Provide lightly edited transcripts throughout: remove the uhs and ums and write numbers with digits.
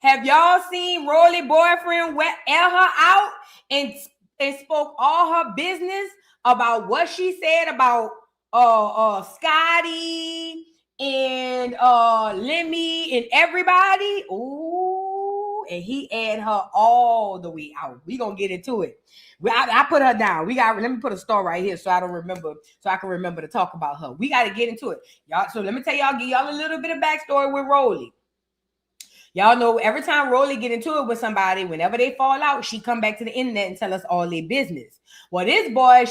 Have y'all seen Roly boyfriend air her out and spoke all her business about what she said about Scotty and Lemmy and everybody? Ooh, and he aired her all the way out. We gonna get into it. I put her down. Let me put a star right here so I can remember to talk about her. We got to get into it, y'all. So let me tell y'all, give y'all a little bit of backstory with Roly. Y'all know every time Roly get into it with somebody, whenever they fall out, she come back to the internet and tell us all their business. Well, this boy,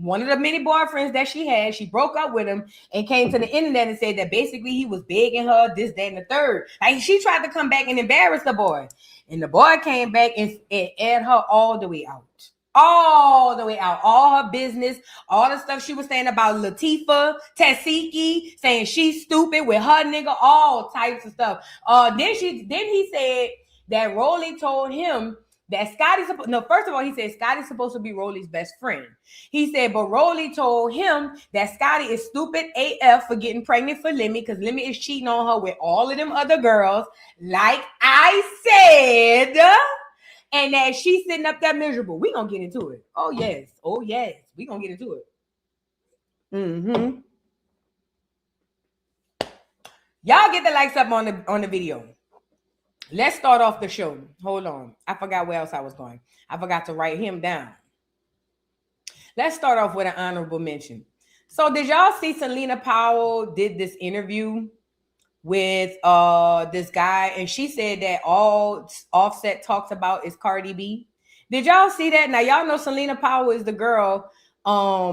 one of the many boyfriends that she had, she broke up with him and came to the internet and said that basically he was begging her this, that, and the third. Like she tried to come back and embarrass the boy. And the boy came back and aired her all the way out. All the way out, all her business, all the stuff she was saying about Latifah, Tasiki, saying she's stupid with her nigga, all types of stuff. Then he said that Roly told him that first of all, he said Scotty's supposed to be Roly's best friend. He said, but Roly told him that Scotty is stupid AF for getting pregnant for Lemmy because Lemmy is cheating on her with all of them other girls, like I said. And that she's sitting up there miserable. We gonna get into it. Oh yes. We gonna get into it. Y'all get the likes up on the video. Let's start off the show. Hold on. I forgot where else I was going. I forgot to write him down. Let's start off with an honorable mention. So did y'all see Celina Powell did this interview with this guy, and she said that all Offset talks about is Cardi B. Did y'all see that? Now y'all know Celina Powell is the girl. Oh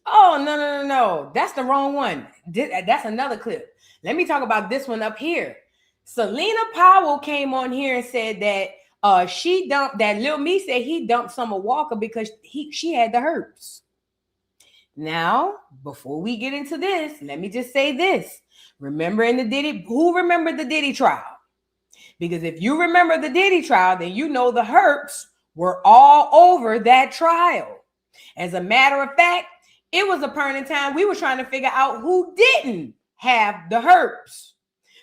no. That's the wrong one. That's another clip. Let me talk about this one up here. Celina Powell came on here and said that she dumped that Lil Me said he dumped Summer Walker because she had the herpes. Now, before we get into this, let me just say this. Who remembered the Diddy trial? Because if you remember the Diddy trial, then you know the herps were all over that trial. As a matter of fact, it was a point in time we were trying to figure out who didn't have the herps.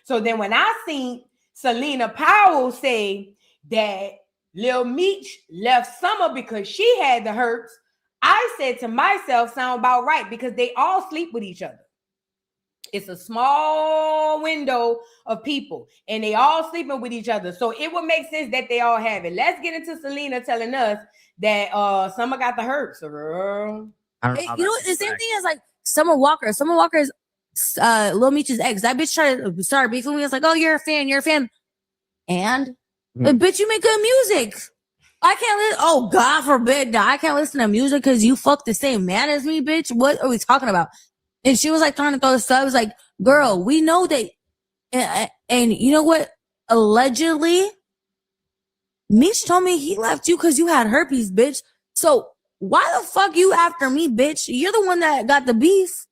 So then when I seen Celina Powell say that Lil Meech left Summer because she had the herps, I said to myself, sound about right, because they all sleep with each other. It's a small window of people, and they all sleeping with each other. So it would make sense that they all have it. Let's get into Celina telling us that Summer got the herpes, girl. I don't know. You know, the same thing as like Summer Walker. Summer Walker is Lil Meech's ex. That bitch tried to start beefing me. It's like, oh, you're a fan. And bitch, you make good music. I can't listen. Oh, God forbid that I can't listen to music because you fuck the same man as me, bitch. What are we talking about? And she was like trying to throw this stuff. I was like, girl, we know that. And you know what? Allegedly, Meech told me he left you because you had herpes, bitch. So why the fuck you after me, bitch? You're the one that got the beef.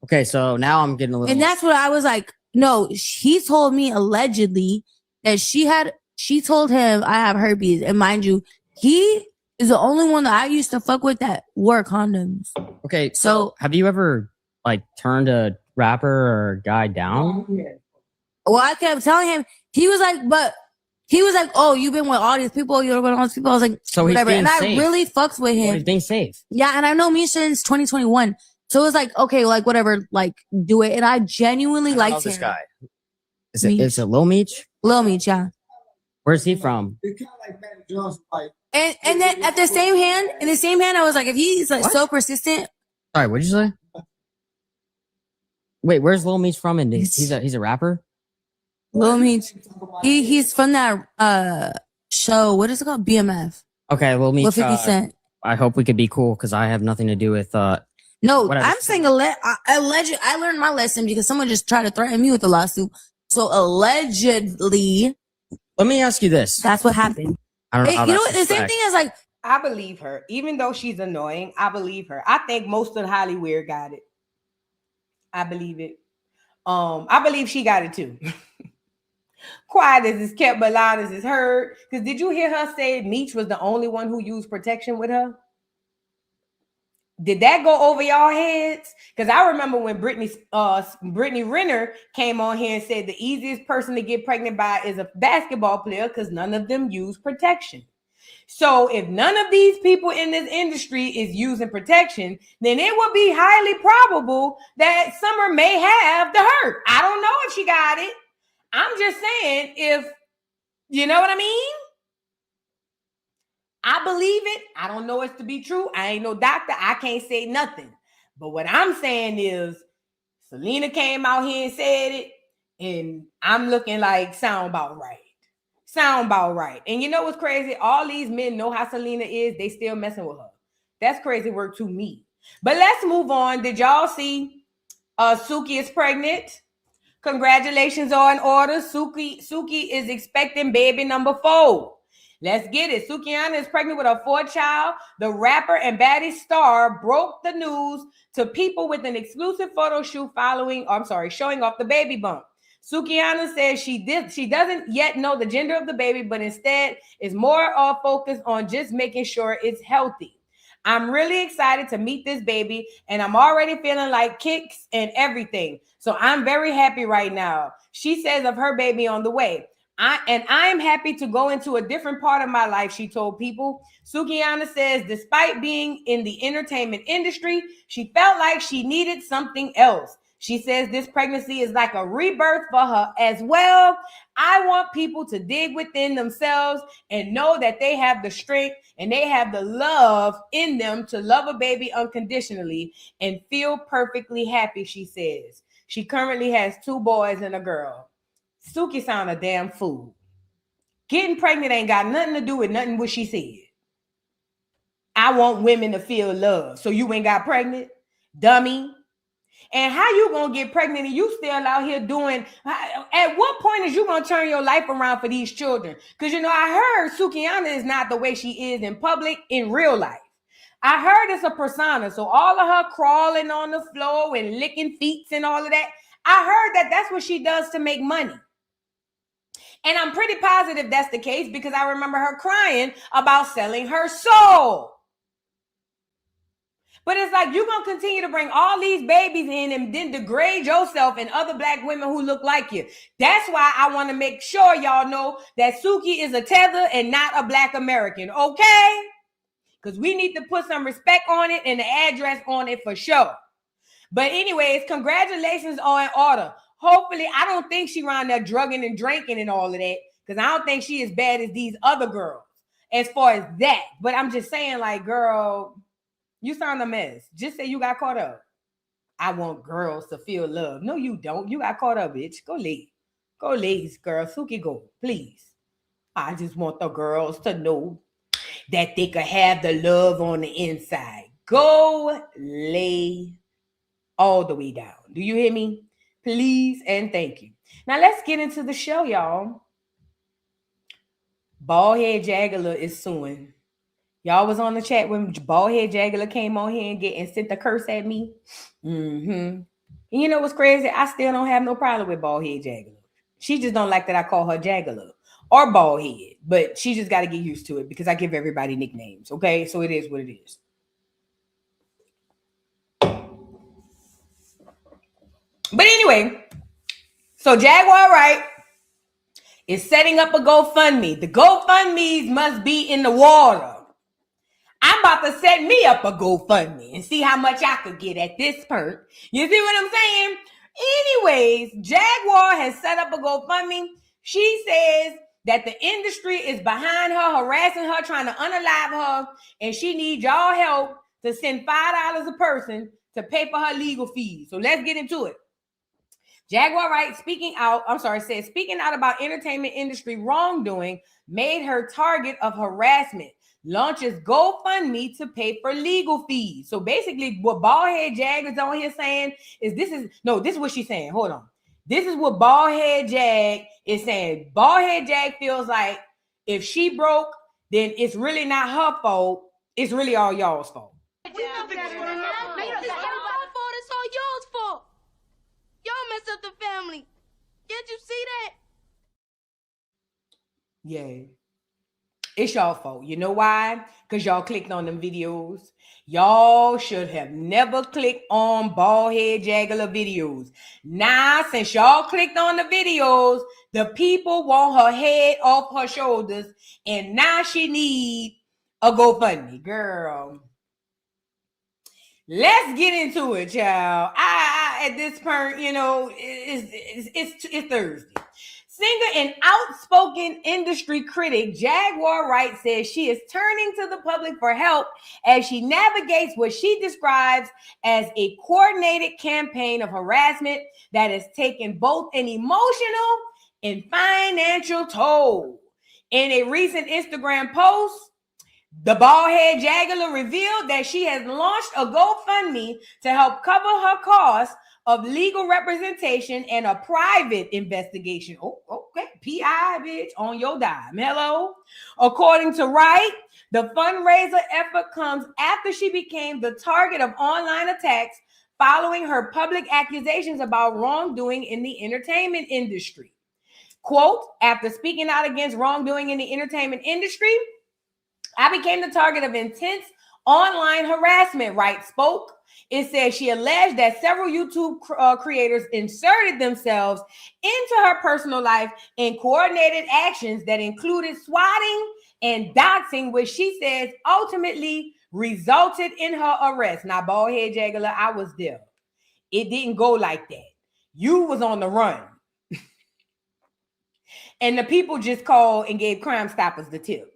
Okay, so now I'm getting a little. And that's what I was like. No, he told me allegedly that she told him I have herpes. And mind you, he is the only one that I used to fuck with that wore condoms. Okay, so have you ever like turned a rapper or guy down? Well, I kept telling him, he was like, oh, you've been with all these people, you're with all these people. I was like, so whatever. He's and safe. I really fucks with him. Well, he's being safe. Yeah, and I know me since 2021. So it was like, okay, like whatever, like do it. And I genuinely liked him. This guy. Is it Lil Meech? Lil Meech, yeah. Where's he from? And then in the same hand, I was like, if he's like so persistent. Sorry, what'd you say? Wait, where's Lil Meech from? And he's a rapper? Lil Meech. He's from that show. What is it called? BMF. Okay, Lil Meech. With 50 Cent. I hope we could be cool because I have nothing to do with No, I'm saying allegedly. I learned my lesson because someone just tried to threaten me with a lawsuit. So allegedly, let me ask you this. That's what happened. I don't know. You know what? The same thing is like, I believe her, even though she's annoying. I believe her. I think most of Hollywood got it. I believe it. I believe she got it too. Quiet as is kept, but loud as is heard. Because did you hear her say Meech was the only one who used protection with her? Did that go over y'all heads? Because I remember when Brittany Renner came on here and said the easiest person to get pregnant by is a basketball player because none of them use protection. So if none of these people in this industry is using protection, then it would be highly probable that Summer may have the hurt. I don't know if she got it. I'm just saying, if you know what I mean? I believe it. I don't know it to be true. I ain't no doctor. I can't say nothing. But what I'm saying is Celina came out here and said it, and I'm looking like sound about right. Sound about right. And you know what's crazy? All these men know how Celina is. They still messing with her. That's crazy work to me. But let's move on. Did y'all see Suki is pregnant? Congratulations are in order. Suki is expecting baby number 4. Let's get it. Sukihana is pregnant with her 4th child. The rapper and baddie star broke the news to people with an exclusive photo shoot showing off the baby bump. Sukihana says she doesn't yet know the gender of the baby, but instead is more focused on just making sure it's healthy. I'm really excited to meet this baby, and I'm already feeling like kicks and everything. So I'm very happy right now. She says of her baby on the way. I am happy to go into a different part of my life, she told people. Sukihana says despite being in the entertainment industry, she felt like she needed something else. She says this pregnancy is like a rebirth for her as well. I want people to dig within themselves and know that they have the strength and they have the love in them to love a baby unconditionally and feel perfectly happy, she says. She currently has 2 boys and a girl. Suki sound a damn fool. Getting pregnant ain't got nothing to do with nothing what she said. I want women to feel love. So you ain't got pregnant? Dummy. And how you gonna get pregnant and you still out here doing, at what point is you gonna turn your life around for these children? Because you know, I heard Sukihana is not the way she is in public in real life. I heard it's a persona. So all of her crawling on the floor and licking feet and all of that, I heard that that's what she does to make money. And I'm pretty positive that's the case because I remember her crying about selling her soul. But it's like you're going to continue to bring all these babies in and then degrade yourself and other black women who look like you. That's why I want to make sure y'all know that Suki is a tether and not a black American, okay? Because we need to put some respect on it and the address on it for sure. But anyways, congratulations are in order. Hopefully, I don't think she around there drugging and drinking and all of that because I don't think she as bad as these other girls as far as that. But I'm just saying, like, girl, you sound a mess. Just say you got caught up. I want girls to feel love. No, you don't. You got caught up, bitch. Go lay. Go lay, girl. Suki, go, please. I just want the girls to know that they could have the love on the inside. Go lay all the way down. Do you hear me? Please and thank you. Now let's get into the show, y'all. Baldhead Jaguar is suing. Y'all was on the chat when Baldhead Jaguar came on here and sent the curse at me. And you know what's crazy? I still don't have no problem with Baldhead Jaguar. She just don't like that I call her Jaguar or Baldhead. But she just got to get used to it because I give everybody nicknames. Okay, so it is what it is. But anyway, so Jaguar Wright is setting up a GoFundMe. The GoFundMes must be in the water. I'm about to set me up a GoFundMe and see how much I could get at this point. You see what I'm saying? Anyways, Jaguar has set up a GoFundMe. She says that the industry is behind her, harassing her, trying to unalive her, and she needs y'all help to send $5 a person to pay for her legal fees. So let's get into it. Jaguar Wright speaking out about entertainment industry wrongdoing made her target of harassment. Launches GoFundMe to pay for legal fees. So basically what Baldhead Jag is on here saying is this is what she's saying. Hold on. This is what Baldhead Jag is saying. Baldhead Jag feels like if she broke, then it's really not her fault. It's really all y'all's fault. It's all y'all's fault. Y'all messed up the family. Did you see that? Yeah. It's y'all fault. You know why? Because y'all clicked on them videos. Y'all should have never clicked on Baldhead Jaguar videos. Now, since y'all clicked on the videos, the people want her head off her shoulders, and now she need a GoFundMe. Girl, let's get into it, y'all. At this point, you know, it's Thursday. Singer and outspoken industry critic Jaguar Wright says she is turning to the public for help as she navigates what she describes as a coordinated campaign of harassment that has taken both an emotional and financial toll. In a recent Instagram post, the Baldhead Jaguar revealed that she has launched a GoFundMe to help cover her costs of legal representation and a private investigation. Oh, okay. PI, bitch, on your dime. Hello. According to Wright, the fundraiser effort comes after she became the target of online attacks following her public accusations about wrongdoing in the entertainment industry. Quote, after speaking out against wrongdoing in the entertainment industry, I became the target of intense online harassment, Wright spoke. It says she alleged that several YouTube creators inserted themselves into her personal life in coordinated actions that included swatting and doxing, which she says ultimately resulted in her arrest. Now, Baldhead Jaguar, I was there. It didn't go like that. You was on the run. And the people just called and gave Crime Stoppers the tip.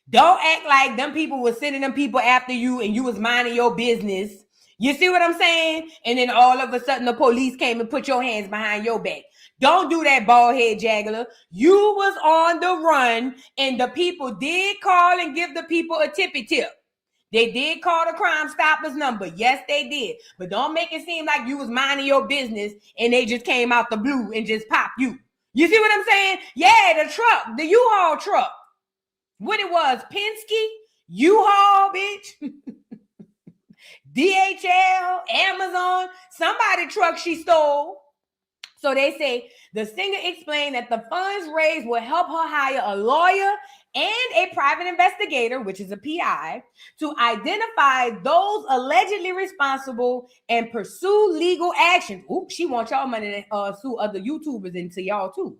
Don't act like them people was sending them people after you and you was minding your business. You see what I'm saying? And then all of a sudden the police came and put your hands behind your back. Don't do that, Baldhead Jaguar. You was on the run and the people did call and give the people a tippy tip. They did call the Crime Stoppers number. Yes, they did. But don't make it seem like you was minding your business and they just came out the blue and just popped you. You see what I'm saying? Yeah, the truck, the U-Haul truck. What it was, Penske, U-Haul, bitch. DHL, Amazon, somebody truck she stole. So they say the singer explained that the funds raised will help her hire a lawyer and a private investigator, which is a PI, to identify those allegedly responsible and pursue legal action. Oops, she wants y'all money to sue other YouTubers into y'all too.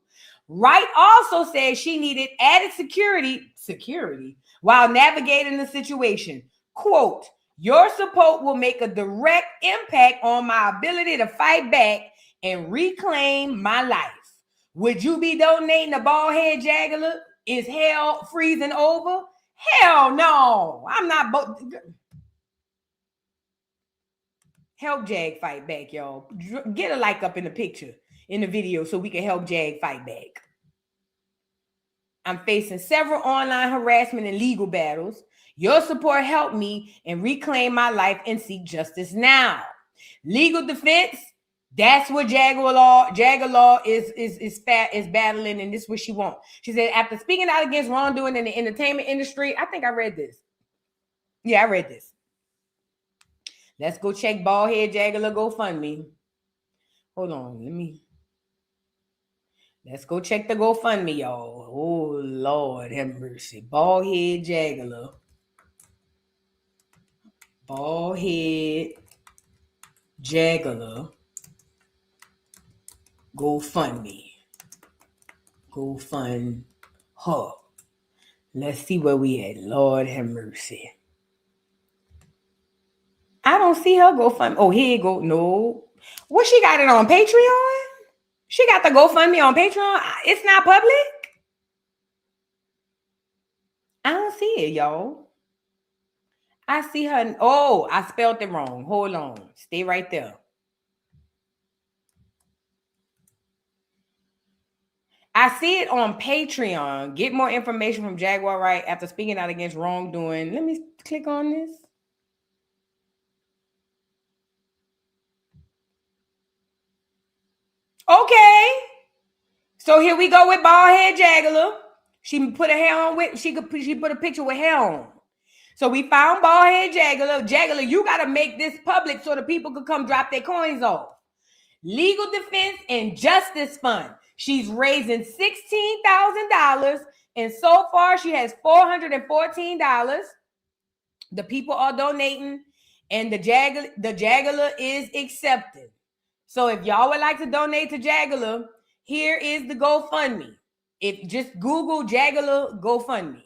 Wright also said she needed added security while navigating the situation. Quote, your support will make a direct impact on my ability to fight back and reclaim my life. Would you be donating a Baldhead Jaguar? Is hell freezing over? Hell no. I'm not. Help Jag fight back, y'all. Get a like up in the picture, in the video, so we can help Jag fight back. I'm facing several online harassment and legal battles. Your support helped me and reclaim my life and seek justice now. Legal defense, that's what Jaguar Law is battling, and this is what she wants. She said, after speaking out against wrongdoing in the entertainment industry, I think I read this. Yeah, I read this. Let's go check Baldhead Jaguar GoFundMe. Hold on, let's go check the GoFundMe, y'all. Oh, Lord have mercy. Baldhead Jaguar. Baldhead Jaguar GoFundMe. GoFund her. Let's see where we at. Lord have mercy. I don't see her GoFundMe. Oh, here you go. No. What, she got it on Patreon? She got the GoFundMe on Patreon. It's not public. I don't see it, y'all. I see her. Oh, I spelled it wrong. Hold on. Stay right there. I see it on Patreon. Get more information from Jaguar Wright after speaking out against wrongdoing. Let me click on this. Okay. So here we go with Baldhead Jaguar. She put a hair on with, she put a picture with hair on. So we found Baldhead Jaguar. Jaguar, you got to make this public so the people could come drop their coins off. Legal Defense and Justice Fund. She's raising $16,000 And so far, she has $414. The people are donating, and the Jaguar is accepted. So if y'all would like to donate to Jaguar, here is the GoFundMe. If just Google Jaguar GoFundMe,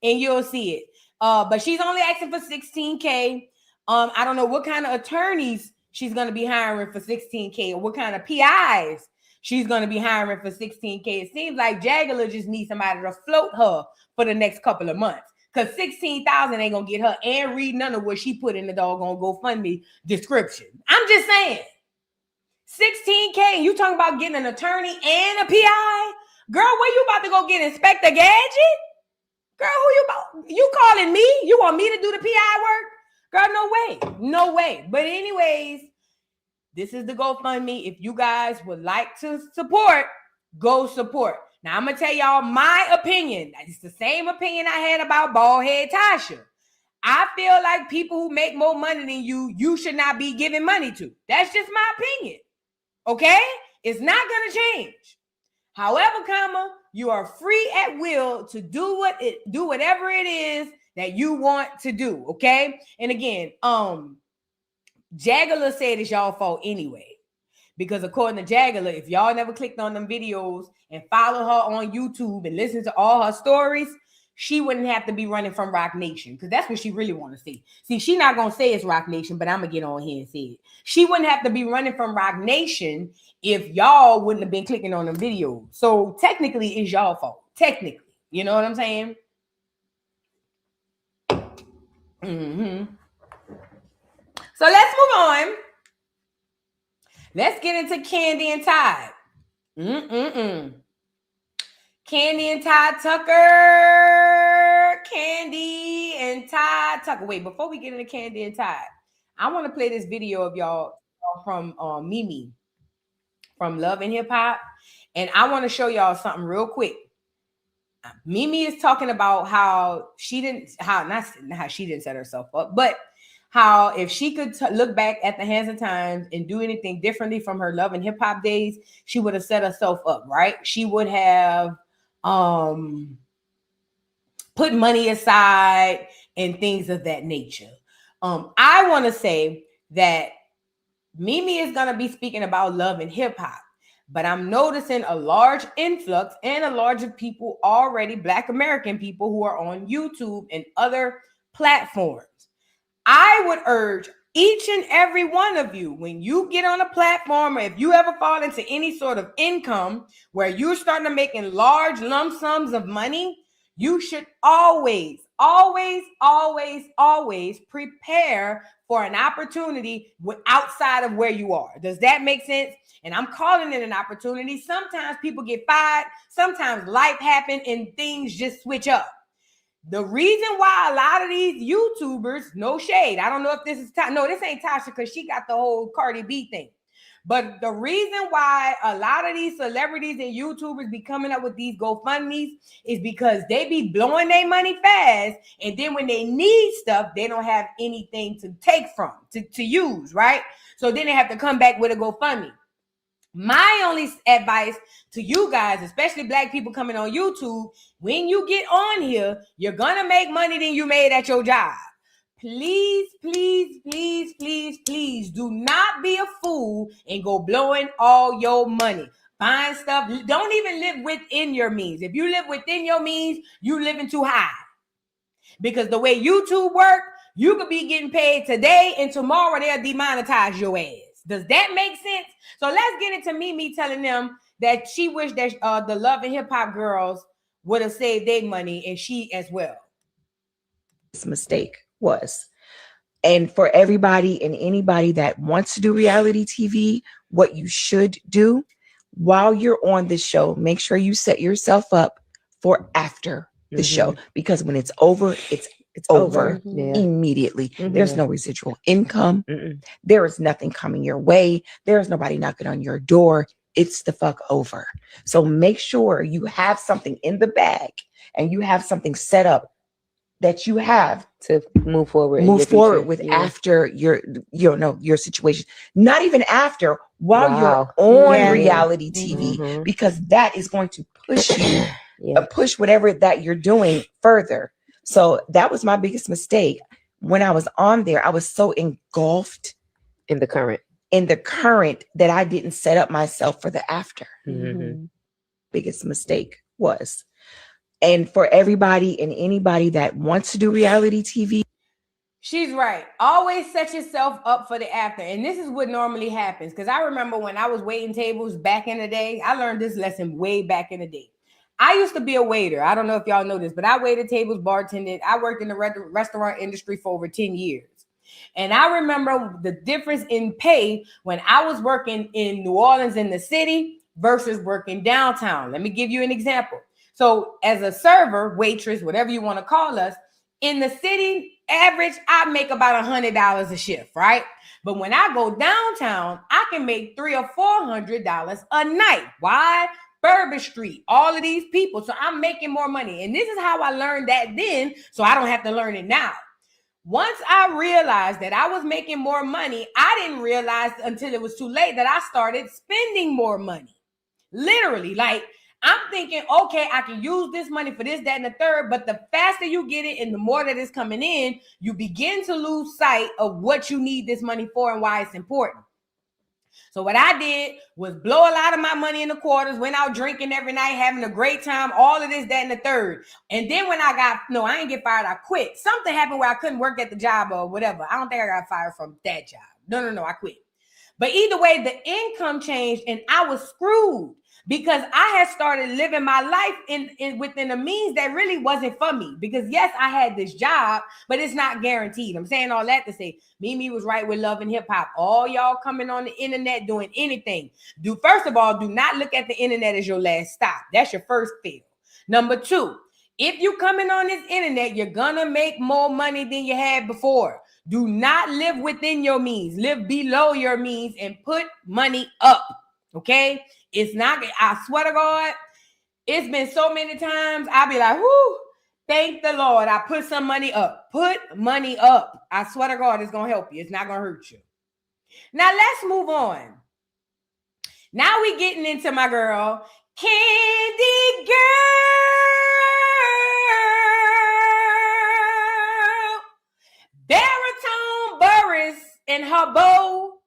and you'll see it. But she's only asking for $16K. I don't know what kind of attorneys she's going to be hiring for $16K, or what kind of PIs she's going to be hiring for $16K. It seems like Jaguar just needs somebody to float her for the next couple of months, because $16,000 ain't going to get her and read none of what she put in the doggone GoFundMe description. I'm just saying. $16K, you talking about getting an attorney and a PI? Girl, where you about to go get Inspector Gadget? Girl, you calling me? You want me to do the PI work? Girl, no way. No way. But anyways, this is the GoFundMe. If you guys would like to support, go support. Now, I'm going to tell y'all my opinion. It's the same opinion I had about Baldhead Tasha. I feel like people who make more money than you should not be giving money to. That's just my opinion. Okay? It's not going to change. However, you are free at will to do whatever it is that you want to do. Okay? And again, Jaguar said it's y'all fault anyway. Because according to Jaguar, if y'all never clicked on them videos and follow her on YouTube and listen to all her stories, she wouldn't have to be running from Rock Nation, because that's what she really want to see. See, she not going to say it's Rock Nation, but I'm going to get on here and say it. She wouldn't have to be running from Rock Nation if y'all wouldn't have been clicking on them videos. So technically, it's y'all fault. Technically. You know what I'm saying? Mm-hmm. So let's move on. Let's get into Kandi and Todd. Kandi and Todd Tucker. Kandi and Todd Tucker. Wait, before we get into Kandi and Todd, I want to play this video of y'all from Mimi from Love and Hip Hop. And I want to show y'all something real quick. Mimi is talking about how she didn't set herself up, but how if she could look back at the hands of times and do anything differently from her Love and Hip Hop days, she would have set herself up, right? She would have put money aside and things of that nature. I want to say that Mimi is going to be speaking about Love and Hip Hop, but I'm noticing a large influx and a large of people already, Black American people who are on YouTube and other platforms. I would urge each and every one of you, when you get on a platform, or if you ever fall into any sort of income where you're starting to making large lump sums of money, you should always prepare for an opportunity outside of where you are. Does that make sense? And I'm calling it an opportunity. Sometimes people get fired. Sometimes life happens and things just switch up. The reason why a lot of these YouTubers, no shade, I don't know if this is no, this ain't Tasha, because she got the whole Cardi B thing. But the reason why a lot of these celebrities and YouTubers be coming up with these GoFundMes is because they be blowing their money fast, and then when they need stuff, they don't have anything to take from, to use, right? So then they have to come back with a GoFundMe. My only advice to you guys, especially Black people coming on YouTube, when you get on here, you're going to make money than you made at your job. Please, please, please, please, please do not be a fool and go blowing all your money. Buying stuff. Don't even live within your means. If you live within your means, you living too high. Because the way YouTube work, you could be getting paid today and tomorrow they'll demonetize your ass. Does that make sense? So let's get into Mimi telling them that she wished that the Love and Hip Hop girls would have saved their money, and she as well. This mistake was. And for everybody and anybody that wants to do reality TV, what you should do while you're on this show, make sure you set yourself up for after the show, because when it's over, it's over immediately. There's no residual income. There is nothing coming your way. There's nobody knocking on your door. It's the fuck over. So make sure you have something in the bag and you have something set up that you have to move forward with after your situation. Not even after, while you're on reality TV, because that is going to push you push whatever that you're doing further. So that was my biggest mistake. When I was on there, I was so engulfed in the current that I didn't set up myself for the after. Mm-hmm. Biggest mistake was. And for everybody and anybody that wants to do reality TV, she's right. Always set yourself up for the after. And this is what normally happens. Because I remember when I was waiting tables back in the day, I learned this lesson way back in the day. I used to be a waiter. I don't know if y'all know this, but I waited tables, bartended. I worked in the restaurant industry for over 10 years. And I remember the difference in pay when I was working in New Orleans in the city versus working downtown. Let me give you an example. So as a server, waitress, whatever you want to call us, in the city, average, I make about $100 a shift, right? But when I go downtown, I can make $300 or $400 a night. Why? Bourbon Street, all of these people. So I'm making more money. And this is how I learned that then, so I don't have to learn it now. Once I realized that I was making more money, I didn't realize until it was too late that I started spending more money. Literally, like, I'm thinking, okay, I can use this money for this, that, and the third, but the faster you get it and the more that it's coming in, you begin to lose sight of what you need this money for and why it's important. So what I did was blow a lot of my money in the quarters, went out drinking every night, having a great time, all of this, that, and the third. And then when I didn't get fired, I quit. Something happened where I couldn't work at the job or whatever. I don't think I got fired from that job. No, I quit. But either way, the income changed and I was screwed because I had started living my life in within a means that really wasn't for me. Because yes, I had this job, but it's not guaranteed. I'm saying all that to say Mimi was right with love and hip hop. All y'all coming on the internet doing anything. First of all, do not look at the internet as your last stop. That's your first fail. Number two, if you coming on this internet, you're gonna make more money than you had before. Do not live within your means. Live below your means and put money up. Okay? It's not, I swear to God, it's been so many times I'll be like, whoo, thank the Lord. I put some money up. Put money up. I swear to God, it's going to help you. It's not going to hurt you. Now let's move on. Now we getting into my girl, Kandi Girl. Baritone Burass and her beau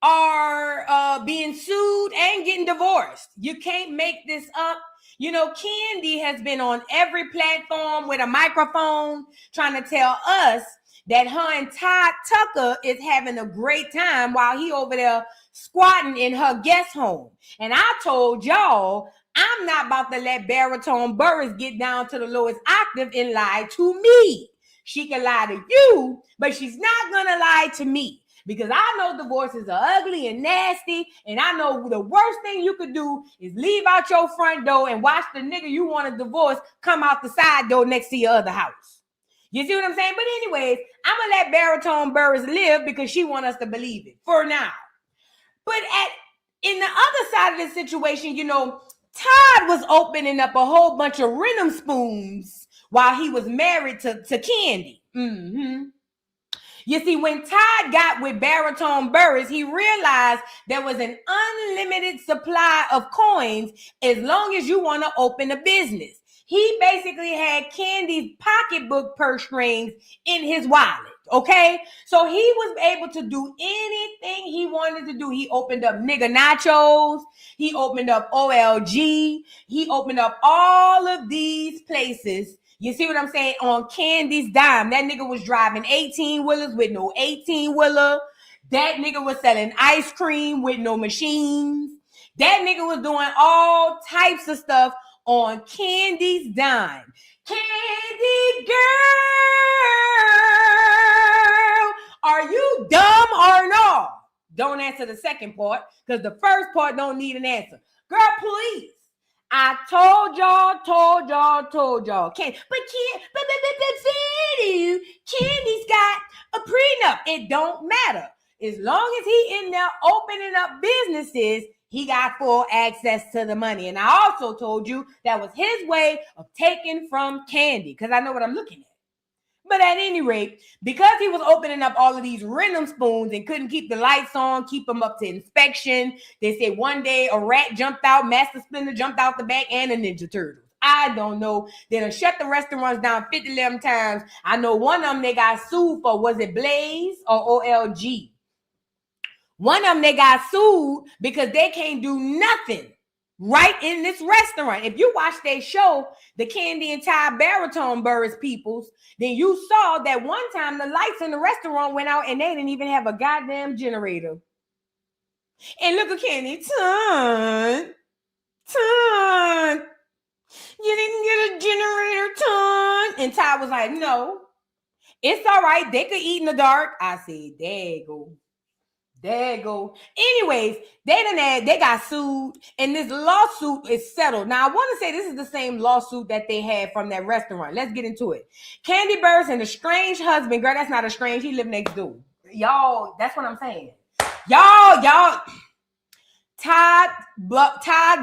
are being sued and getting divorced. You can't make this up. You know, Kandi has been on every platform with a microphone trying to tell us that her and Todd Tucker is having a great time while he over there squatting in her guest home. And I told y'all, I'm not about to let Baritone Burass get down to the lowest octave and lie to me. She can lie to you, but she's not going to lie to me. Because I know divorces are ugly and nasty, and I know the worst thing you could do is leave out your front door and watch the nigga you want to divorce come out the side door next to your other house. You see what I'm saying? But anyways, I'm going to let Baritone Burass live because she wants us to believe it for now. But in the other side of the situation, you know, Todd was opening up a whole bunch of rhythm spoons while he was married to Kandi. Mm-hmm. You see, when Todd got with Baritone Burass, he realized there was an unlimited supply of coins as long as you want to open a business. He basically had Kandi's pocketbook purse strings in his wallet, okay? So he was able to do anything he wanted to do. He opened up Nigga Nachos. He opened up OLG. He opened up all of these places. You see what I'm saying? On Kandi's dime. That nigga was driving 18-wheelers with no 18-wheeler. That nigga was selling ice cream with no machines. That nigga was doing all types of stuff on Kandi's dime. Kandi Girl, are you dumb or no? Don't answer the second part because the first part don't need an answer. Girl, please. I told y'all. Kandi's got a prenup. It don't matter. As long as he in there opening up businesses, he got full access to the money. And I also told you that was his way of taking from Kandi because I know what I'm looking at. But at any rate, because he was opening up all of these rhythm spoons and couldn't keep the lights on, keep them up to inspection, they say one day a rat jumped out, Master Splinter jumped out the back, and a Ninja Turtle. I don't know. They done shut the restaurants down 50 times. I know one of them they got sued for, was it Blaze or OLG? One of them they got sued because they can't do nothing right in this restaurant. If you watch their show, the Kandi and Todd baritone Burass peoples, then you saw that one time the lights in the restaurant went out and they didn't even have a goddamn generator. And look at Kandi, Todd, you didn't get a generator, Todd. And Todd was like, no, it's all right. They could eat in the dark. I said, there you go. There you go. Anyways, they got sued, and this lawsuit is settled. Now, I want to say this is the same lawsuit that they had from that restaurant. Let's get into it. Kandi Burass and the estranged husband. Girl, that's not estranged. He lived next door. Y'all, that's what I'm saying. Y'all, Todd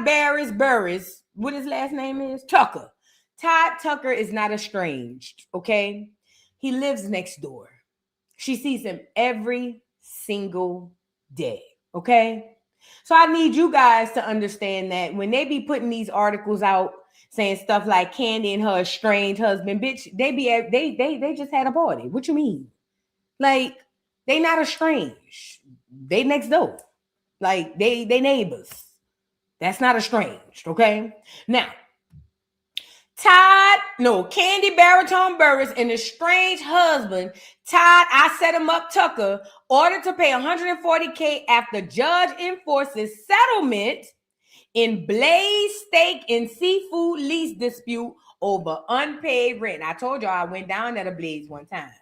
Burass, what his last name is? Tucker. Todd Tucker is not estranged, okay? He lives next door. She sees him every single day, okay? So I need you guys to understand that when they be putting these articles out saying stuff like Kandi and her estranged husband, bitch, they just had a party. What you mean? Like, they not estranged. They next door. Like, they neighbors. That's not estranged, okay? Now, Kandi baritone Burass and the estranged husband, Todd, I set him up Tucker, ordered to pay $140K after judge enforces settlement in Blaze steak and seafood lease dispute over unpaid rent. I told y'all I went down at a Blaze one time.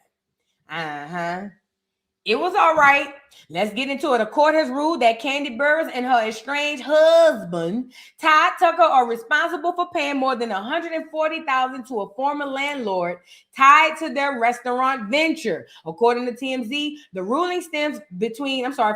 It was all right. Let's get into it. A court has ruled that Kandi Burass and her estranged husband, Todd Tucker, are responsible for paying more than $140,000 to a former landlord tied to their restaurant venture. According to TMZ, the ruling stems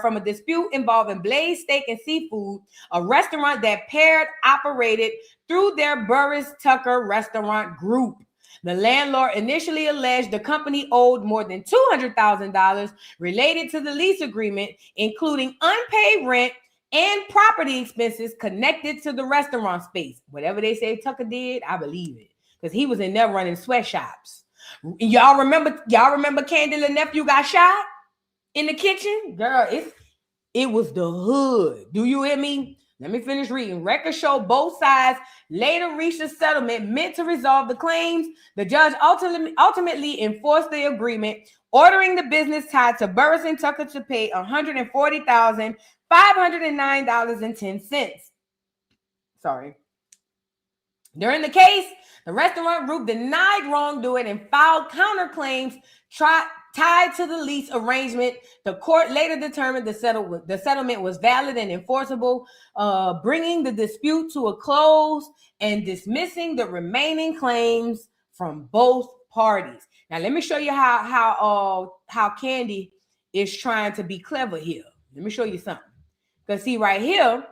from a dispute involving Blaze Steak and Seafood, a restaurant that paired operated through their Burass Tucker restaurant group. The landlord initially alleged the company owed more than $200,000 related to the lease agreement, including unpaid rent and property expenses connected to the restaurant space. Whatever they say Tucker did, I believe it, because he was in there running sweatshops. Y'all remember Kandi nephew got shot in the kitchen? Girl, it was the hood. Do you hear me? Let me finish reading. Records show both sides later reached a settlement meant to resolve the claims. The judge ultimately enforced the agreement, ordering the business tied to Burass and Tucker to pay $140,509.10. Sorry. During the case, the restaurant group denied wrongdoing and filed counterclaims tied to the lease arrangement. The court later determined the settlement was valid and enforceable, bringing the dispute to a close and dismissing the remaining claims from both parties. Now, let me show you how Kandi is trying to be clever here. Let me show you something. Because see right here,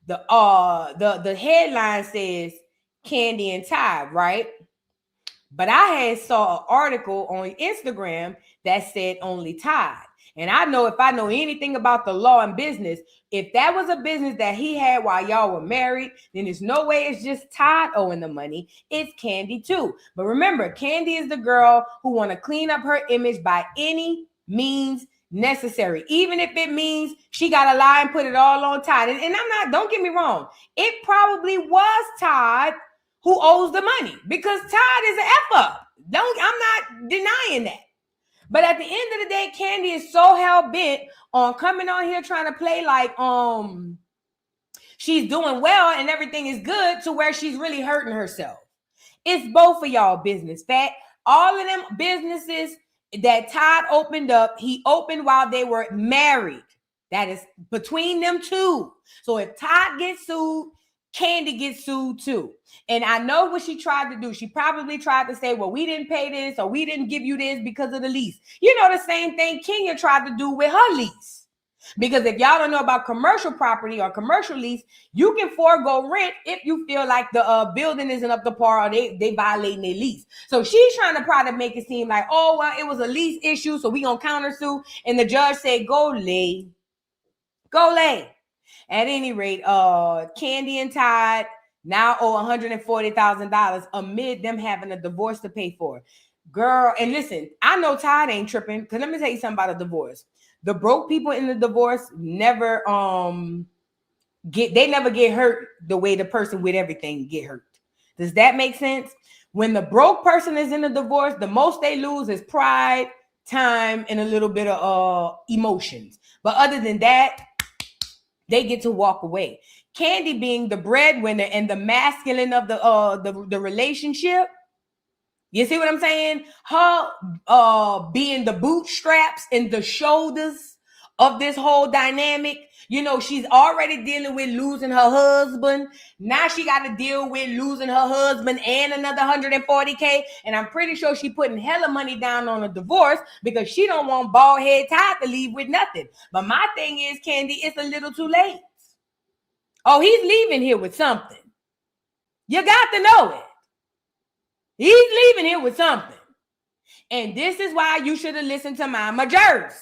the headline says Kandi and Todd, right? But I had saw an article on Instagram that said only Todd. And I know if I know anything about the law and business, if that was a business that he had while y'all were married, then there's no way it's just Todd owing the money. It's Kandi too. But remember, Kandi is the girl who want to clean up her image by any means necessary, even if it means she got to lie and put it all on Todd. And don't get me wrong, it probably was Todd who owes the money, because Todd is an F-up. I'm not denying that. But at the end of the day, Kandi is so hell-bent on coming on here trying to play like she's doing well and everything is good, to where she's really hurting herself. It's both of y'all business, fat. All of them businesses that Todd opened up, he opened while they were married. That is between them two. So if Todd gets sued, Kandi gets sued too. And I know what she tried to do. She probably tried to say, well, we didn't pay this or we didn't give you this because of the lease. You know, the same thing Kenya tried to do with her lease. Because if y'all don't know about commercial property or commercial lease, you can forego rent if you feel like the building isn't up to par or they violating their lease. So she's trying to probably make it seem like, oh, well, it was a lease issue, so we gonna countersue. And the judge said, go lay. At any rate, Kandi and Todd, now owe $140,000 amid them having a divorce to pay for. Girl, and listen, I know Todd ain't tripping, because let me tell you something about a divorce. The broke people in the divorce never never get hurt the way the person with everything get hurt. Does that make sense? When the broke person is in a divorce, the most they lose is pride, time, and a little bit of emotions. But other than that, they get to walk away. Kandi being the breadwinner and the masculine of the relationship. You see what I'm saying? Her being the bootstraps and the shoulders of this whole dynamic. You know, she's already dealing with losing her husband. Now she got to deal with losing her husband and another $140K. And I'm pretty sure she putting hella money down on a divorce because she don't want bald head Todd to leave with nothing. But my thing is, Kandi, it's a little too late. Oh, he's leaving here with something. You got to know it. He's leaving here with something. And this is why you should have listened to Mama Jers.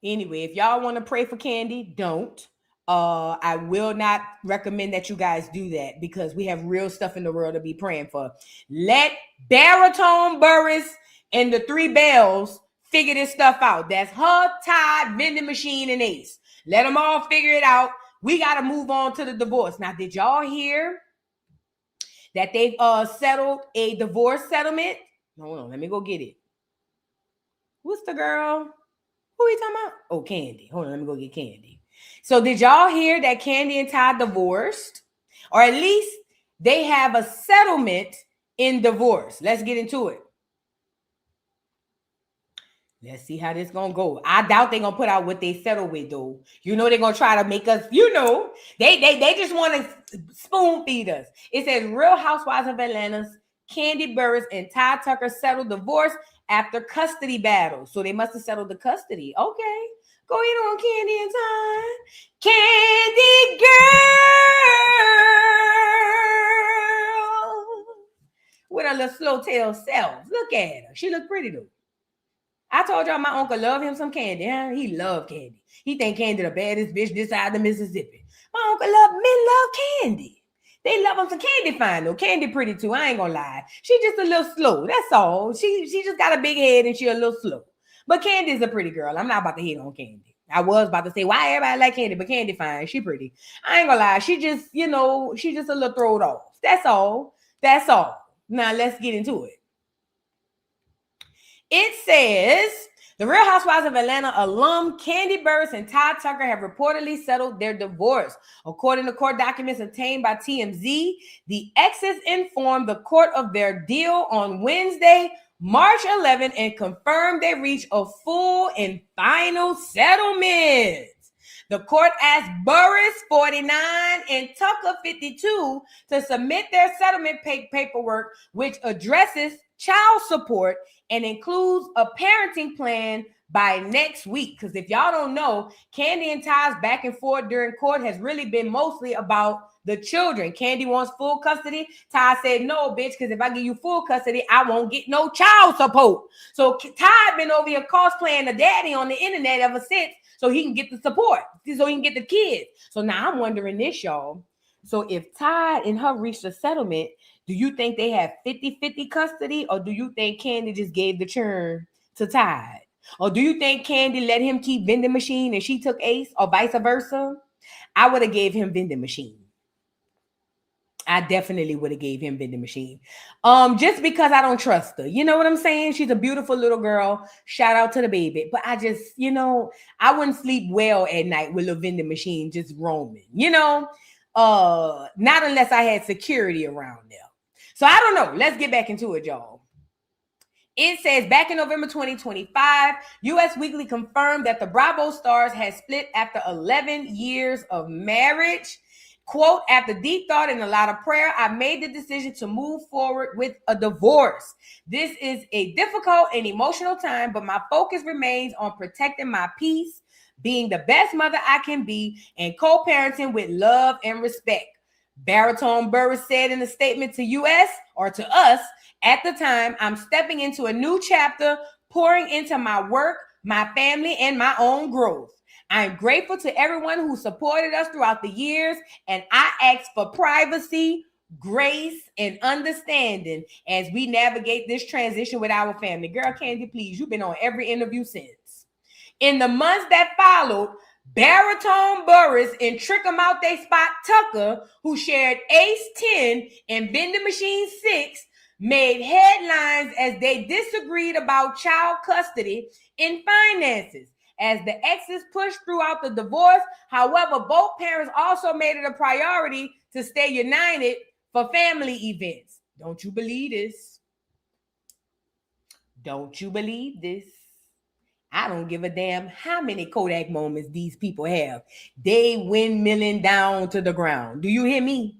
Anyway, if y'all want to pray for Kandi, don't. I will not recommend that you guys do that because we have real stuff in the world to be praying for. Let Baritone Burass and the Three Bells figure this stuff out. That's her, Todd, Vending Machine, and Ace. Let them all figure it out. We got to move on to the divorce. Now, did y'all hear that they've settled a divorce settlement? Hold on, let me go get it. What's the girl? Who are we talking about? Oh, Kandi. Hold on, let me go get Kandi. So did y'all hear that Kandi and Todd divorced? Or at least they have a settlement in divorce. Let's get into it. Let's see how this gonna go. I doubt they're gonna put out what they settle with, though. You know they're gonna try to make us, you know, they just want to spoon feed us. It says Real Housewives of Atlanta's Kandi Burass and Todd Tucker settled divorce after custody battle. So they must have settled the custody. Okay. Go in on Kandi and Todd. Kandi girl. With her little slow tail self. Look at her. She look pretty though. I told y'all my uncle love him some Kandi. Huh? He love Kandi. He think Kandi the baddest bitch this side of Mississippi. My uncle love Kandi. They love him some Kandi fine though. Kandi pretty too. I ain't gonna lie. She just a little slow. That's all. She just got a big head and she a little slow. But Kandi's a pretty girl. I'm not about to hate on Kandi. I was about to say why everybody like Kandi, but Kandi fine. She pretty. I ain't gonna lie. She just, you know, she just a little throwed off. That's all. That's all. Now let's get into it. It says the Real Housewives of Atlanta alum Kandi Burass and Todd Tucker have reportedly settled their divorce. According to court documents obtained by TMZ, the exes informed the court of their deal on Wednesday, March 11th, and confirmed they reached a full and final settlement. The court asked Burass, 49, and Tucker, 52, to submit their settlement paperwork, which addresses child support and includes a parenting plan by next week. Because if y'all don't know, Kandi and Todd's back and forth during court has really been mostly about the children. Kandi wants full custody. Todd said, no, bitch, because if I give you full custody, I won't get no child support. So Todd been over here cosplaying a daddy on the internet ever since so he can get the support, so he can get the kids. So now I'm wondering this, y'all. So if Todd and her reached a settlement, do you think they have 50-50 custody, or do you think Kandi just gave the churn to Todd? Or do you think Kandi let him keep Vending Machine and she took Ace, or vice versa? I would have gave him Vending Machine. I definitely would have gave him Vending Machine. Just because I don't trust her. You know what I'm saying? She's a beautiful little girl. Shout out to the baby. But I just, you know, I wouldn't sleep well at night with a Vending Machine just roaming. You know? Not unless I had security around there. So I don't know. Let's get back into it, y'all. It says back in November 2025, US Weekly confirmed that the Bravo stars had split after 11 years of marriage. Quote, after deep thought and a lot of prayer, I made the decision to move forward with a divorce. This is a difficult and emotional time, but my focus remains on protecting my peace, being the best mother I can be, and co-parenting with love and respect. Baritone Burass said in a statement to us at the time, I'm stepping into a new chapter, pouring into my work, my family, and my own growth. I'm grateful to everyone who supported us throughout the years, and I ask for privacy, grace, and understanding as we navigate this transition with our family. Girl, Kandi, please, you've been on every interview since. In the months that followed, Baritone Burass and Trick 'em Out They Spot Tucker, who shared Ace 10 and Vending Machine 6, made headlines as they disagreed about child custody and finances. As the exes pushed throughout the divorce, however, both parents also made it a priority to stay united for family events. Don't you believe this? Don't you believe this? I don't give a damn how many Kodak moments these people have. They windmilling down to the ground. Do you hear me?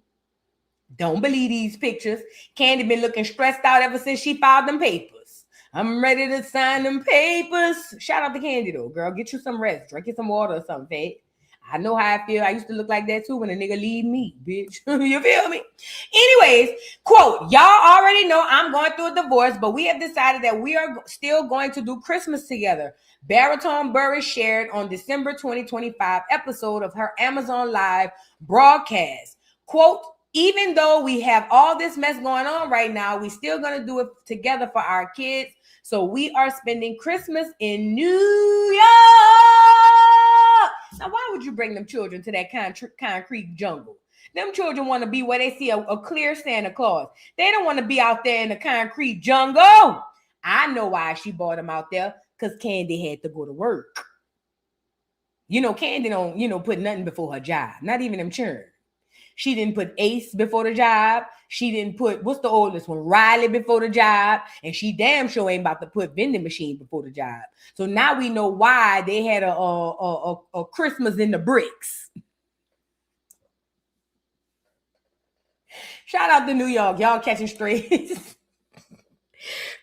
Don't believe these pictures. Kandi been looking stressed out ever since she filed them papers. I'm ready to sign them papers. Shout out to Kandi though, girl. Get you some rest. Drink you some water or something, Fed. I know how I feel. I used to look like that too when a nigga leave me, bitch. You feel me? Anyways, quote, y'all already know I'm going through a divorce, but we have decided that we are still going to do Christmas together. Baritone Burass shared on December 2025 episode of her Amazon Live broadcast. Quote, even though we have all this mess going on right now, we still going to do it together for our kids. So we are spending Christmas in New York. Now, why would you bring them children to that concrete jungle? Them children want to be where they see a clear Santa Claus. They don't want to be out there in the concrete jungle. I know why she brought them out there, because Kandi had to go to work. You know, Kandi don't, put nothing before her job. Not even them children. She didn't put Ace before the job. She didn't put, what's the oldest one? Riley before the job. And she damn sure ain't about to put Vending Machine before the job. So now we know why they had a Christmas in the bricks. Shout out to New York. Y'all catching strays.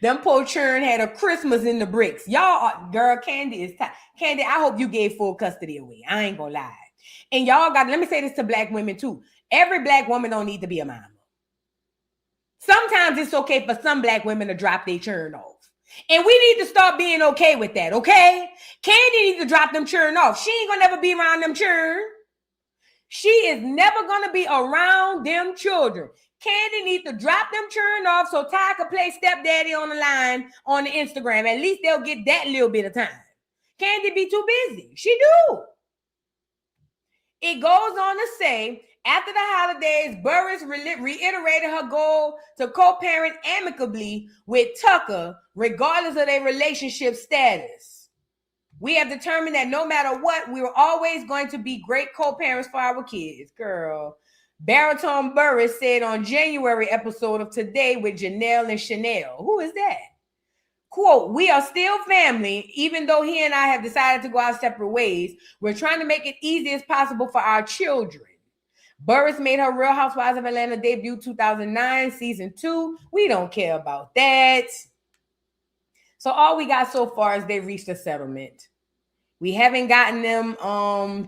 Them poor churn had a Christmas in the bricks. Y'all, girl, Kandi is tight. Kandi, I hope you gave full custody away. I ain't gonna lie. And y'all got, let me say this to black women too. Every black woman don't need to be a mama. Sometimes it's okay for some black women to drop their churn off. And we need to start being okay with that, okay? Kandi needs to drop them churn off. She ain't gonna never be around them churn. She is never gonna be around them children. Kandi needs to drop them churn off so Ty can play stepdaddy on the line on the Instagram. At least they'll get that little bit of time. Kandi be too busy. She do. It goes on to say, after the holidays, Burass reiterated her goal to co-parent amicably with Tucker, regardless of their relationship status. We have determined that no matter what, we are always going to be great co-parents for our kids. Girl. Baritone Burass said on January episode of Today with Janelle and Chanel. Who is that? Quote, we are still family, even though he and I have decided to go our separate ways. We're trying to make it easy as possible for our children. Burass made her Real Housewives of Atlanta debut 2009, season 2. We don't care about that. So all we got so far is they reached a settlement. We haven't gotten them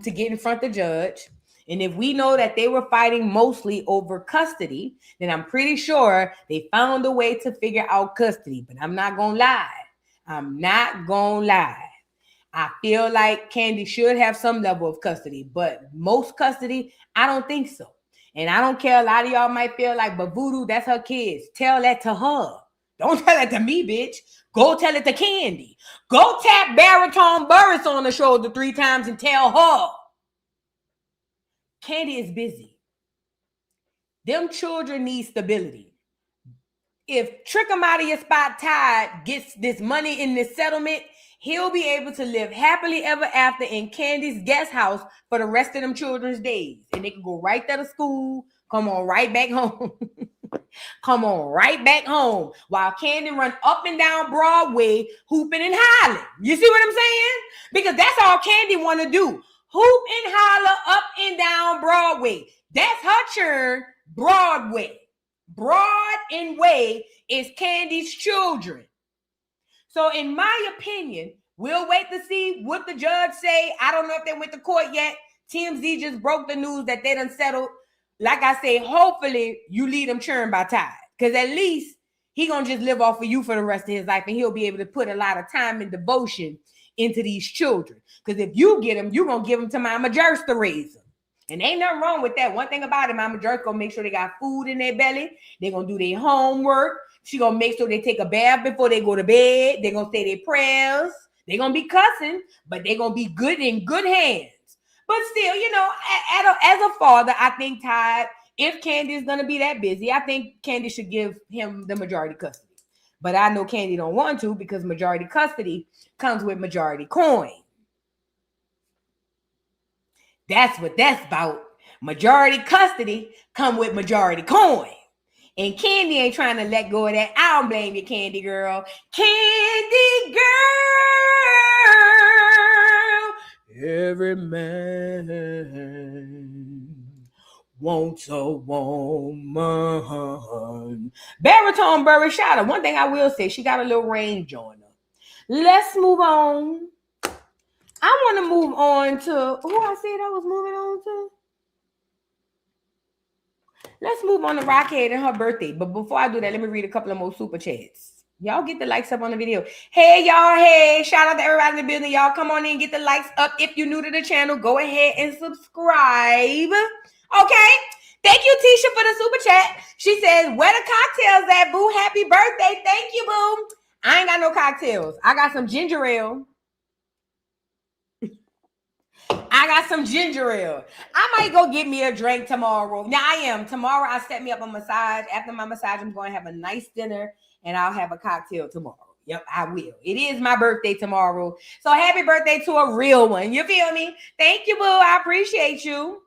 to get in front of the judge. And if we know that they were fighting mostly over custody, then I'm pretty sure they found a way to figure out custody. But I'm not going to lie. I'm not going to lie. I feel like Kandi should have some level of custody, but most custody, I don't think so. And I don't care. A lot of y'all might feel like, but Voodoo, that's her kids. Tell that to her. Don't tell it to me, bitch. Go tell it to Kandi. Go tap Baritone Burass on the shoulder 3 times and tell her. Kandi is busy. Them children need stability. If Trick 'em Out of Your Spot Todd gets this money in this settlement, he'll be able to live happily ever after in Kandi's guest house for the rest of them children's days. And they can go right there to school, come on right back home. Come on right back home while Kandi run up and down Broadway, hooping and hollering. You see what I'm saying? Because that's all Kandi want to do. Hoop and holler up and down Broadway. That's her churn, Broadway. Broad and Way is Kandi's children. So in my opinion, we'll wait to see what the judge say. I don't know if they went to court yet. TMZ just broke the news that they done settled. Like I say, hopefully you leave him churned by Todd. Because at least he gonna just live off of you for the rest of his life. And he'll be able to put a lot of time and devotion into these children. Because if you get them, you're going to give them to Mama Jerks to raise them. And ain't nothing wrong with that. One thing about it, Mama Jerks going to make sure they got food in their belly. They're going to do their homework. She going to make sure they take a bath before they go to bed. They're going to say their prayers. They're going to be cussing, but they're going to be good in good hands. But still, you know, as a father, I think Todd, if Kandi is going to be that busy, I think Kandi should give him the majority custody. But I know Kandi don't want to because majority custody comes with majority coin. That's what that's about. Majority custody come with majority coin. And Kandi ain't trying to let go of that. I don't blame you, Kandi girl. Kandi girl. Every man wants a woman. Baritone Burry Shadow. One thing I will say, she got a little range on her. Let's move on. I want to move on to who I said I was moving on to. Let's move on to Rockhead and her birthday. But before I do that, let me read a couple of more super chats. Y'all get the likes up on the video. Hey, y'all. Hey, shout out to everybody in the building. Y'all come on in and get the likes up. If you're new to the channel, go ahead and subscribe. Okay. Thank you, Tisha, for the super chat. She says, where the cocktails at, boo? Happy birthday. Thank you, boo. I ain't got no cocktails. I got some ginger ale. I got some ginger ale. I might go get me a drink tomorrow. Now I am. Tomorrow I set me up a massage. After my massage, I'm going to have a nice dinner and I'll have a cocktail tomorrow. Yep, I will. It is my birthday tomorrow. So happy birthday to a real one. You feel me? Thank you, boo. I appreciate you.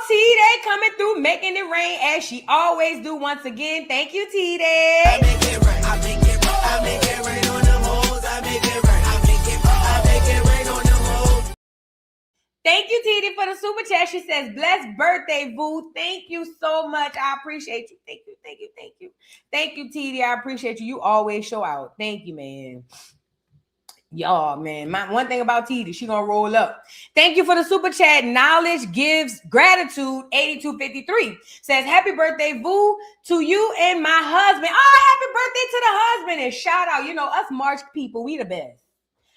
T-Day coming through, making it rain as she always do once again. Thank you, T-Day. I make it rain. I make it rain. I make it rain on them hoes. I make it rain. I make it rain on them hoes. Thank you, T-Day, for the super chat. She says, blessed birthday, boo. Thank you so much. I appreciate you. Thank you, thank you, thank you. Thank you, T-Day. I appreciate you. You always show out. Thank you, man. Y'all, man, one thing about T, she gonna roll up. Thank you for the super chat. Knowledge gives gratitude. 8253 says, happy birthday, boo, to you and my husband. Oh, happy birthday to the husband. And shout out, you know, us March people, we the best.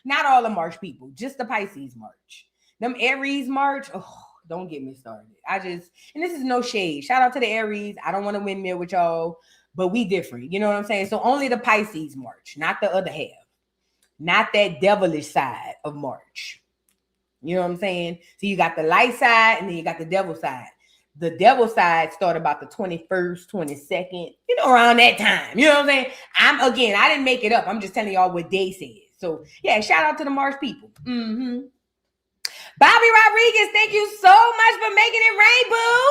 Not all the March people, just the Pisces March. Them Aries March, oh, don't get me started. And this is no shade. Shout out to the Aries. I don't want to windmill with y'all, but we different. You know what I'm saying? So only the Pisces March, not the other half. Not that devilish side of March. You know what I'm saying? So you got the light side and then you got the devil side. The devil side started about the 21st, 22nd, you know, around that time. You know what I'm saying? I didn't make it up. I'm just telling y'all what they said. So yeah, shout out to the March people. Mm-hmm. Bobby Rodriguez, thank you so much for making it rain, boo.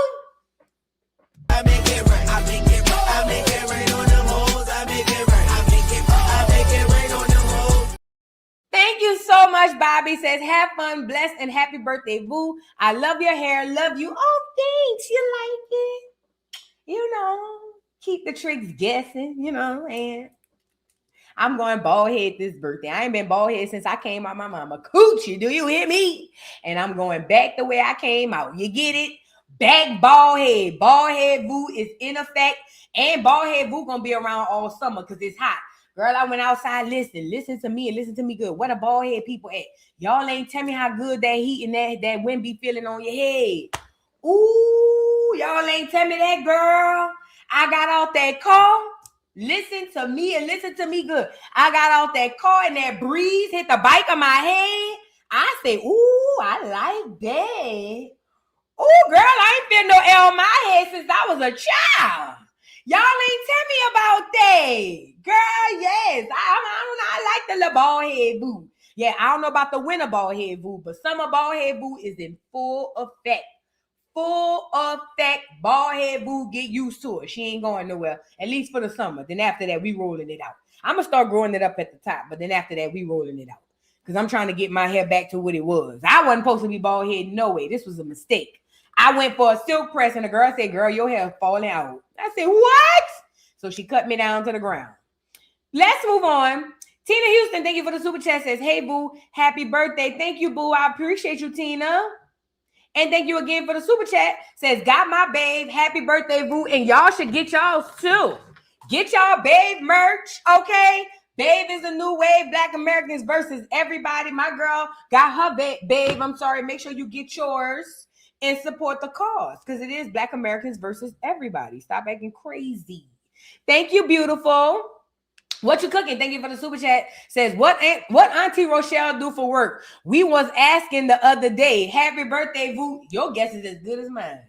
I make it rain. I make it rain. I make it rain on them hoes. I make it rain. I make it rain on them hoes. Thank you so much, Bobby. Says, have fun, blessed, and happy birthday, boo. I love your hair. Love you. Oh, thanks. You like it? You know, keep the tricks guessing, you know, and I'm going bald head this birthday. I ain't been bald head since I came out my mama coochie. Do you hear me? And I'm going back the way I came out. You get it? Back bald head. Bald head boo is in effect. And bald head boo gonna be around all summer because it's hot. Girl, I went outside. Listen to me and listen to me good. Where the bald head people at? Y'all ain't tell me how good that heat and that wind be feeling on your head. Ooh, y'all ain't tell me that, girl. I got out that car. Listen to me and listen to me good. I got out that car and that breeze hit the bike of my head. I say, ooh, I like that. Ooh, girl, I ain't feel no air on my head since I was a child. Y'all ain't tell me about that. Girl, yes. I like the little bald head boo. Yeah, I don't know about the winter bald head boo, but summer bald head boo is in full effect. Full effect. Bald head boo, get used to it. She ain't going nowhere, at least for the summer. Then after that, we rolling it out. I'm going to start growing it up at the top, but then after that, we rolling it out. Because I'm trying to get my hair back to what it was. I wasn't supposed to be bald head. No way. This was a mistake. I went for a silk press and the girl said, girl, your hair is falling out. I said, what? So she cut me down to the ground. Let's move on. Tina Houston, thank you for the super chat. Says, hey, boo, happy birthday. Thank you, boo. I appreciate you, Tina. And thank you again for the super chat. Says, got my babe. Happy birthday, boo. And y'all should get y'all's too. Get y'all babe merch, okay? Babe is a new wave. Black Americans versus everybody. My girl got her babe. I'm sorry. Make sure you get yours and support the cause because it is Black Americans versus everybody. Stop acting crazy. Thank you, beautiful. What you cooking? Thank you for the super chat. Says, what Auntie Rochelle do for work? We was asking the other day. Happy birthday, Voo. Your guess is as good as mine.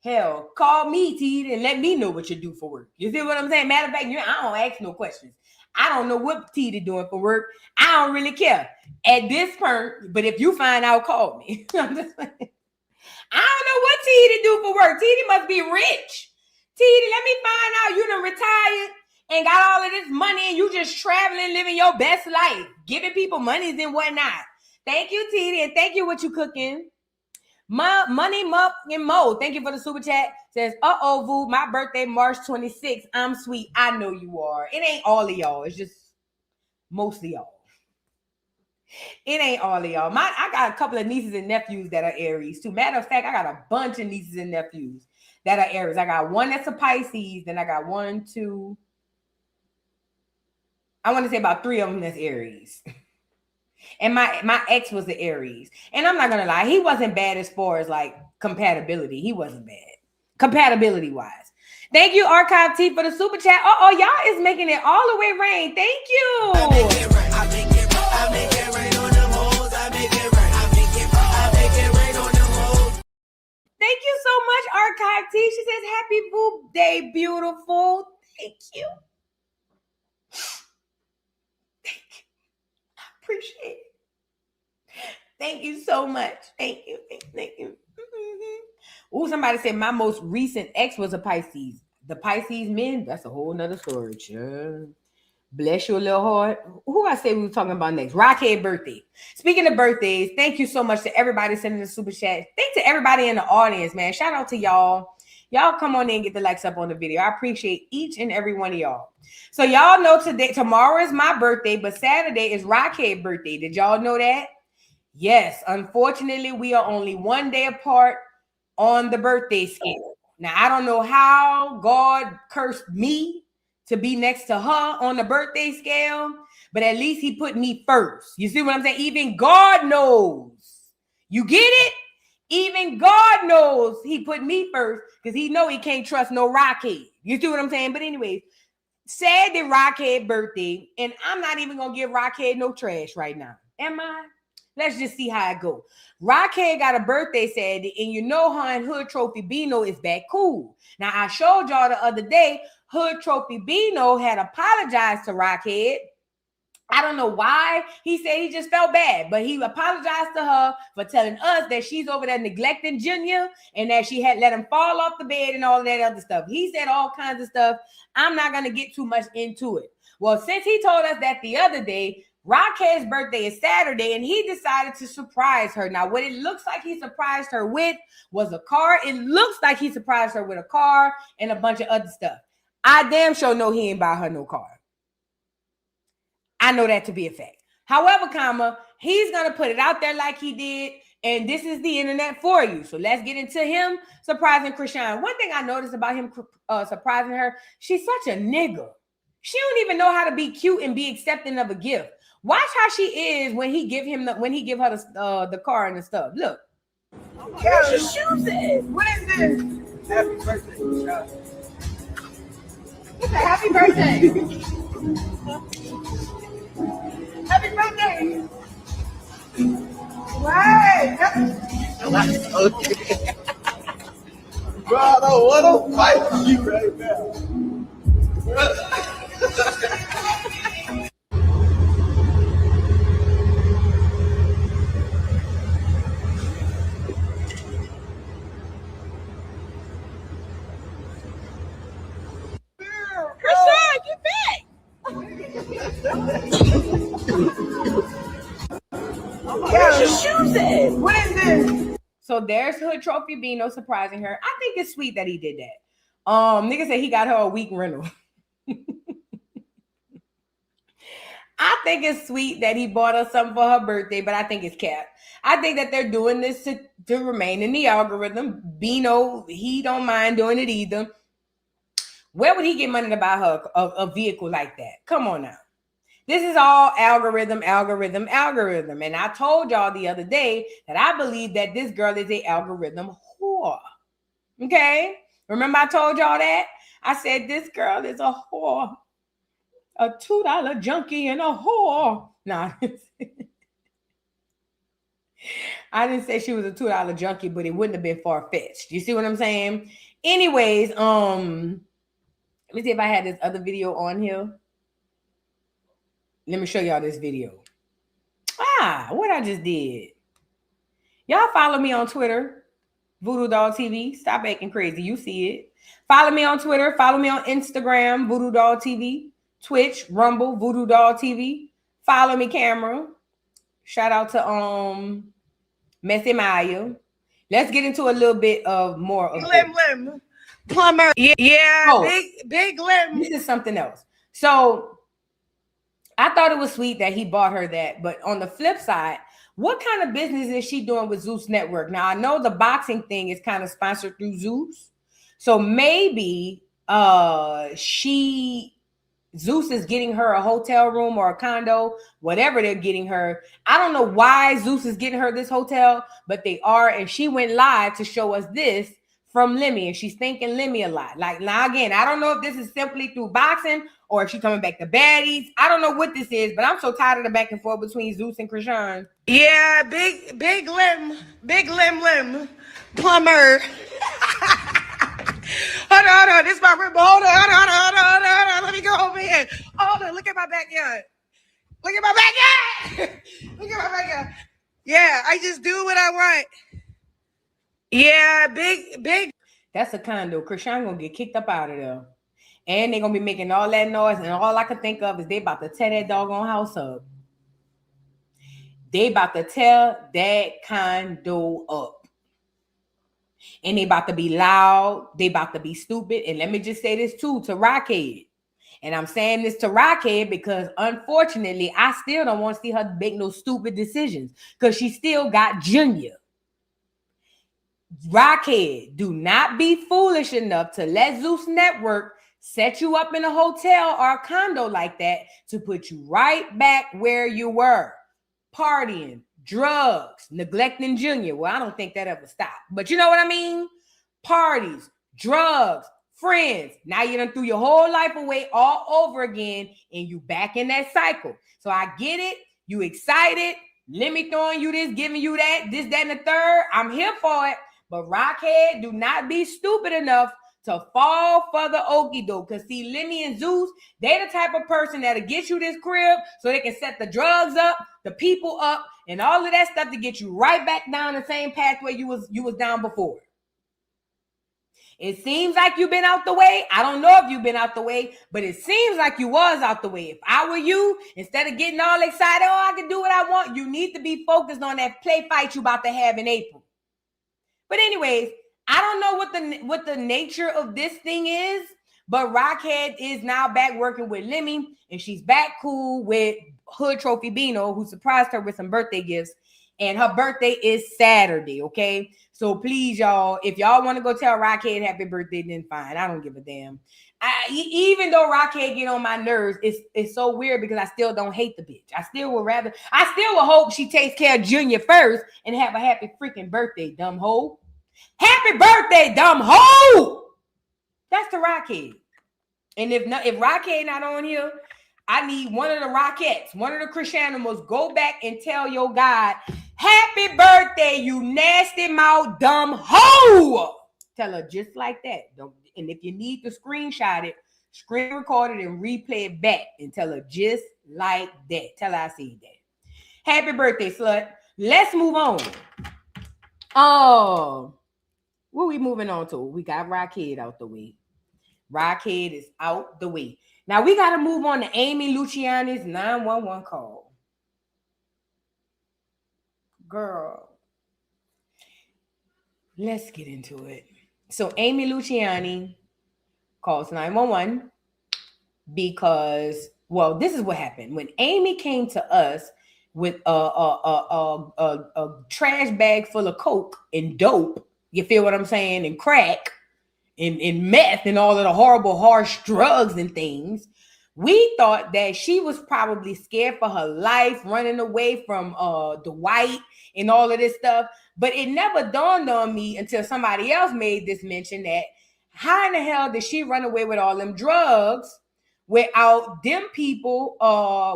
Hell, call me, T, and let me know what you do for work. You see what I'm saying? Matter of fact, I don't ask no questions. I don't know what T doing for work. I don't really care at this point. But if you find out, call me. I'm just saying. I don't know what T do for work. T must be rich. T, let me find out you done retired and got all of this money and you just traveling, living your best life, giving people monies and whatnot. Thank you, T, and thank you what you cooking. Money Mup and Mo, thank you for the super chat. Says, Voo, my birthday March 26th. I'm sweet. I know you are. It ain't all of y'all. It's just mostly y'all. It ain't all of y'all. I got a couple of nieces and nephews that are Aries too. Matter of fact, I got a bunch of nieces and nephews that are Aries. I got one that's a Pisces. Then I got one, two. I want to say about 3 of them that's Aries. And my ex was the Aries. And I'm not going to lie. He wasn't bad as far as like compatibility. He wasn't bad. Compatibility wise. Thank you, Archive T, for the super chat. Y'all is making it all the way rain. Thank you. I make it rain. I make it rain. I make it rain on them hoes. I make it rain. I make it rain on them hoes. Thank you so much, Archive T. She says, happy boob day, beautiful. Thank you. Appreciate it. Thank you so much. Thank you. Thank you. Mm-hmm. Somebody said my most recent ex was a Pisces. The Pisces men, that's a whole nother story. Sure. Bless your little heart. Who I say we were talking about next? Rockhead birthday. Speaking of birthdays, thank you so much to everybody sending the super chat. Thanks to everybody in the audience, man. Shout out to y'all. Y'all come on in and get the likes up on the video. I appreciate each and every one of y'all. So y'all know tomorrow is my birthday, but Saturday is Rockhead birthday. Did y'all know that? Yes. Unfortunately, we are only one day apart on the birthday scale. Now, I don't know how God cursed me to be next to her on the birthday scale, but at least he put me first. You see what I'm saying? Even God knows. You get it? Even God knows he put me first because he know he can't trust no Rockhead. You see what I'm saying? But anyways, Saturday Rockhead birthday, and I'm not even going to give Rockhead no trash right now. Am I? Let's just see how it goes. Rockhead got a birthday Saturday, and you know her and Hood Trophy Bino is back cool. Now, I showed y'all the other day, Hood Trophy Bino had apologized to Rockhead. I don't know why. He said he just felt bad, but he apologized to her for telling us that she's over there neglecting Junior and that she had let him fall off the bed and all of that other stuff. He said all kinds of stuff. I'm not going to get too much into it. Well, since he told us that the other day, Rockhead's birthday is Saturday, and he decided to surprise her. Now, what it looks like he surprised her with was a car. It looks like he surprised her with a car and a bunch of other stuff. I damn sure know he ain't buy her no car. I know that to be a fact. However, he's going to put it out there like he did, and this is the internet for you. So let's get into him surprising Chrisean. One thing I noticed about him surprising her, she's such a nigga. She don't even know how to be cute and be accepting of a gift. Watch how she is when he give her the car and the stuff. Look. Where's your shoes at? What is this? Happy birthday. Happy birthday. Happy birthday. Right. Bro, I don't want to fight with you right now. Chrisean, get back. Where's your shoes at? What is this? So there's Hood Trophy Bino surprising her. I think it's sweet that he did that. Nigga said he got her a week rental. I think it's sweet that he bought her something for her birthday, but I think it's cap. I think that they're doing this to remain in the algorithm. Bino, he don't mind doing it either. Where would he get money to buy her a vehicle like that? Come on now. This is all algorithm. And I told y'all the other day that I believe that this girl is a algorithm whore. Okay? Remember I told y'all that? I said this girl is a whore. A $2 junkie and a whore. Nah. I didn't say she was a $2 junkie, but it wouldn't have been far-fetched. You see what I'm saying? Anyways, let me see if I had this other video on here. Let me show y'all this video. What I just did. Y'all follow me on Twitter, Voodoo Doll TV. Stop acting crazy. You see it. Follow me on Twitter. Follow me on Instagram, Voodoo Doll TV. Twitch, Rumble, Voodoo Doll TV. Follow me, camera. Shout out to Messy Maya. Let's get into a little bit of more of Lim Plumber. Yeah, big Lim. This is something else. So I thought it was sweet that he bought her that, but on the flip side, what kind of business is she doing with Zeus Network? Now I know the boxing thing is kind of sponsored through Zeus, so maybe Zeus is getting her a hotel room or a condo, whatever they're getting her. I don't know why Zeus is getting her this hotel, but they are. And she went live to show us this from Lemmy, and she's thanking Lemmy a lot. Like, now again, I don't know if this is simply through boxing or if she's coming back to baddies. I don't know what this is, but I'm so tired of the back and forth between Zeus and Chrisean. Yeah, big Lim Plumber. Hold on. This is my room. Hold on. Let me go over here. Hold on. Look at my backyard. Yeah, I just do what I want. Yeah, big. That's a condo. Chrisean gonna get kicked up out of there. And they're gonna be making all that noise. And all I can think of is they about to tear that doggone house up. They about to tear that condo up. And they about to be loud. They about to be stupid. And let me just say this too to Rockhead. And I'm saying this to Rockhead because unfortunately, I still don't want to see her make no stupid decisions because she still got Junior. Rockhead, do not be foolish enough to let Zeus Network set you up in a hotel or a condo like that to put you right back where you were. Partying, drugs, neglecting Junior. Well, I don't think that ever stopped. But you know what I mean? Parties, drugs, friends. Now you done threw your whole life away all over again and you back in that cycle. So I get it. You excited. Let me throwing you this, giving you that, this, that, and the third. I'm here for it. But Rockhead, do not be stupid enough to fall for the okie doke. Because see, Lemmy and Zeus, they the type of person that'll get you this crib so they can set the drugs up, the people up, and all of that stuff to get you right back down the same pathway you was down before. It seems like you've been out the way. I don't know if you've been out the way, but it seems like you was out the way. If I were you, instead of getting all excited, I can do what I want, you need to be focused on that play fight you about to have in April. But anyways, I don't know what the nature of this thing is, but Rockhead is now back working with Lemmy, and she's back cool with Hood Trophy Bino, who surprised her with some birthday gifts. And her birthday is Saturday, okay? So please, y'all, if y'all want to go tell Rockhead happy birthday, then fine. I don't give a damn. Even though Rockhead get on my nerves, it's so weird because I still don't hate the bitch. I still will hope she takes care of Junior first and have a happy freaking birthday, dumb hoe. Happy birthday, dumb hoe. That's the Rockhead. And if Rockhead not on here, I need one of the Rockettes, one of the Chriseanimals, go back and tell your God, happy birthday, you nasty mouth dumb hoe. Tell her just like that. And if you need to screenshot it, screen record it and replay it back and tell her just like that. Tell her I see that. Happy birthday, slut. Let's move on. Oh, what we moving on to? We got Rockhead out the way. Rockhead is out the way. Now we got to move on to Amy Luciani's 911 call. Girl, let's get into it. So Amy Luciani calls 911 because, well, this is what happened. When Amy came to us with a trash bag full of coke and dope, you feel what I'm saying, and crack, and meth, and all of the horrible, harsh drugs and things, We thought that she was probably scared for her life, running away from Dwight and all of this stuff. But it never dawned on me until somebody else made this mention that how in the hell did she run away with all them drugs without them people,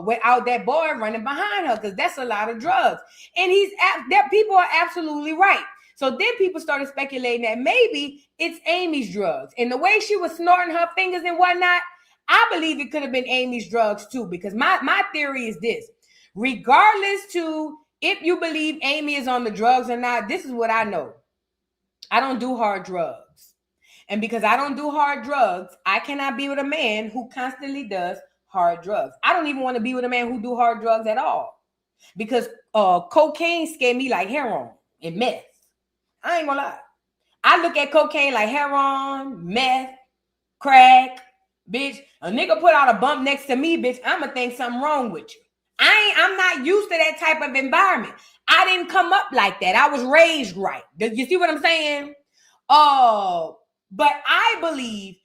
without that boy running behind her? Because that's a lot of drugs. And that people are absolutely right. So then people started speculating that maybe it's Amy's drugs. And the way she was snorting her fingers and whatnot, I believe it could have been Amy's drugs too. Because my theory is this. Regardless to if you believe Amy is on the drugs or not, this is what I know. I don't do hard drugs. And because I don't do hard drugs, I cannot be with a man who constantly does hard drugs. I don't even want to be with a man who do hard drugs at all. Because cocaine scared me like heroin and meth. I ain't gonna lie. I look at cocaine like heroin, meth, crack, bitch. A nigga put out a bump next to me, bitch. I'ma think something wrong with you. I'm not used to that type of environment. I didn't come up like that. I was raised right. You see what I'm saying? But I believe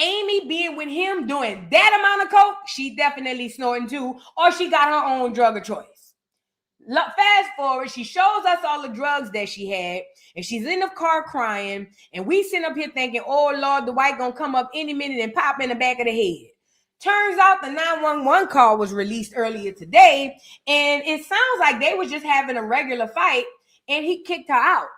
Amy being with him doing that amount of coke, she definitely snorting too, or she got her own drug of choice. Fast forward, she shows us all the drugs that she had, and she's in the car crying, and we sit up here thinking, oh Lord, the white gonna come up any minute and pop in the back of the head. Turns out the 911 call was released earlier today, and it sounds like they were just having a regular fight, and he kicked her out.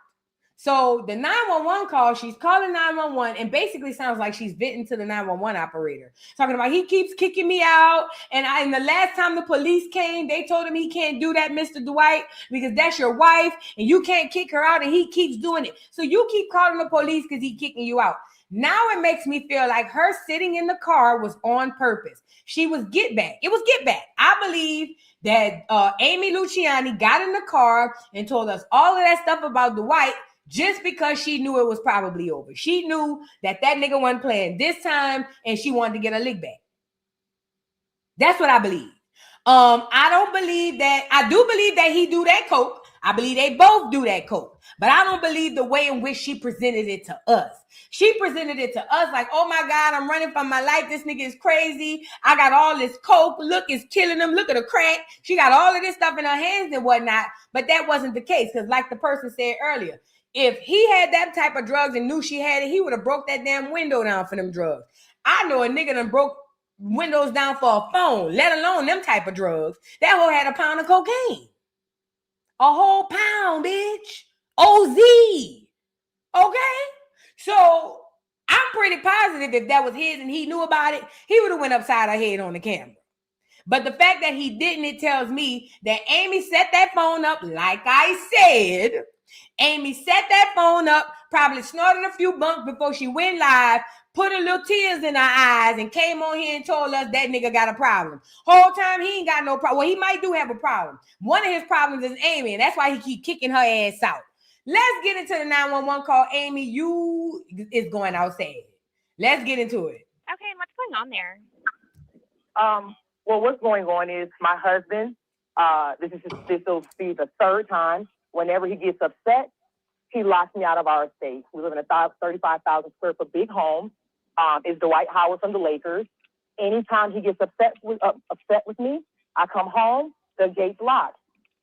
So the 911 call, she's calling 911 and basically sounds like she's venting to the 911 operator. Talking about he keeps kicking me out. And the last time the police came, they told him he can't do that, Mr. Dwight, because that's your wife and you can't kick her out and he keeps doing it. So you keep calling the police because he's kicking you out. Now it makes me feel like her sitting in the car was on purpose. She was get back. It was get back. I believe that Amy Luciani got in the car and told us all of that stuff about Dwight just because she knew it was probably over. She knew that nigga wasn't playing this time and she wanted to get a lick back. That's what I believe. I don't believe that. I do believe that he do that coke. I believe they both do that coke. But I don't believe the way in which she presented it to us. She presented it to us like, oh my God, I'm running for my life. This nigga is crazy. I got all this coke. Look, it's killing him. Look at the crack. She got all of this stuff in her hands and whatnot. But that wasn't the case. Because like the person said earlier, if he had that type of drugs and knew she had it, he would have broke that damn window down for them drugs. I know a nigga done broke windows down for a phone, let alone them type of drugs. That hoe had a pound of cocaine. A whole pound, bitch. OZ. Okay? So I'm pretty positive if that was his and he knew about it, he would have went upside her head on the camera. But the fact that he didn't, it tells me that Amy set that phone up like I said. Amy set that phone up, probably snorted a few bumps before she went live, put a little tears in her eyes, and came on here and told us that nigga got a problem. Whole time he ain't got no problem. Well, he might do have a problem. One of his problems is Amy, and that's why he keep kicking her ass out. Let's get into the 911 call. Amy, you is going outside. Let's get into it. Okay, and what's going on there? Well, what's going on is my husband, this will be the third time. Whenever he gets upset, he locks me out of our estate. We live in a 35,000 square foot big home. It's Dwight Howard from the Lakers. Anytime he gets upset with me, I come home, the gate's locked.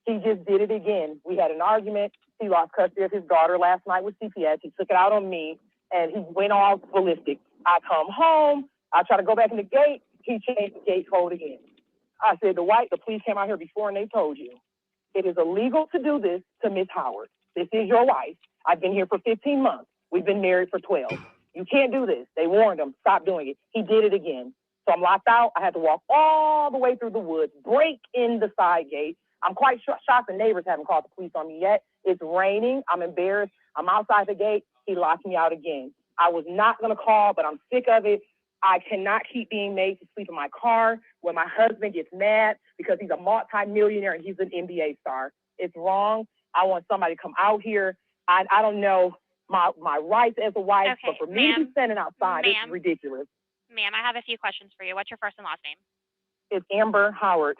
He just did it again. We had an argument. He lost custody of his daughter last night with CPS. He took it out on me, and he went all ballistic. I come home. I try to go back in the gate. He changed the gate code again. I said, Dwight, the police came out here before, and they told you. It is illegal to do this to Miss Howard. This is your wife. I've been here for 15 months. We've been married for 12. You can't do this. They warned him. Stop doing it. He did it again. So I'm locked out. I had to walk all the way through the woods, break in the side gate. I'm quite shocked the neighbors haven't called the police on me yet. It's raining. I'm embarrassed. I'm outside the gate. He locked me out again. I was not going to call, but I'm sick of it. I cannot keep being made to sleep in my car when my husband gets mad because he's a multi-millionaire and he's an NBA star. It's wrong. I want somebody to come out here. I don't know my rights as a wife, Okay, but for me to be standing outside, it's ridiculous. Ma'am, I have a few questions for you. What's your first and last name? It's Amber Howard.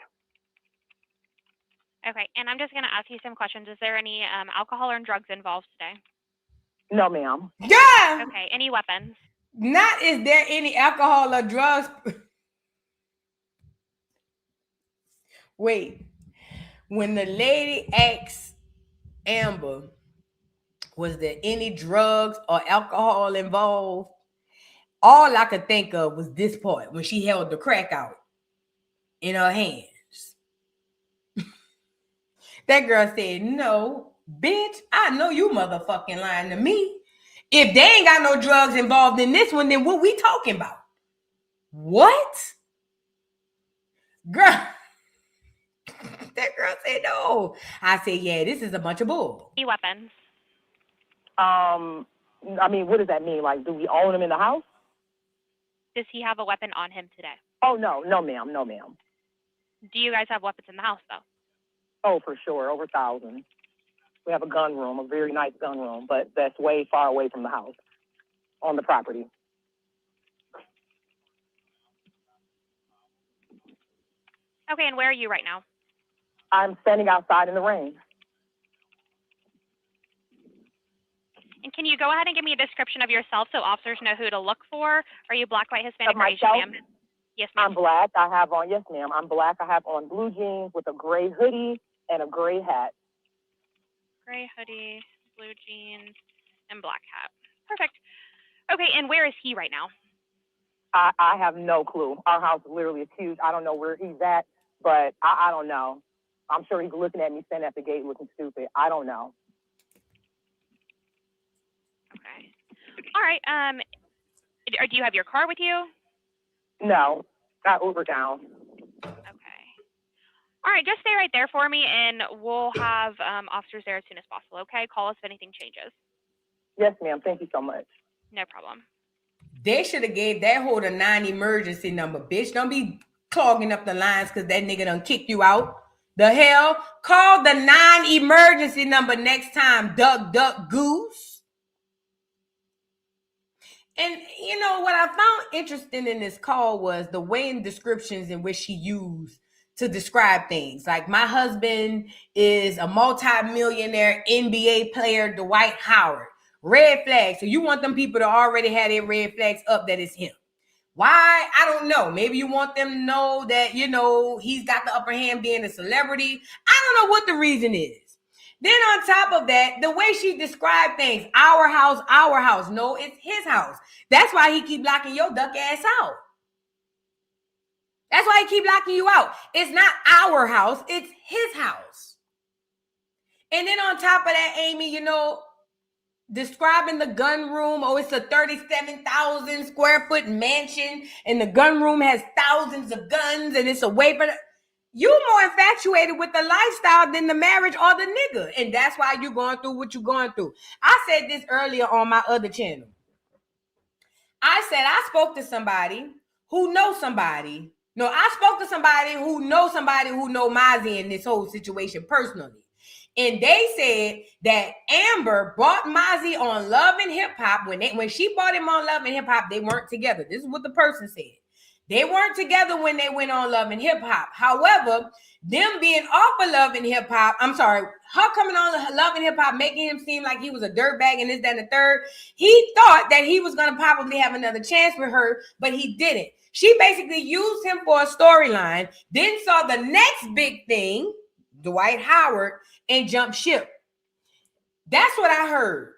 Okay, and I'm just going to ask you some questions. Is there any alcohol or drugs involved today? No, ma'am. Yeah. Okay, any weapons? Not is there any alcohol or drugs. Wait. When the lady asked Amber, was there any drugs or alcohol involved? All I could think of was this part when she held the crack out in her hands. That girl said, no, bitch, I know you motherfucking lying to me. If they ain't got no drugs involved in this one, then what we talking about? What? Girl. That girl said, no. I said, yeah, this is a bunch of bull. Any weapons? I mean, what does that mean? Like, do we own them in the house? Does he have a weapon on him today? Oh, no, ma'am, no, ma'am. Do you guys have weapons in the house, though? Oh, for sure, over 1,000. We have a gun room, a very nice gun room, but that's way far away from the house, on the property. Okay, and where are you right now? I'm standing outside in the rain. And can you go ahead and give me a description of yourself so officers know who to look for? Are you black, white, Hispanic, or Asian, ma'am? Yes, ma'am. I'm black. I have on, yes, ma'am. I'm black. I have on blue jeans with a gray hoodie and a gray hat. Gray hoodie, blue jeans, and black hat. Perfect. Okay, and where is he right now? I have no clue. Our house literally is huge. I don't know where he's at, but I don't know. I'm sure he's looking at me standing at the gate looking stupid. I don't know. Okay. All right. Do you have your car with you? No. Got Uber down. Okay. All right. Just stay right there for me, and we'll have officers there as soon as possible. Okay. Call us if anything changes. Yes, ma'am. Thank you so much. No problem. They should have gave that hoe the 9 emergency number, bitch. Don't be clogging up the lines because that nigga done kicked you out. The hell? Call the 9 emergency number next time, duck, duck, goose. And you know what I found interesting in this call was the way in descriptions in which she used to describe things. Like, my husband is a multi-millionaire NBA player, Dwight Howard. Red flag. So you want them people to already have their red flags up that it's him. Why? I don't know. Maybe you want them to know that, you know, he's got the upper hand being a celebrity. I don't know what the reason is. Then on top of that, the way she described things, our house, our house. No, it's his house. That's why he keep locking your duck ass out. That's why he keep locking you out. It's not our house. It's his house. And then on top of that, Amy, you know, describing the gun room. Oh, it's a 37,000 square foot mansion and the gun room has thousands of guns and it's a way for you more infatuated with the lifestyle than the marriage or the nigga. And that's why you're going through what you're going through. I said this earlier on my other channel. I said I spoke to somebody who knows somebody. No, I spoke to somebody who knows Mozzie in this whole situation personally. And they said that Amber brought Mozzie on Love and Hip Hop. When she brought him on Love and Hip Hop, they weren't together. This is what the person said. They weren't together when they went on Love and Hip Hop. However, them being off of Love and Hip Hop, her coming on Love and Hip Hop, making him seem like he was a dirtbag and this, that, and the third. He thought that he was going to probably have another chance with her, but he didn't. She basically used him for a storyline, then saw the next big thing, Dwight Howard, and jumped ship. That's what I heard.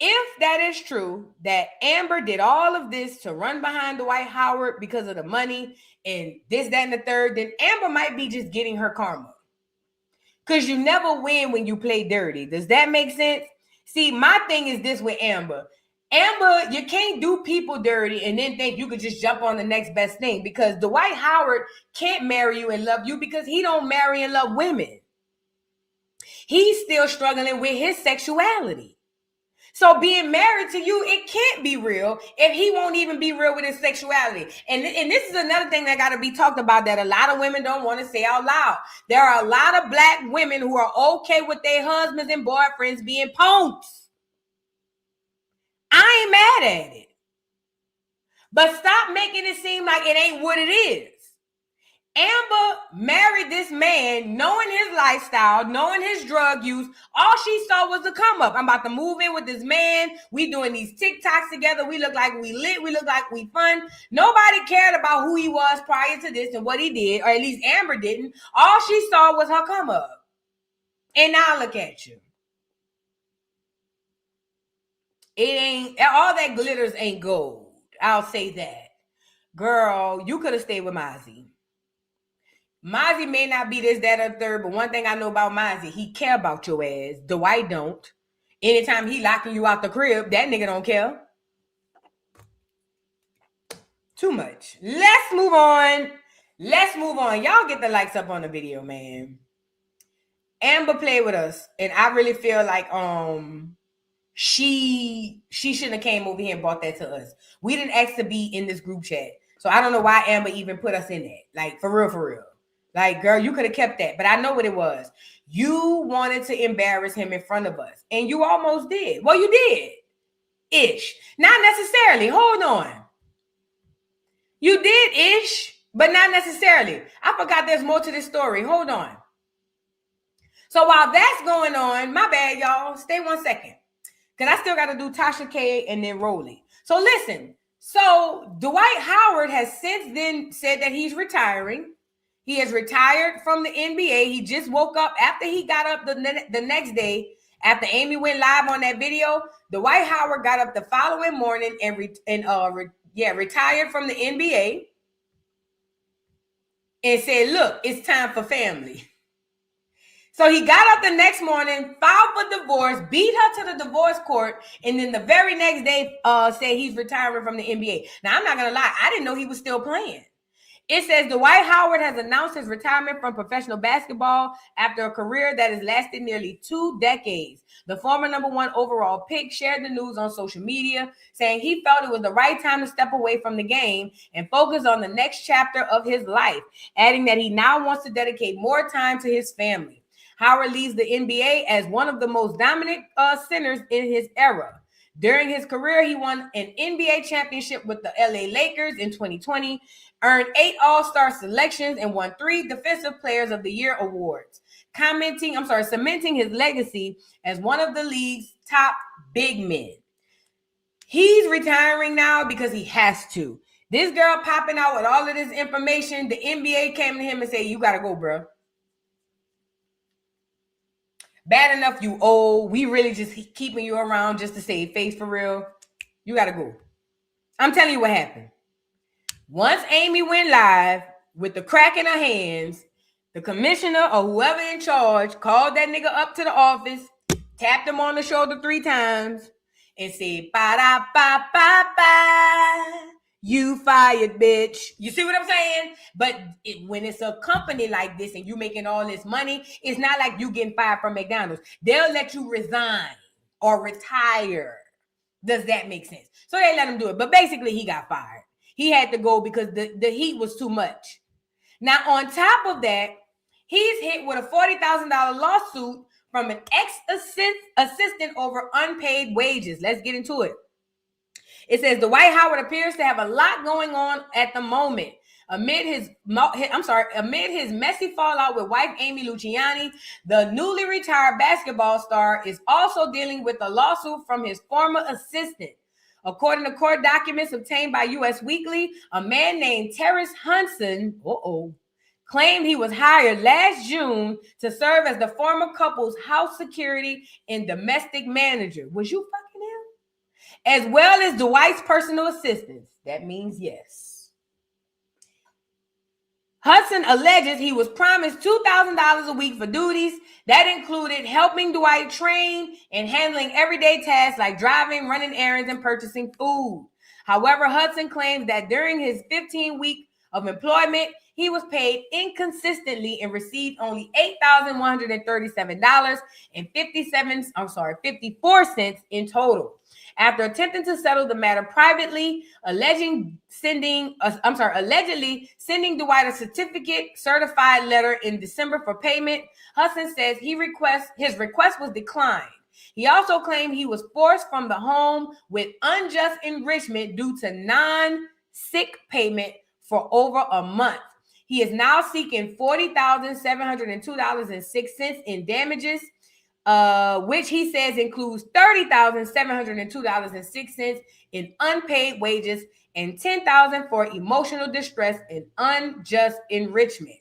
If that is true, that Amber did all of this to run behind Dwight Howard because of the money and this, that, and the third, then Amber might be just getting her karma. Because you never win when you play dirty. Does that make sense? See, my thing is this with Amber. Amber, you can't do people dirty and then think you could just jump on the next best thing, because Dwight Howard can't marry you and love you because he don't marry and love women. He's still struggling with his sexuality. So being married to you, it can't be real if he won't even be real with his sexuality. And this is another thing that got to be talked about that a lot of women don't want to say out loud. There are a lot of black women who are okay with their husbands and boyfriends being punks. I ain't mad at it. But stop making it seem like it ain't what it is. Amber married this man knowing his lifestyle, knowing his drug use, all she saw was the come up. I'm about to move in with this man. We doing these TikToks together. We look like we lit. We look like we fun. Nobody cared about who he was prior to this and what he did, or at least Amber didn't. All she saw was her come up. And now look at you. It ain't, all that glitters ain't gold. I'll say that. Girl, you could have stayed with Mozzie. Mozzie may not be this, that, or third, but one thing I know about Mozzie, he care about your ass. Dwight don't. Anytime he locking you out the crib, that nigga don't care. Too much. Let's move on. Let's move on. Y'all get the likes up on the video, man. Amber played with us, and I really feel like she shouldn't have came over here and brought that to us. We didn't ask to be in this group chat. So I don't know why Amber even put us in that. Like, for real, for real. Like, girl, you could have kept that. But I know what it was. You wanted to embarrass him in front of us. And you almost did. Well, you did. Ish. Not necessarily. Hold on. You did ish, but not necessarily. I forgot there's more to this story. Hold on. So while that's going on, my bad, y'all. Stay 1 second. Because I still got to do Tasha K and then Roly. So listen. So Dwight Howard has since then said that he's retiring. He has retired from the NBA. He just woke up after he got up the next day after Amy went live on that video. Dwight Howard got up the following morning and retired from the NBA and said, "Look, it's time for family." So he got up the next morning, filed for divorce, beat her to the divorce court, and then the very next day said he's retiring from the NBA. Now, I'm not going to lie. I didn't know he was still playing. It says Dwight Howard has announced his retirement from professional basketball after a career that has lasted nearly 2 decades. The former #1 overall pick shared the news on social media, saying he felt it was the right time to step away from the game and focus on the next chapter of his life, adding that he now wants to dedicate more time to his family. Howard leads the NBA as one of the most dominant centers in his era. During his career, he won an NBA championship with the LA Lakers in 2020, earned 8 All-Star selections, and won 3 Defensive Players of the Year awards, cementing his legacy as one of the league's top big men. He's retiring now because he has to. This girl popping out with all of this information, the NBA came to him and said, "You got to go, bro. Bad enough you old. We really just keeping you around just to save face for real. You got to go." I'm telling you what happened. Once Amy went live with the crack in her hands, the commissioner or whoever in charge called that nigga up to the office, tapped him on the shoulder 3 times, and said, "Ba-da-ba-ba-ba. You fired, bitch." You see what I'm saying? But when it's a company like this and you making all this money, it's not like you getting fired from McDonald's. They'll let you resign or retire. Does that make sense? So they let him do it. But basically, he got fired. He had to go because the heat was too much. Now, on top of that, he's hit with a $40,000 lawsuit from an ex-assistant over unpaid wages. Let's get into it. It says Dwight Howard appears to have a lot going on at the moment. Amid his messy fallout with wife Amy Luciani, the newly retired basketball star is also dealing with a lawsuit from his former assistant. According to court documents obtained by U.S. Weekly, a man named Terrence Hudson, claimed he was hired last June to serve as the former couple's house security and domestic manager. Was you fucking him? As well as Dwight's personal assistants. That means yes. Hudson alleges he was promised $2,000 a week for duties that included helping Dwight train and handling everyday tasks like driving, running errands, and purchasing food. However, Hudson claims that during his 15-week of employment, he was paid inconsistently and received only $8,137.54 in total. After attempting to settle the matter privately, allegedly sending Dwight a certified letter in December for payment, Hudson says his request was declined. He also claimed he was forced from the home with unjust enrichment due to non-sick payment for over a month. He is now seeking $40,702.06 in damages, which he says includes $30,702.06 in unpaid wages and $10,000 for emotional distress and unjust enrichment.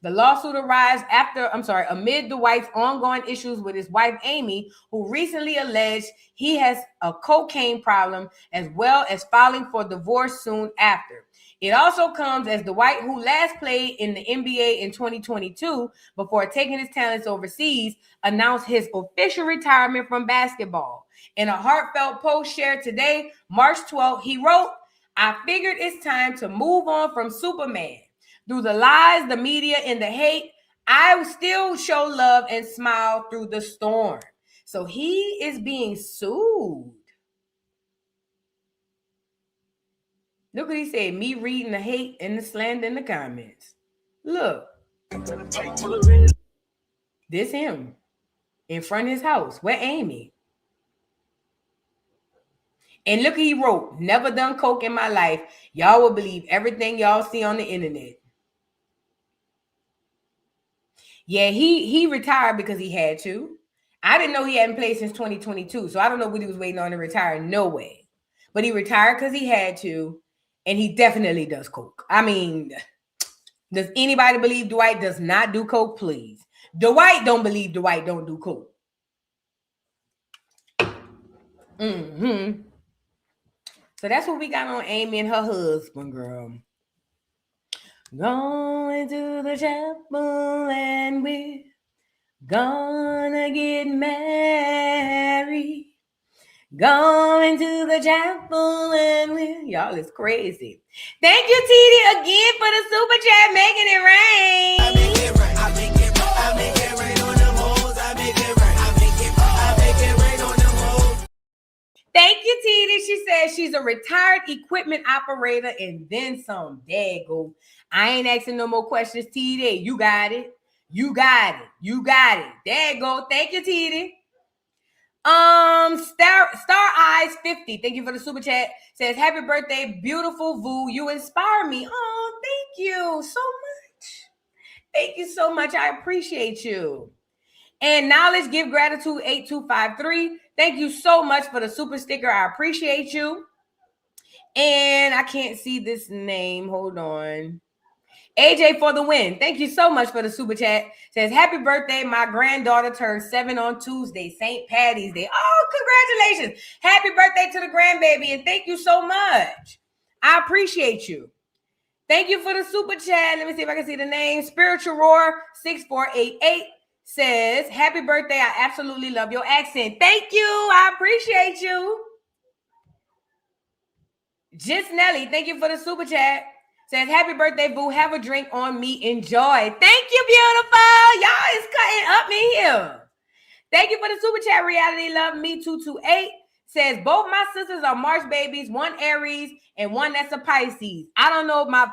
The lawsuit arrives amid Dwight's ongoing issues with his wife, Amy, who recently alleged he has a cocaine problem, as well as filing for divorce soon after. It also comes as Dwight, who last played in the NBA in 2022 before taking his talents overseas, announced his official retirement from basketball. In a heartfelt post shared today, March 12th, he wrote, "I figured it's time to move on from Superman. Through the lies, the media, and the hate, I still show love and smile through the storm." So he is being sued. Look what he said, me reading the hate and the slander in the comments. Look. This him in front of his house. Where Amy? And look what he wrote, "Never done coke in my life. Y'all will believe everything y'all see on the internet." Yeah, he retired because he had to. I didn't know he hadn't played since 2022, so I don't know what he was waiting on to retire. No way. But he retired because he had to, and he definitely does coke. I mean, does anybody believe Dwight does not do coke? Please. Dwight don't believe Dwight don't do coke. So that's what we got on Amy and her husband, girl. Going to the chapel and we're gonna get married. Going to the chapel and we're... Y'all is crazy. Thank you, TD, again for the super chat, making it rain. I make it rain. I make it rain. I make it rain on them hoes. I make it rain. I make it rain on them hoes. Thank you, TD. She says she's a retired equipment operator and then some. There you go. I ain't asking no more questions, TD. You got it. You got it. You got it. There you go. Thank you, TD. Star Eyes 50. Thank you for the super chat. Says, "Happy birthday, beautiful Vu. You inspire me." Oh, thank you so much. Thank you so much. I appreciate you. And Knowledge Give Gratitude 8253. Thank you so much for the super sticker. I appreciate you. And I can't see this name. Hold on. AJ for the win. Thank you so much for the super chat. Says, "Happy birthday. My granddaughter turned 7 on Tuesday, St. Patty's Day." Oh, congratulations. Happy birthday to the grandbaby. And thank you so much. I appreciate you. Thank you for the super chat. Let me see if I can see the name. Spiritual Roar 6488 says, "Happy birthday. I absolutely love your accent." Thank you. I appreciate you. Just Nelly, thank you for the super chat. Says, "Happy birthday, Boo. Have a drink on me. Enjoy." Thank you, beautiful. Y'all is cutting up in here. Thank you for the super chat. Reality Love Me 228 says, "Both my sisters are March babies, one Aries and one that's a Pisces. I don't know if my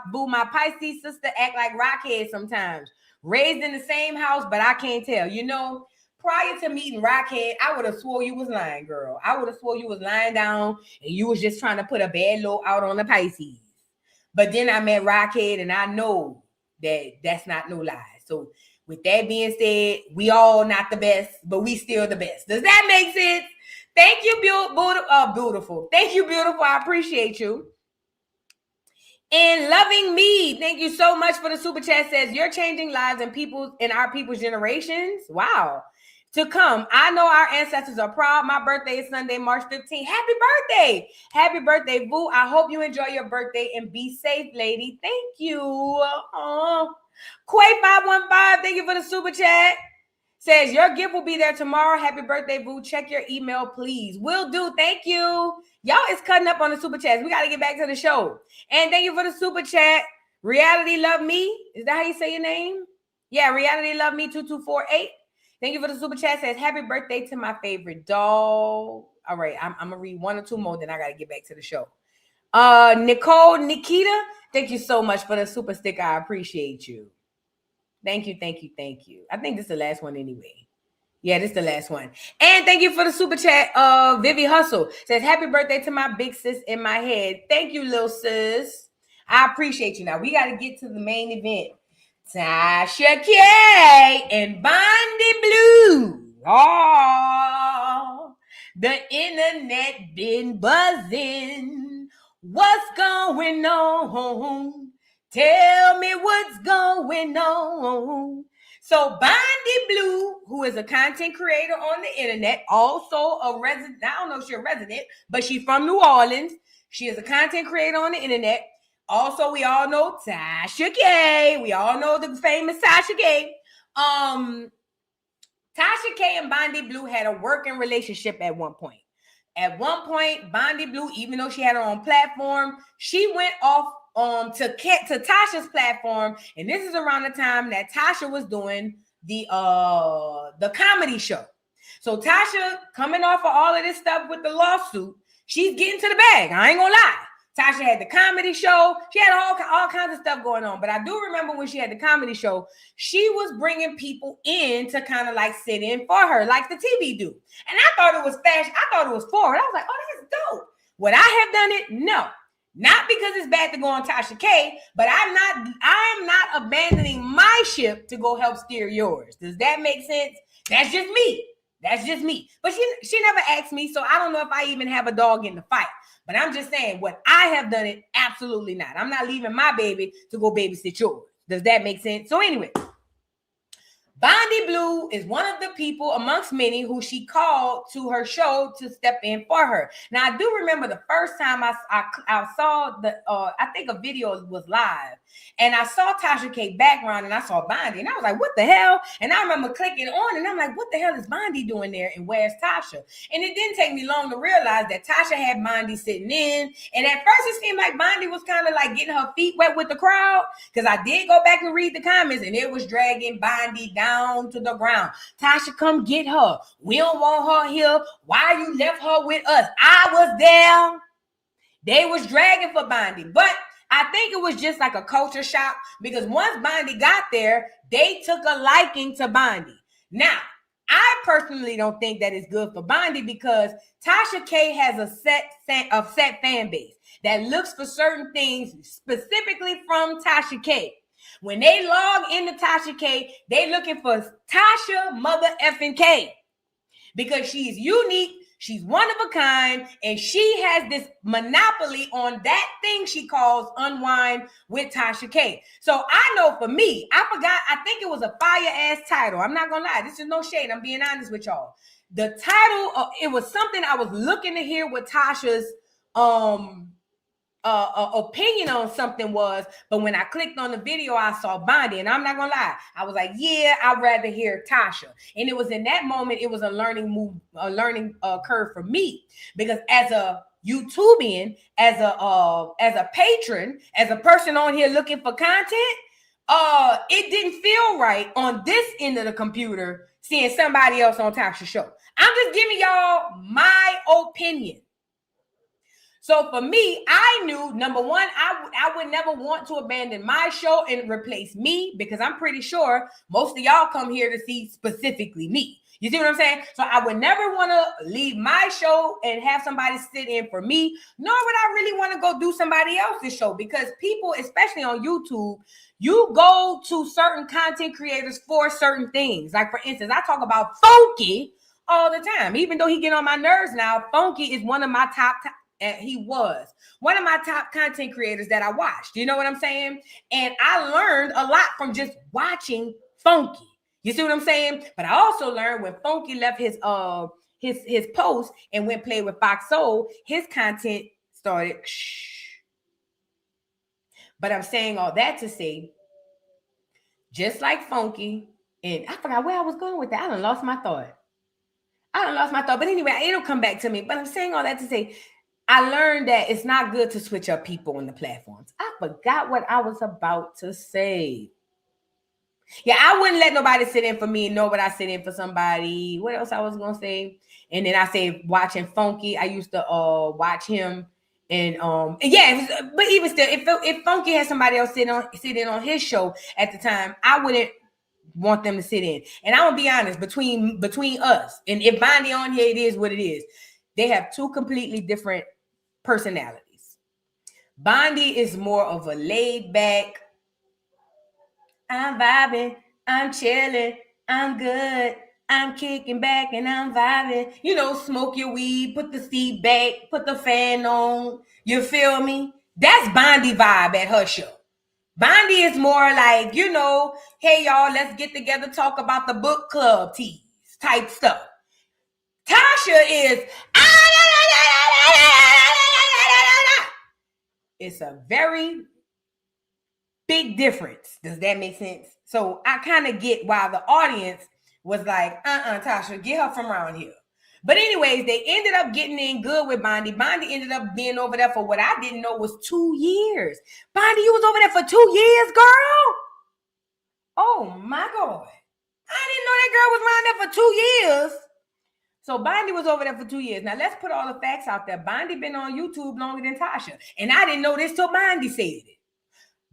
Pisces sister act like Rockhead sometimes. Raised in the same house, but I can't tell. You know, prior to meeting Rockhead, I would have swore you was lying, girl. I would have swore you was lying down and you was just trying to put a bad load out on the Pisces. But then I met Rockhead, and I know that that's not no lie. So with that being said, we all not the best, but we still the best. Does that make sense? Thank you, beautiful. Thank you, beautiful. I appreciate you. And Loving Me, thank you so much for the super chat. Says, "You're changing lives in our people's generations." Wow. "To come. I know our ancestors are proud. My birthday is Sunday, March 15th. Happy birthday. Happy birthday, Boo. I hope you enjoy your birthday and be safe, lady." Thank you. Quay515, thank you for the super chat. Says, "Your gift will be there tomorrow. Happy birthday, Boo. Check your email, please." Will do. Thank you. Y'all is cutting up on the super chats. We got to get back to the show. And thank you for the super chat. Reality Love Me. Is that how you say your name? Yeah, Reality Love Me 2248. Thank you for the super chat. Says, "Happy birthday to my favorite doll." All right, I'm gonna read one or two more, then I gotta get back to the show. Nicole Nikita, thank you so much for the super sticker. I appreciate you. Thank you. I think this is the last one anyway. Yeah, this is the last one. And thank you for the super chat. Vivi Hustle says, "Happy birthday to my big sis in my head." Thank you, little sis. I appreciate you. Now we got to get to the main event. Tasha K and Bondy Blue. Oh, the internet been buzzing. What's going on? Tell me what's going on. So Bondy Blue, who is a content creator on the internet, also a resident, I don't know if she's a resident, but she's from New Orleans. She is a content creator on the internet. Also, we all know Tasha K. We all know the famous Tasha K. Tasha K and Bondy Blue had a working relationship at one point. At one point, Bondy Blue, even though she had her own platform, she went off to Tasha's platform, and this is around the time that Tasha was doing the comedy show. So Tasha, coming off of all of this stuff with the lawsuit, she's getting to the bag. I ain't gonna lie. Tasha had the comedy show. She had all kinds of stuff going on. But I do remember when she had the comedy show, she was bringing people in to kind of like sit in for her, like the TV do. And I thought it was fashion. I thought it was forward. I was like, oh, that's dope. Would I have done it? No. Not because it's bad to go on Tasha K, but I'm not abandoning my ship to go help steer yours. Does that make sense? That's just me. That's just me. But she never asked me, so I don't know if I even have a dog in the fight. But I'm just saying, what I have done it, absolutely not. I'm not leaving my baby to go babysit yours. Does that make sense? So anyway, Bondy Blue is one of the people amongst many who she called to her show to step in for her. Now, I do remember the first time I saw I think a video was live, and I saw Tasha K background, and I saw Bondy, and I was like, what the hell? And I remember clicking on, and I'm like, what the hell is Bondy doing there, and where's Tasha? And it didn't take me long to realize that Tasha had Bondy sitting in, and at first it seemed like Bondy was kind of like getting her feet wet with the crowd, because I did go back and read the comments, and it was dragging Bondy down to the ground. Tasha, come get her. We don't want her here. Why you left her with us? I was there. They was dragging for Bondy, but I think it was just like a culture shock, because once Bondy got there, they took a liking to Bondy. Now, I personally don't think that is good for Bondy, because Tasha K has a set fan base that looks for certain things specifically from Tasha K. When they log into Tasha K, they looking for Tasha mother effing K, because she's unique, she's one of a kind, and she has this monopoly on that thing she calls unwind with Tasha K. So I know for me, I think it was a fire-ass title. I'm not gonna lie, this is no shade, I'm being honest with y'all. The title, it was something I was looking to hear what Tasha's opinion on something was, but when I clicked on the video, I saw Bondy, and I'm not gonna lie, I was like, yeah, I'd rather hear Tasha. And it was in that moment, it was a learning curve for me, because as a YouTubian, as a patron, as a person on here looking for content, it didn't feel right on this end of the computer seeing somebody else on Tasha's show. I'm just giving y'all my opinion. So for me, I knew, number one, I would never want to abandon my show and replace me, because I'm pretty sure most of y'all come here to see specifically me. You see what I'm saying? So I would never want to leave my show and have somebody sit in for me, nor would I really want to go do somebody else's show, because people, especially on YouTube, you go to certain content creators for certain things. Like, for instance, I talk about Funky all the time. Even though he get on my nerves now, Funky is one of my top he was one of my top content creators that I watched. You know what I'm saying? And I learned a lot from just watching Funky. You see what I'm saying? But I also learned when Funky left his post and went play with Fox Soul, his content started. But I'm saying all that to say, just like Funky, and I forgot where I was going with that. I done lost my thought. But anyway, it'll come back to me. But I'm saying all that to say, I learned that it's not good to switch up people on the platforms. I forgot what I was about to say. Yeah, I wouldn't let nobody sit in for me and know what I sit in for somebody. What else I was going to say? And then I say watching Funky. I used to watch him. And yeah, but even still, if Funky had somebody else sit in on his show at the time, I wouldn't want them to sit in. And I'm going to be honest, between us, and if Bondy on here, it is what it is. They have two completely different personalities. Bondy is more of a laid back, I'm vibing, I'm chilling, I'm good. I'm kicking back and I'm vibing. You know, smoke your weed, put the seat back, put the fan on. You feel me? That's Bondi vibe at her show. Bondi is more like, you know, hey y'all, let's get together, talk about the book club teas type stuff. Tasha is it's a very big difference. Does that make sense? So I kind of get why the audience was like, Tasha, get her from around here. But anyways, they ended up getting in good with Bondi. Bondi ended up being over there for what I didn't know was 2 years. Bondi, you was over there for 2 years, girl? Oh my God. I didn't know that girl was around there for 2 years. So Bondi was over there for 2 years. Now let's put all the facts out there. Bondi been on YouTube longer than Tasha. And I didn't know this till Bondi said it.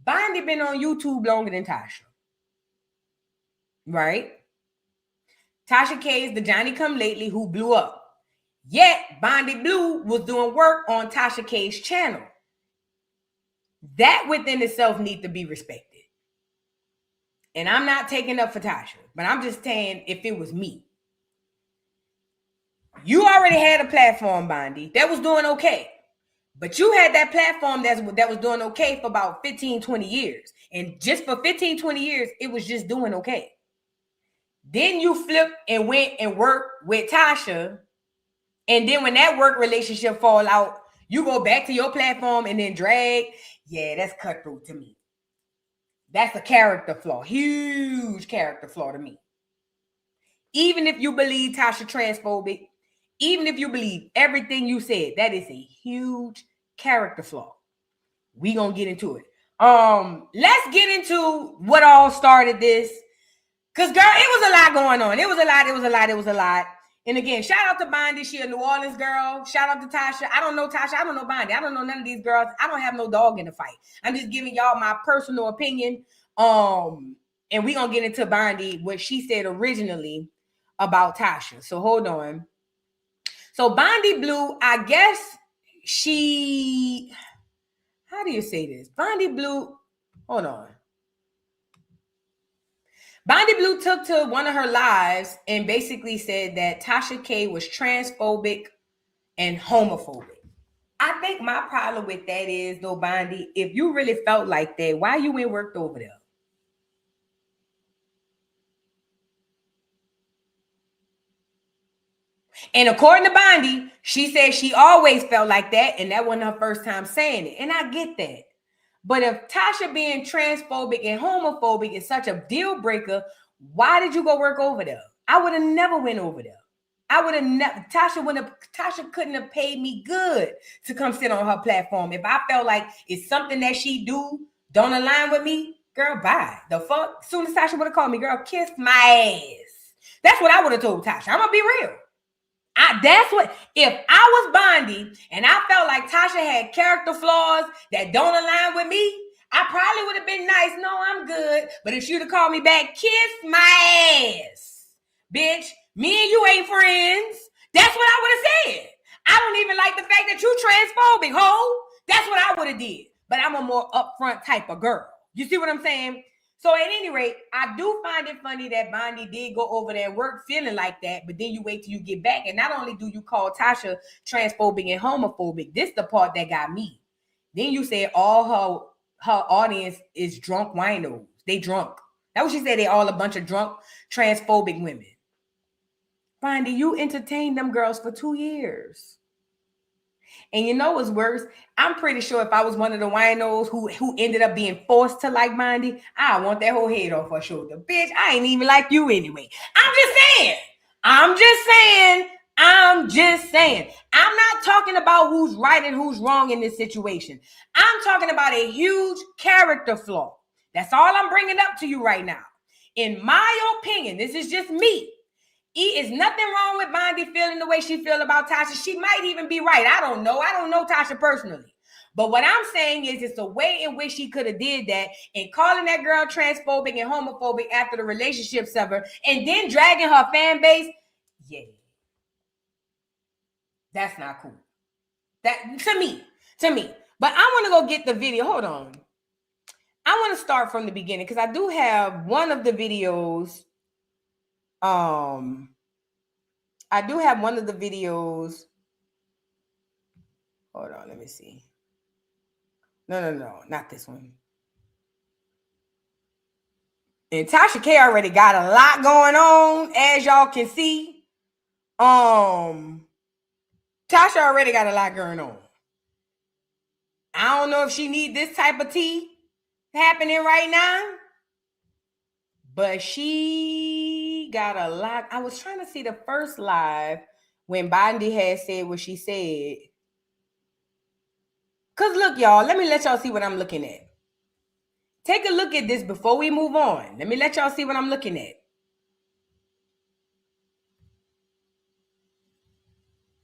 Bondi been on YouTube longer than Tasha. Right? Tasha K is the Johnny Come Lately who blew up. Yet Bondi Blue was doing work on Tasha K's channel. That within itself needs to be respected. And I'm not taking up for Tasha, but I'm just saying if it was me. You already had a platform, Bondi, that was doing okay. But you had that platform that was doing okay for about 15, 20 years. And just for 15, 20 years, it was just doing okay. Then you flipped and went and worked with Tasha. And then when that work relationship fall out, you go back to your platform and then drag. Yeah, that's cutthroat to me. That's a character flaw. Huge character flaw to me. Even if you believe Tasha transphobic, even if you believe everything you said, that is a huge character flaw. We gonna get into it. Let's get into what all started this. Cause girl, it was a lot going on. It was a lot. And again, shout out to Bondi. She a New Orleans girl. Shout out to Tasha. I don't know Tasha. I don't know Bondi. I don't know none of these girls. I don't have no dog in the fight. I'm just giving y'all my personal opinion. And we gonna get into Bondi, what she said originally about Tasha. So hold on. So Bondi Blue, I guess how do you say this? Bondi Blue, hold on. Bondi Blue took to one of her lives and basically said that Tasha K was transphobic and homophobic. I think my problem with that is, though, Bondi, if you really felt like that, why you ain't worked over there? And according to Bondi, she said she always felt like that, and that wasn't her first time saying it. And I get that. But if Tasha being transphobic and homophobic is such a deal breaker, why did you go work over there? I would have never went over there. I would have never. Tasha couldn't have paid me good to come sit on her platform. If I felt like it's something that she don't align with me, girl, bye. The fuck? As soon as Tasha would have called me, girl, kiss my ass. That's what I would have told Tasha. I'm gonna be real. If I was Bondi and I felt like Tasha had character flaws that don't align with me, I probably would have been nice. No, I'm good. But if she'd have called me back, kiss my ass. Bitch, me and you ain't friends. That's what I would have said. I don't even like the fact that you transphobic, ho. That's what I would have did. But I'm a more upfront type of girl. You see what I'm saying? So at any rate, I do find it funny that Bondi did go over there and work feeling like that, but then you wait till you get back. And not only do you call Tasha transphobic and homophobic, this is the part that got me. Then you say all her audience is drunk winos. They drunk. That's what she said. They all a bunch of drunk transphobic women. Bondi, you entertained them girls for 2 years. And you know what's worse? I'm pretty sure if I was one of the winos who ended up being forced to like Bondi, I want that whole head off her shoulder. Bitch, I ain't even like you anyway. I'm just saying. I'm not talking about who's right and who's wrong in this situation. I'm talking about a huge character flaw. That's all I'm bringing up to you right now. In my opinion, this is just me. Is nothing wrong with Bondi feeling the way she feel about Tasha. She might even be right. I don't know. I don't know Tasha personally. But what I'm saying is it's the way in which she could have did that and calling that girl transphobic and homophobic after the relationship severed and then dragging her fan base. Yeah. That's not cool. That to me. But I want to go get the video. Hold on. I want to start from the beginning because I do have one of the videos. I do have one of the videos. Hold on, let me see. No, not this one. And Tasha K already got a lot going on, as y'all can see. Tasha already got a lot going on. I don't know if she need this type of tea happening right now, but she got a lot. I was trying to see the first live when Bondi had said what she said. Because look, y'all, let me let y'all see what I'm looking at. Take a look at this before we move on. Let me let y'all see what I'm looking at.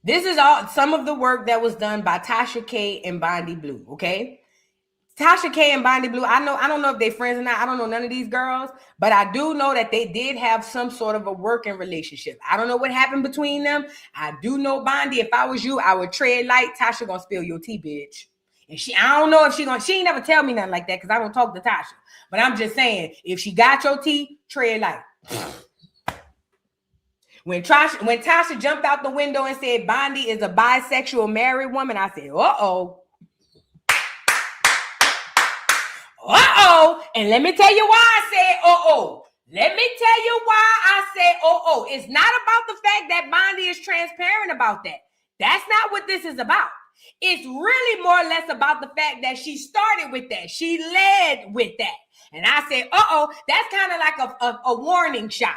This is all some of the work that was done by Tasha K and Bondi Blue, okay? Tasha K and Bondi Blue, I don't know if they're friends or not. I don't know none of these girls, but I do know that they did have some sort of a working relationship. I don't know what happened between them. I do know Bondi. If I was you, I would tread light. Tasha gonna spill your tea, bitch. And I don't know if she ain't never tell me nothing like that because I don't talk to Tasha. But I'm just saying, if she got your tea, tread light. When Tasha jumped out the window and said Bondi is a bisexual married woman, I said, uh-oh. Uh-oh. And let me tell you why I said uh-oh. Let me tell you why I said uh-oh. It's not about the fact that Bondi is transparent about that. That's not what this is about. It's really more or less about the fact that she started with that. She led with that. And I said, uh-oh, that's kind of like a warning shot.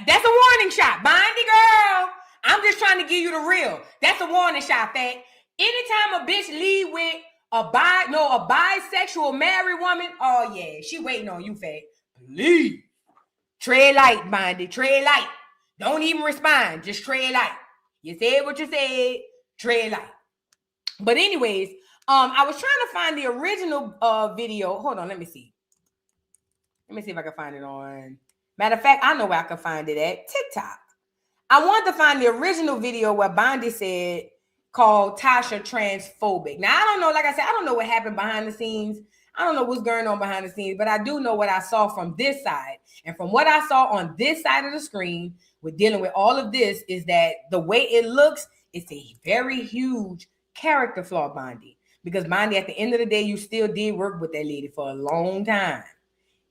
That's a warning shot. Bondi girl, I'm just trying to give you the real. That's a warning shot, fact. Anytime a bitch lead with a bisexual married woman, oh yeah, she waiting on you, fact. Please. Tread light, Bondi. Tread light. Don't even respond. Just tread light. You said what you said. Tread light. But anyways, I was trying to find the original video. Hold on, let me see. Let me see if I can find it on. Matter of fact, I know where I can find it at TikTok. I wanted to find the original video where Bondi said called Tasha transphobic. Now, I don't know, like I said, I don't know what happened behind the scenes. I don't know what's going on behind the scenes, but I do know what I saw from this side. And from what I saw on this side of the screen with dealing with all of this is that the way it looks, it's a very huge character flaw, Bondi. Because Bondi, at the end of the day, you still did work with that lady for a long time.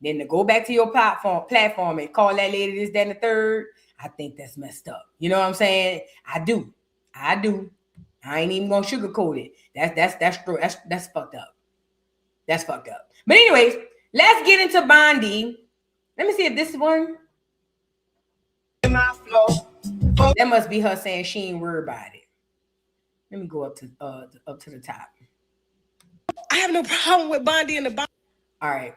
Then to go back to your platform and call that lady this, that, and the third, I think that's messed up. You know what I'm saying? I do. I ain't even gonna sugarcoat it. That's true. That's fucked up. That's fucked up. But anyways, let's get into Bondi. Let me see if this one. That must be her saying she ain't worried about it. Let me go up to the top. I have no problem with Bondi and the Bondi. All right.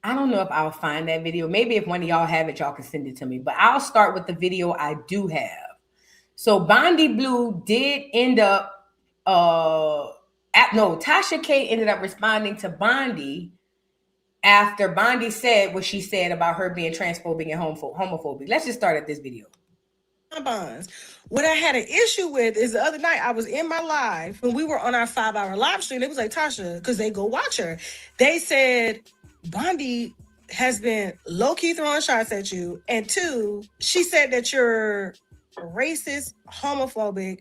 I don't know if I'll find that video. Maybe if one of y'all have it, y'all can send it to me. But I'll start with the video I do have. So Bondi Blue did end up, Tasha K ended up responding to Bondi after Bondi said what she said about her being transphobic and homophobic. Let's just start at this video. Bonds. What I had an issue with is the other night I was in my live when we were on our 5-hour live stream. It was like, Tasha, because they go watch her. They said Bondi has been low-key throwing shots at you. And 2, she said that you're racist, homophobic,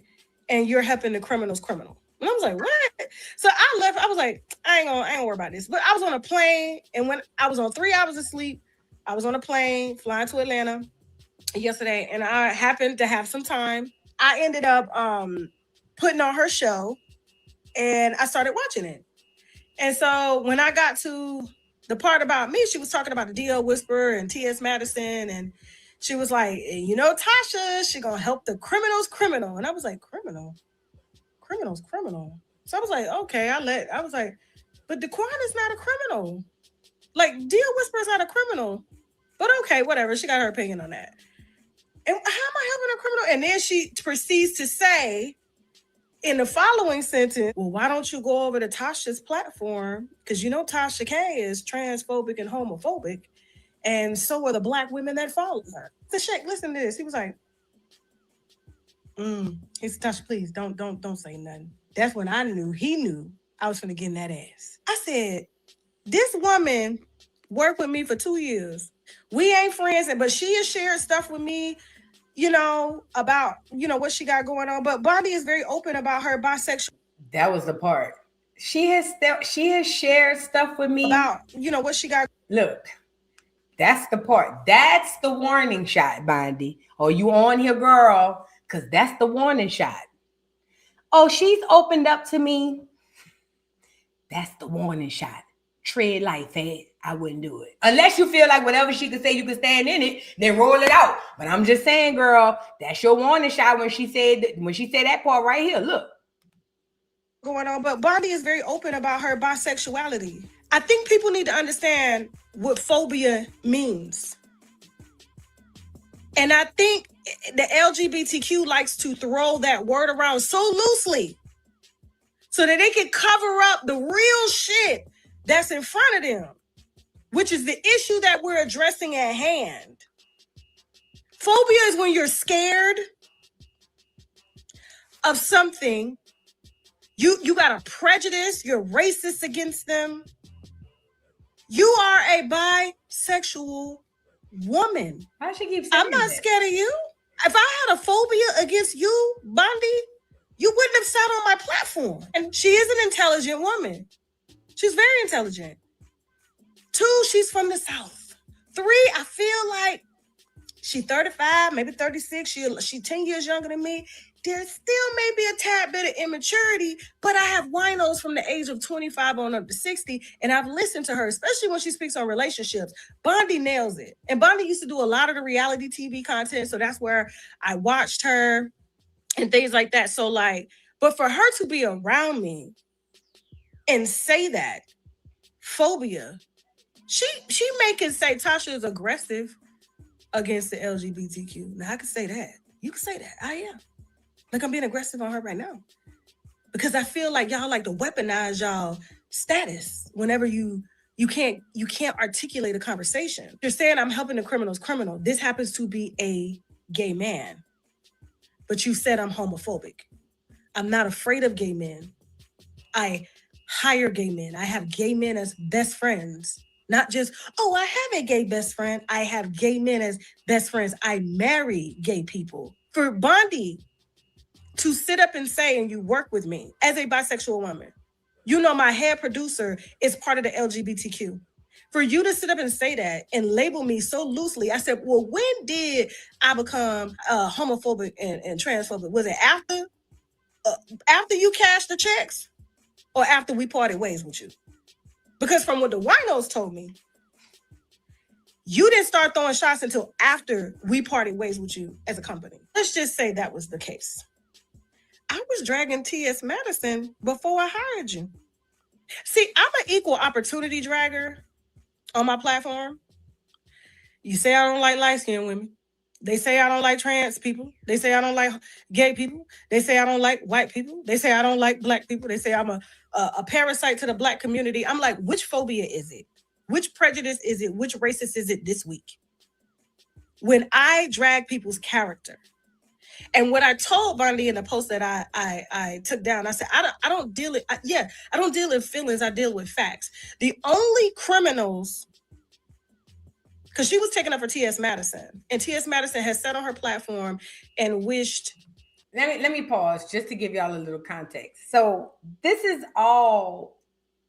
and you're helping the criminals criminal. And I was like, what? So I left. I was like, I ain't gonna worry about this. But I was on a plane, and when I was on 3 hours of sleep, I was on a plane flying to Atlanta yesterday, and I happened to have some time. I ended up putting on her show, and I started watching it. And so when I got to the part about me, she was talking about the DL Whisperer and T.S. Madison, and she was like, you know, Tasha, she gonna help the criminals criminal. And I was like, criminal? Criminals criminal. So I was like, okay, I was like, but Daquan is not a criminal. Like, DL Whisperer's not a criminal. But okay, whatever. She got her opinion on that. And how am I helping a criminal? And then she proceeds to say in the following sentence, well, why don't you go over to Tasha's platform? Because you know Tasha K is transphobic and homophobic. And so are the black women that follow her. The Sheikh, listen to this. He was like, he said, Tasha, please don't say nothing. That's when I knew he knew I was finna get in that ass. I said, this woman worked with me for 2 years. We ain't friends, but she has shared stuff with me, you know, about, you know, what she got going on. But Bondy is very open about her bisexual. That was the part. She has shared stuff with me about, you know, what she got. Look, that's the part. That's the warning shot, Bondy. Oh, you on here, girl? Because that's the warning shot. Oh, she's opened up to me. That's the warning shot. Tread light, fat. I wouldn't do it. Unless you feel like whatever she could say, you could stand in it, then roll it out. But I'm just saying, girl, that's your warning shot when she said that part right here. Look. Going on, but Bondy is very open about her bisexuality. I think people need to understand what phobia means. And I think the LGBTQ likes to throw that word around so loosely so that they can cover up the real shit that's in front of them, which is the issue that we're addressing at hand. Phobia is when you're scared of something. You got a prejudice, you're racist against them. You are a bisexual woman. Why she keep saying I'm not that? scared of you. If I had a phobia against you, Bondi, you wouldn't have sat on my platform. And she is an intelligent woman. She's very intelligent. 2, she's from the South. 3, I feel like she's 35, maybe 36. She 10 years younger than me. There still may be a tad bit of immaturity, but I have winos from the age of 25 on up to 60, and I've listened to her, especially when she speaks on relationships. Bondi nails it. And Bondi used to do a lot of the reality TV content, so that's where I watched her and things like that. So like, but for her to be around me and say that, phobia, she can say Tasha is aggressive against the LGBTQ. Now I can say that. You can say that. I am. Like I'm being aggressive on her right now because I feel like y'all like to weaponize y'all status whenever you can't articulate a conversation. You're saying I'm helping the criminals criminal. This happens to be a gay man, but you said I'm homophobic. I'm not afraid of gay men. I hire gay men. I have gay men as best friends. Not just, oh, I have a gay best friend. I have gay men as best friends. I marry gay people. For Bondi to sit up and say, and you work with me as a bisexual woman, you know my head producer is part of the LGBTQ. For you to sit up and say that and label me so loosely, I said, well, when did I become homophobic and transphobic? Was it after you cashed the checks or after we parted ways with you? Because from what the winos told me, you didn't start throwing shots until after we parted ways with you as a company. Let's just say that was the case. I was dragging T.S. Madison before I hired you. See, I'm an equal opportunity dragger on my platform. You say I don't like light-skinned women. They say I don't like trans people. They say I don't like gay people. They say I don't like white people. They say I don't like black people. They say I'm a parasite to the black community. I'm like, which phobia is it? Which prejudice is it? Which racist is it this week? When I drag people's character. And what I told Bondi in the post that I took down, I said, I don't deal in feelings, I deal with facts. The only criminals, because she was taking up for T.S. Madison, and T.S. Madison has sat on her platform and wished. Let me pause just to give y'all a little context. So this is all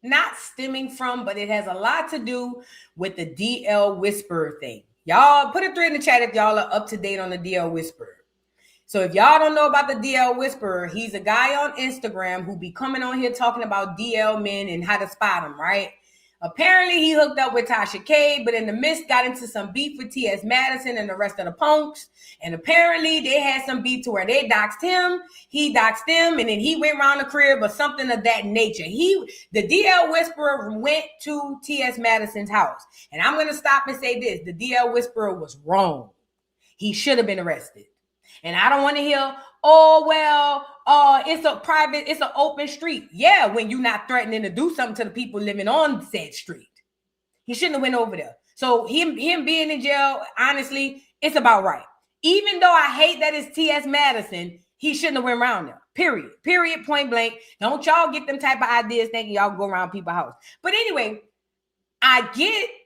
not stemming from, but it has a lot to do with the DL Whisperer thing. Y'all put a 3 in the chat if y'all are up to date on the DL Whisperer. So if y'all don't know about the DL Whisperer, he's a guy on Instagram who be coming on here talking about DL men and how to spot them, right? Apparently he hooked up with Tasha K, but in the midst got into some beef with T.S. Madison and the rest of the punks. And apparently they had some beef to where they doxed him, he doxed them, and then he went around the crib or something of that nature. The DL Whisperer went to T.S. Madison's house. And I'm going to stop and say this. The DL Whisperer was wrong. He should have been arrested. And I don't want to hear, it's an open street. Yeah, when you're not threatening to do something to the people living on said street. He shouldn't have went over there. So him being in jail, honestly, it's about right. Even though I hate that it's T.S. Madison, he shouldn't have went around there. Period, point blank. Don't y'all get them type of ideas thinking y'all go around people's house. But anyway,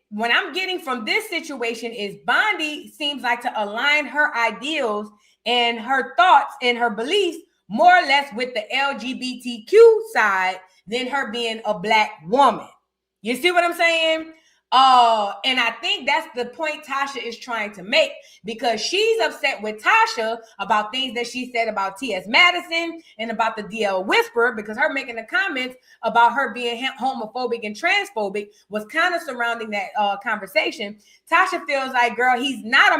what I'm getting from this situation is Bondi seems like to align her ideals and her thoughts and her beliefs more or less with the LGBTQ side than her being a Black woman. You see what I'm saying? And I think that's the point Tasha is trying to make, because she's upset with Tasha about things that she said about T.S. Madison and about the DL Whisperer, because her making the comments about her being homophobic and transphobic was kind of surrounding that conversation. Tasha feels like, girl, he's not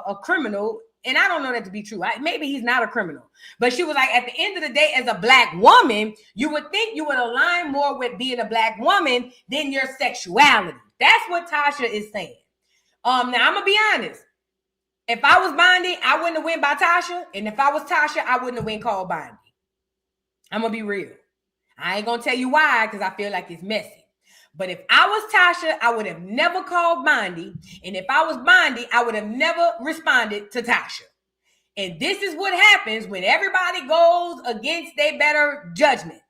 a criminal. And I don't know that to be true. Maybe he's not a criminal. But she was like, at the end of the day, as a Black woman, you would think you would align more with being a Black woman than your sexuality. That's what Tasha is saying. Now, I'm going to be honest. If I was Bondi, I wouldn't have went by Tasha. And if I was Tasha, I wouldn't have went called Bondi. I'm going to be real. I ain't going to tell you why, because I feel like it's messy. But if I was Tasha, I would have never called Bondi. And if I was Bondi, I would have never responded to Tasha. And this is what happens when everybody goes against their better judgment.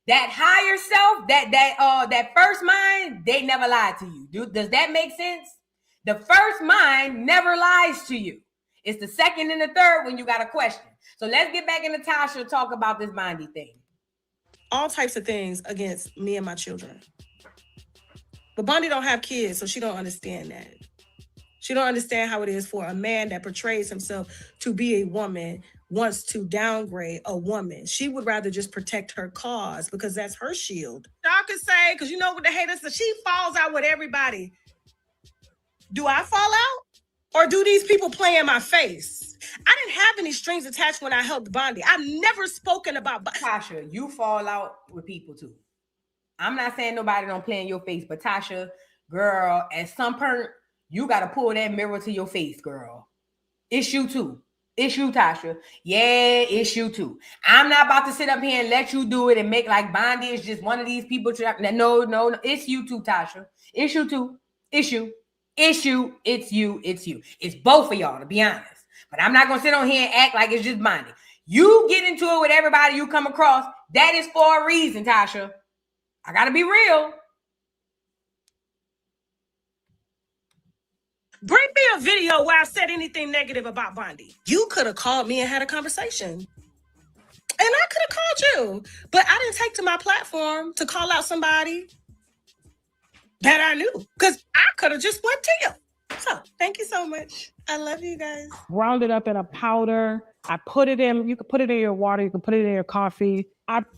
That higher self, that first mind, they never lied to you. Does that make sense? The first mind never lies to you. It's the second and the third when you got a question. So let's get back into Tasha and talk about this Bondi thing. All types of things against me and my children. But Bondi don't have kids, so she don't understand that. She don't understand how it is for a man that portrays himself to be a woman wants to downgrade a woman. She would rather just protect her cause because that's her shield. Y'all could say, because you know what the haters say, she falls out with everybody. Do I fall out? Or do these people play in my face? I didn't have any strings attached when I helped Bondi. I've never spoken about Bondi. Tasha, you fall out with people too. I'm not saying nobody don't play in your face, but Tasha, girl, at some point, you got to pull that mirror to your face, girl. It's you too. It's you, Tasha. Yeah, it's you too. I'm not about to sit up here and let you do it and make like Bondi is just one of these people. No. It's you too, Tasha. It's you too. It's you. It's you. It's you. It's you. It's both of y'all, to be honest. But I'm not going to sit on here and act like it's just Bondi. You get into it with everybody you come across. That is for a reason, Tasha. I got to be real. Bring me a video where I said anything negative about Bondi. You could have called me and had a conversation. And I could have called you. But I didn't take to my platform to call out somebody that I knew. Because I could have just went to you. So, thank you so much. I love you guys. Ground it up in a powder. I put it in, you can put it in your water. You can put it in your coffee.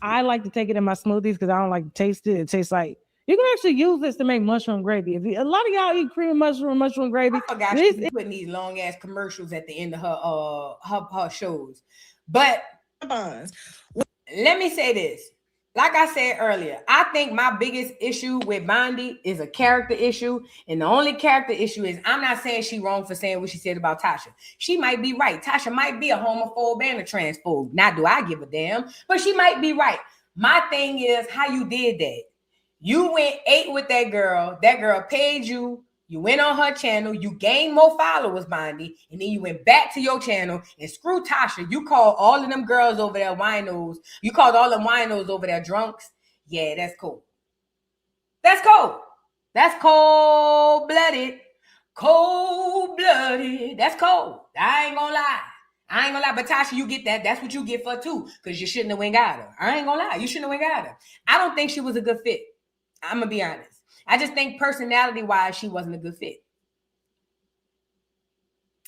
I like to take it in my smoothies because I don't like to taste it. It tastes like, you can actually use this to make mushroom gravy. A lot of y'all eat cream and mushroom gravy. I forgot she was putting these long ass commercials at the end of her shows. But let me say this. Like I said earlier, I think my biggest issue with Bondi is a character issue. And the only character issue is I'm not saying she wrong for saying what she said about Tasha. She might be right. Tasha might be a homophobe and a transphobe. Now, do I give a damn? But she might be right. My thing is how you did that. You ate with that girl. That girl paid you. You went on her channel. You gained more followers, Bondi. And then you went back to your channel and screw Tasha. You called all of them girls over there winos. You called all them winos over there drunks. Yeah, that's cool. That's cold. That's cold-blooded. Cold-blooded. That's cold. I ain't gonna lie. But Tasha, you get that. That's what you get for too. Because you shouldn't have went got her. I ain't gonna lie. You shouldn't have went got her. I don't think she was a good fit. I'm going to be honest. I just think personality-wise, she wasn't a good fit.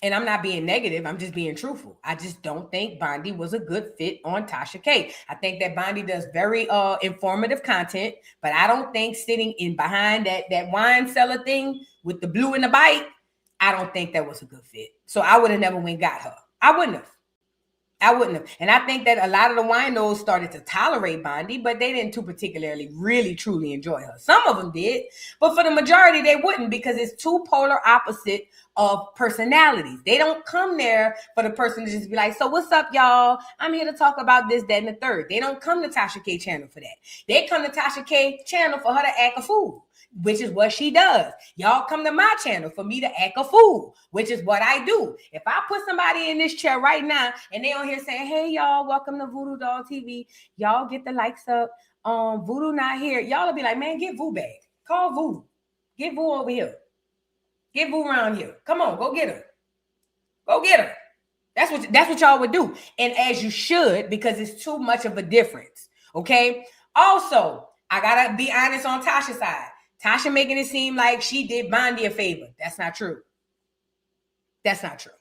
And I'm not being negative. I'm just being truthful. I just don't think Bondi was a good fit on Tasha K. I think that Bondi does very informative content, but I don't think sitting in behind that wine cellar thing with the blue in the bite, I don't think that was a good fit. So I would have never went got her. I wouldn't have. And I think that a lot of the winos started to tolerate Bondi, but they didn't too particularly really truly enjoy her. Some of them did, but for the majority, they wouldn't because it's two polar opposite of personalities. They don't come there for the person to just be like, so what's up, y'all? I'm here to talk about this, that, and the third. They don't come to Tasha K channel for that. They come to Tasha K channel for her to act a fool, which is what she does. Y'all come to my channel for me to act a fool, which is what I do. If I put somebody in this chair right now and they on here here saying, hey, y'all, welcome to Voodoo Doll TV. Y'all get the likes up. Voodoo not here. Y'all will be like, man, get Voo back. Call Voo. Get Voo over here. Get Voo around here. Come on, go get her. Go get her. That's what y'all would do. And as you should, because it's too much of a difference. Okay. Also, I gotta be honest on Tasha's side. Tasha making it seem like she did Bondi a favor. That's not true. That's not true.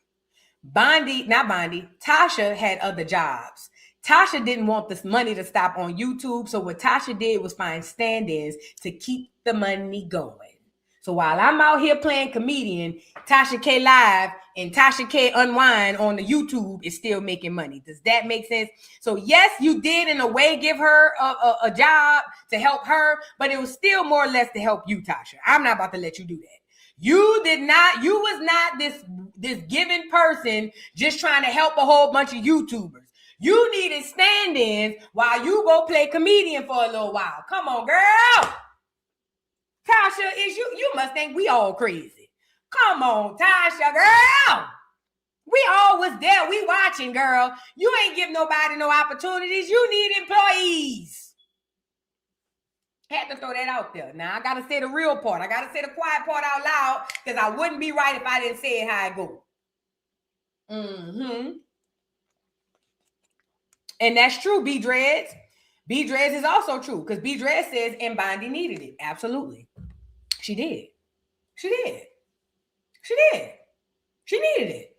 Tasha had other jobs. Tasha didn't want this money to stop on YouTube. So what Tasha did was find stand-ins to keep the money going. So while I'm out here playing comedian, Tasha K Live and Tasha K Unwind on the YouTube is still making money. Does that make sense? So yes, you did in a way give her a job to help her, but it was still more or less to help you, Tasha. I'm not about to let you do that. You was not this giving person just trying to help a whole bunch of YouTubers. You needed stand-ins while you go play comedian for a little while. Come on, girl. Tasha, you must think we all crazy. Come on, Tasha, girl. We all was there. We watching, girl. You ain't give nobody no opportunities. You need employees. Had to throw that out there. Now, I got to say the real part. I got to say the quiet part out loud because I wouldn't be right if I didn't say it how it go. And that's true, B-Dreads. B-Dreads is also true because B-Dreads says and Bondi needed it. Absolutely. She did. She did. She did. She needed it.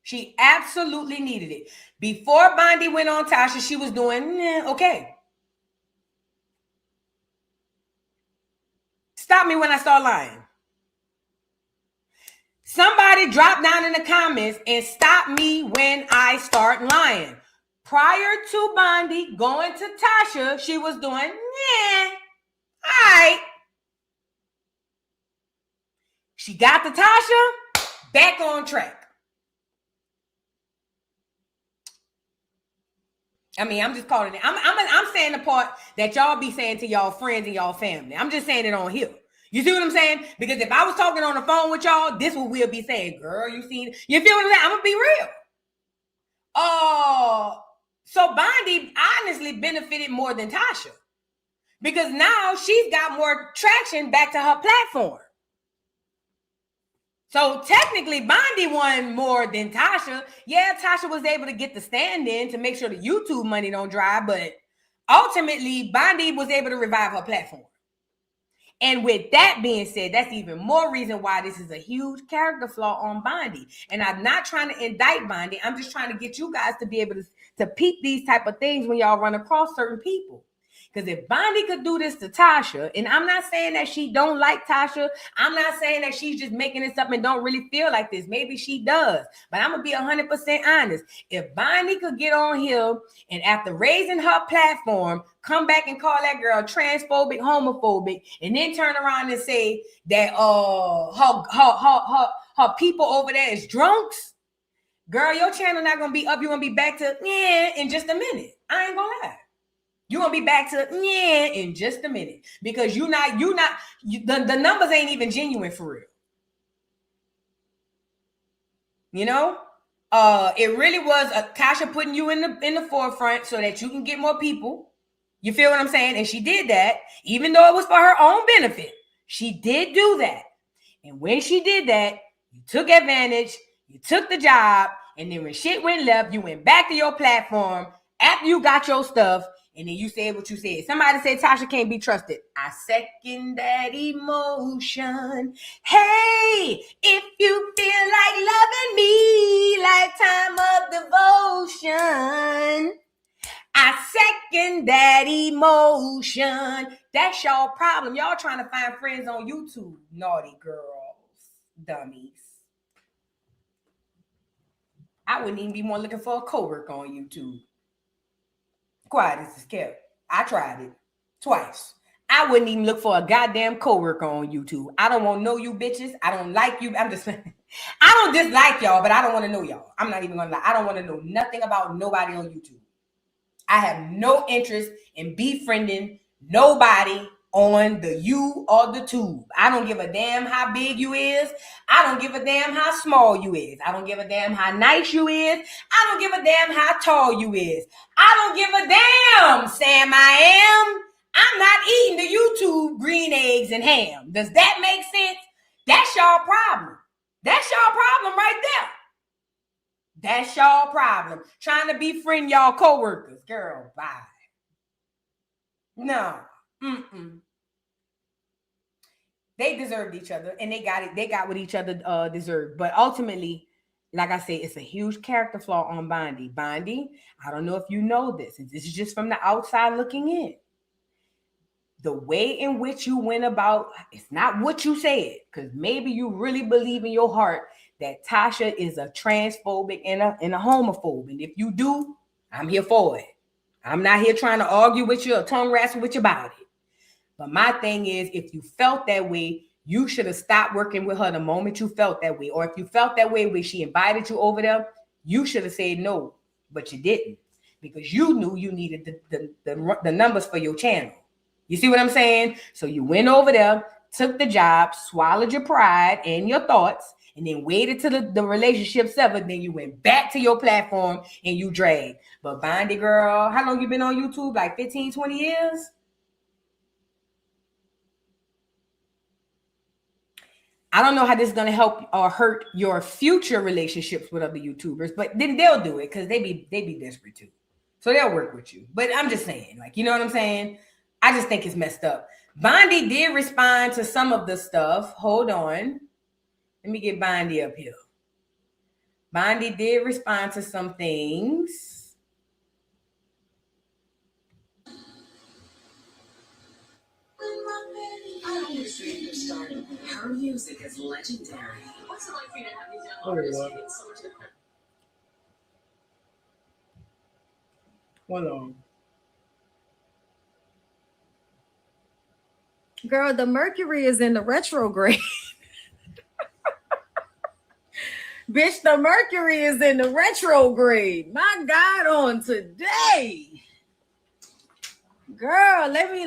She absolutely needed it. Before Bondi went on Tasha, she was doing okay. Stop me when I start lying. Somebody drop down in the comments and stop me when I start lying. Prior to Bondi going to Tasha, she was doing, all right. She got to Tasha, back on track. I mean, I'm just calling it. I'm saying the part that y'all be saying to y'all friends and y'all family. I'm just saying it on here. You see what I'm saying? Because if I was talking on the phone with y'all, this what we'll be saying. Girl, you feel what I'm saying? I'm going to be real. So Bondi honestly benefited more than Tasha. Because now she's got more traction back to her platform. So technically, Bondi won more than Tasha. Yeah, Tasha was able to get the stand-in to make sure the YouTube money don't dry, but ultimately, Bondi was able to revive her platform. And with that being said, that's even more reason why this is a huge character flaw on Bondi. And I'm not trying to indict Bondi. I'm just trying to get you guys to be able to peep these type of things when y'all run across certain people. Because if Bondi could do this to Tasha, and I'm not saying that she don't like Tasha, I'm not saying that she's just making this up and don't really feel like this. Maybe she does, but I'm going to be 100% honest. If Bondi could get on here and after raising her platform, come back and call that girl transphobic, homophobic, and then turn around and say that her people over there is drunks, girl, your channel not going to be up. You're going to be back to in just a minute. I ain't going to lie. You're going to be back to in just a minute because the numbers ain't even genuine for real. You know, it really was Tasha putting you in the forefront so that you can get more people. You feel what I'm saying? And she did that, even though it was for her own benefit. She did do that. And when she did that, you took advantage, you took the job, and then when shit went left, you went back to your platform after you got your stuff. And then you said what you said. Somebody said Tasha can't be trusted. I second that emotion. Hey, if you feel like loving me, lifetime of devotion. I second that emotion. That's y'all problem. Y'all trying to find friends on YouTube. Naughty girls. Dummies. I wouldn't even be more looking for a coworker on YouTube. Quiet as is kept. I tried it twice. I wouldn't even look for a goddamn coworker on YouTube. I don't want to know you bitches. I don't like you. I don't dislike y'all, but I don't want to know y'all. I'm not even gonna lie. I don't want to know nothing about nobody on YouTube. I have no interest in befriending nobody on the you or the tube. I don't give a damn how big you is. I don't give a damn how small you is. I don't give a damn how nice you is. I don't give a damn how tall you is. I don't give a damn, Sam I am. I'm not eating the YouTube green eggs and ham. Does that make sense? That's y'all problem. That's y'all problem right there. That's y'all problem. Trying to befriend y'all coworkers. Girl, bye. No. They deserved each other, and they got it. They got what each other deserved. But ultimately, like I said, it's a huge character flaw on Bondi. Bondi, I don't know if you know this. This is just from the outside looking in. The way in which you went about, it's not what you said, because maybe you really believe in your heart that Tasha is a transphobic and a homophobe. And if you do, I'm here for it. I'm not here trying to argue with you or tongue wrestle with you about it. But my thing is, if you felt that way, you should have stopped working with her the moment you felt that way. Or if you felt that way when she invited you over there, you should have said no, but you didn't, because you knew you needed the numbers for your channel. You see what I'm saying? So you went over there, took the job, swallowed your pride and your thoughts, and then waited till the relationship severed. Then you went back to your platform and you dragged. But Bondi girl, how long you been on YouTube? Like 15, 20 years? I don't know how this is going to help or hurt your future relationships with other YouTubers, but then they'll do it because they be desperate too. So they'll work with you. But I'm just saying, like, you know what I'm saying? I just think it's messed up. Bondi did respond to some of the stuff. Hold on. Let me get Bondi up here. Bondi did respond to some things. Her music is legendary. What's it like for you to have these young artists getting so much? Hold on. Girl, the Mercury is in the retrograde. Bitch, the Mercury is in the retrograde. My God, on today. Girl, let me.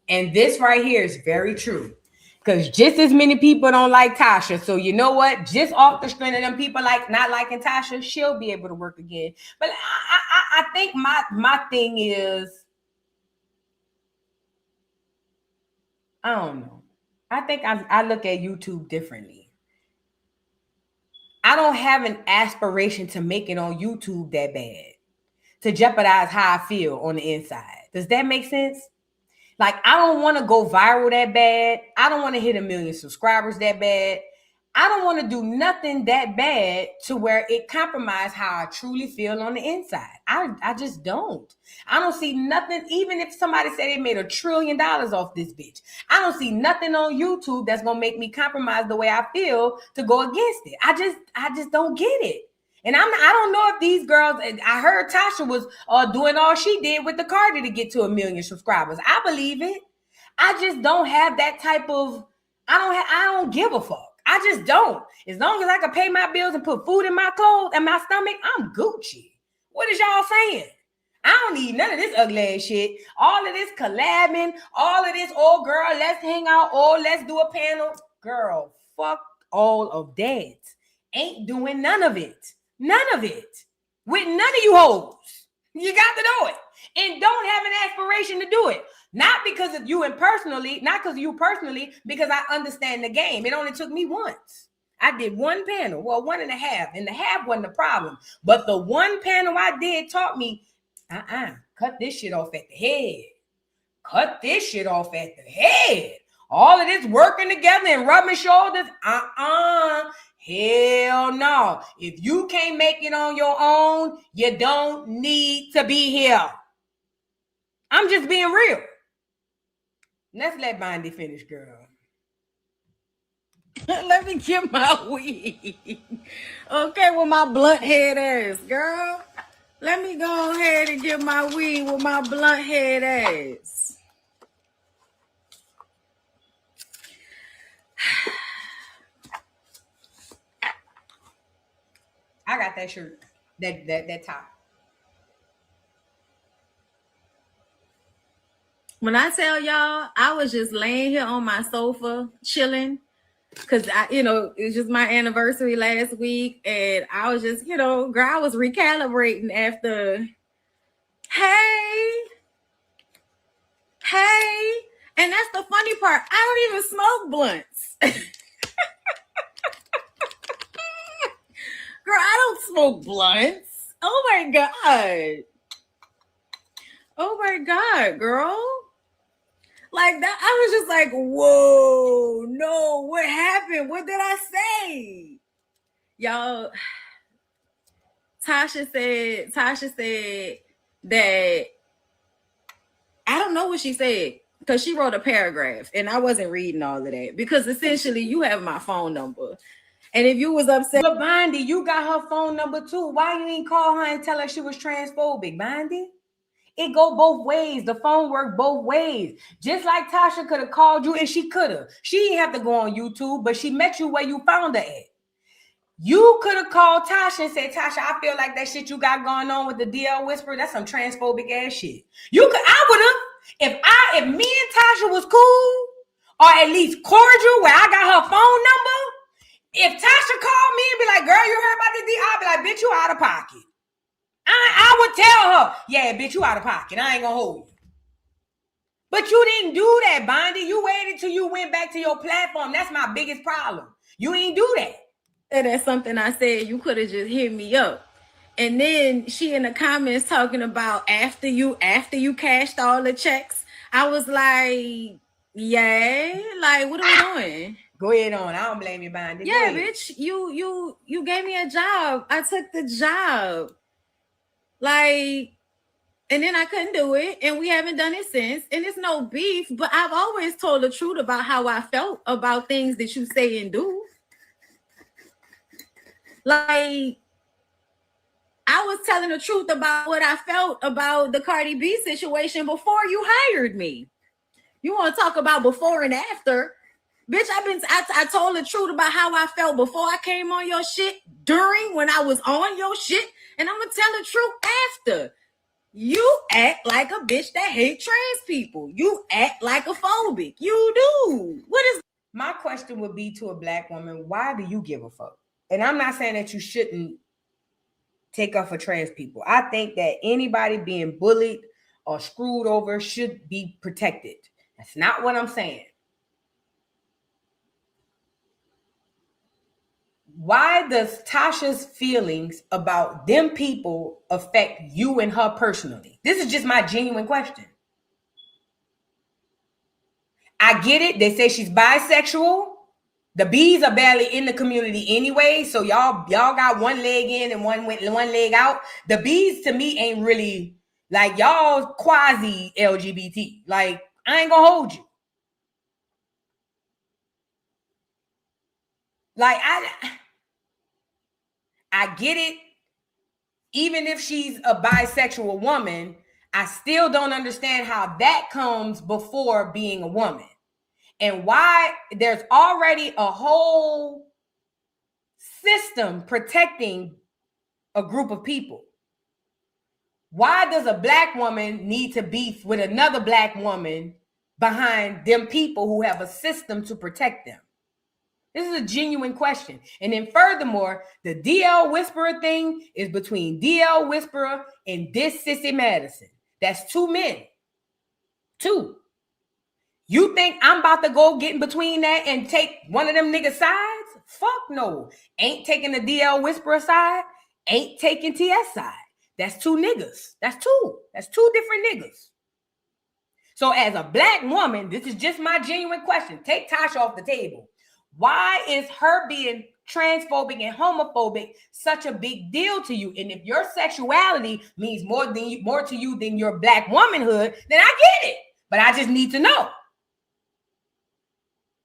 And this right here is very true. Because just as many people don't like Tasha. So you know what? Just off the strength of them people like not liking Tasha, she'll be able to work again. But I think my thing is, I don't know. I think I look at YouTube differently. I don't have an aspiration to make it on YouTube that bad, to jeopardize how I feel on the inside. Does that make sense? Like, I don't want to go viral that bad. I don't want to hit 1 million subscribers that bad. I don't want to do nothing that bad to where it compromises how I truly feel on the inside. I just don't. I don't see nothing, even if somebody said they made $1 trillion off this bitch. I don't see nothing on YouTube that's going to make me compromise the way I feel to go against it. I just don't get it. And I don't know if these girls, I heard Tasha was doing all she did with the Cardi to get to 1 million subscribers. I believe it. I just don't have that type of, I don't give a fuck. I just don't. As long as I can pay my bills and put food in my clothes and my stomach, I'm Gucci. What is y'all saying? I don't need none of this ugly ass shit. All of this collabing, all of this, oh girl, let's hang out, oh, let's do a panel. Girl, fuck all of that. Ain't doing none of it. None of it. With none of you hoes. You got to do it. And don't have an aspiration to do it. Not because of you and personally, not because of you personally, because I understand the game. It only took me once. I did one panel, well, 1.5, and the half wasn't the problem. But the one panel I did taught me, cut this shit off at the head. Cut this shit off at the head. All of this working together and rubbing shoulders, hell no. If you can't make it on your own, you don't need to be here. I'm just being real. Let's let Bondi finish, girl. Let me get my weed. Okay, with my blunt head ass, girl. Let me go ahead and get my weed with my blunt head ass. I got that shirt, that top. When I tell y'all, I was just laying here on my sofa chilling because it was just my anniversary last week, and I was just, girl, I was recalibrating after. Hey, and that's the funny part. I don't even smoke blunts. Girl, I don't smoke blunts. Oh my God. Oh my God, girl. Like that, I was just like, whoa, no, what happened? What did I say? Y'all, Tasha said that, I don't know what she said, because she wrote a paragraph and I wasn't reading all of that, because essentially you have my phone number. And if you was upset. But Bondi, you got her phone number too. Why you ain't call her and tell her she was transphobic, Bondi? It go both ways. The phone worked both ways. Just like Tasha could have called you, and she could have. She didn't have to go on YouTube, but she met you where you found her at. You could have called Tasha and said, Tasha, I feel like that shit you got going on with the DL Whisperer, that's some transphobic ass shit. I would have. If me and Tasha was cool, or at least cordial, where I got her phone number, if Tasha called me and be like, girl, you heard about the DL, I'd be like, bitch, you out of pocket. I would tell her, yeah, bitch, you out of pocket. I ain't gonna hold you. But you didn't do that, Bondi. You waited till you went back to your platform. That's my biggest problem. You ain't do that. And that's something I said. You could have just hit me up. And then she in the comments talking about after you cashed all the checks. I was like, yeah, like what are we doing? Go ahead on. I don't blame you, Bondi. Yeah, bitch. You gave me a job. I took the job. Like, and then I couldn't do it, and we haven't done it since, and it's no beef, but I've always told the truth about how I felt about things that you say and do. Like, I was telling the truth about what I felt about the Cardi B situation before you hired me. You want to talk about before and after? Bitch, I told the truth about how I felt before I came on your shit, during, when I was on your shit, and I'm gonna tell the truth after. You act like a bitch that hate trans people. You act like a phobic. You do. What is my question would be to a black woman, why do you give a fuck? And I'm not saying that you shouldn't take up for trans people. I think that anybody being bullied or screwed over should be protected. That's not what I'm saying. Why does Tasha's feelings about them people affect you and her personally? This is just my genuine question. I get it. They say she's bisexual. The bees are barely in the community anyway, so y'all got one leg in and one leg out. The bees to me ain't really like y'all quasi LGBT. Like, I ain't gonna hold you. Like, I get it. Even if she's a bisexual woman, I still don't understand how that comes before being a woman. And why there's already a whole system protecting a group of people. Why does a black woman need to beef with another black woman behind them people who have a system to protect them? This is a genuine question. And then furthermore, the DL Whisperer thing is between DL Whisperer and this Sissy Madison. That's two men. Two. You think I'm about to go get in between that and take one of them niggas' sides? Fuck no. Ain't taking the DL Whisperer side. Ain't taking TS side. That's two niggas. That's two. That's two different niggas. So as a black woman, this is just my genuine question. Take Tasha off the table. Why is her being transphobic and homophobic such a big deal to you? And if your sexuality means more to you than your black womanhood, then I get it. But I just need to know.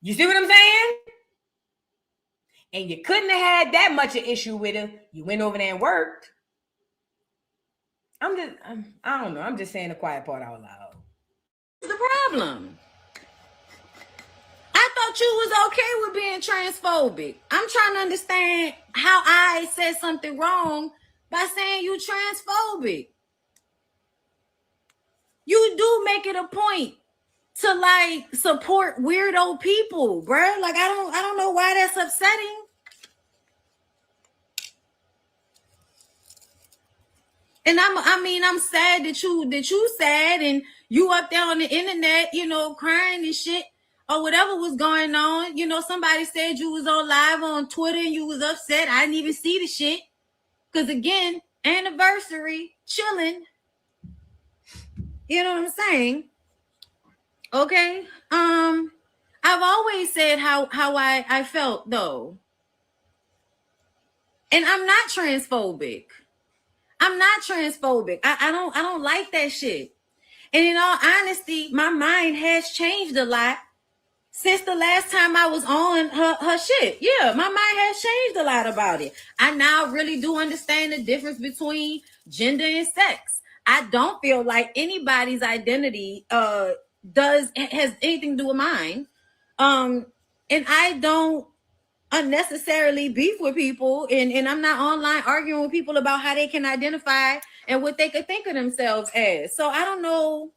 You see what I'm saying? And you couldn't have had that much of an issue with her. You went over there and worked. I don't know. I'm just saying the quiet part out loud. the problem? I thought you was okay with being transphobic. I'm trying to understand how I said something wrong by saying you transphobic. You do make it a point to like support weirdo people, bruh. Like I don't know why that's upsetting. And I'm sad that you sad and you up there on the internet, you know, crying and shit or whatever was going on. You know, somebody said you was on live on Twitter and you was upset. I didn't even see the shit. Cause again, anniversary, chilling. You know what I'm saying? Okay. I've always said how I felt though. And I'm not transphobic. I don't like that shit. And in all honesty, my mind has changed a lot since the last time I was on her shit. Yeah, my mind has changed a lot about it. I now really do understand the difference between gender and sex. I don't feel like anybody's identity has anything to do with mine. And I don't unnecessarily beef with people, and I'm not online arguing with people about how they can identify and what they could think of themselves as. So I don't know.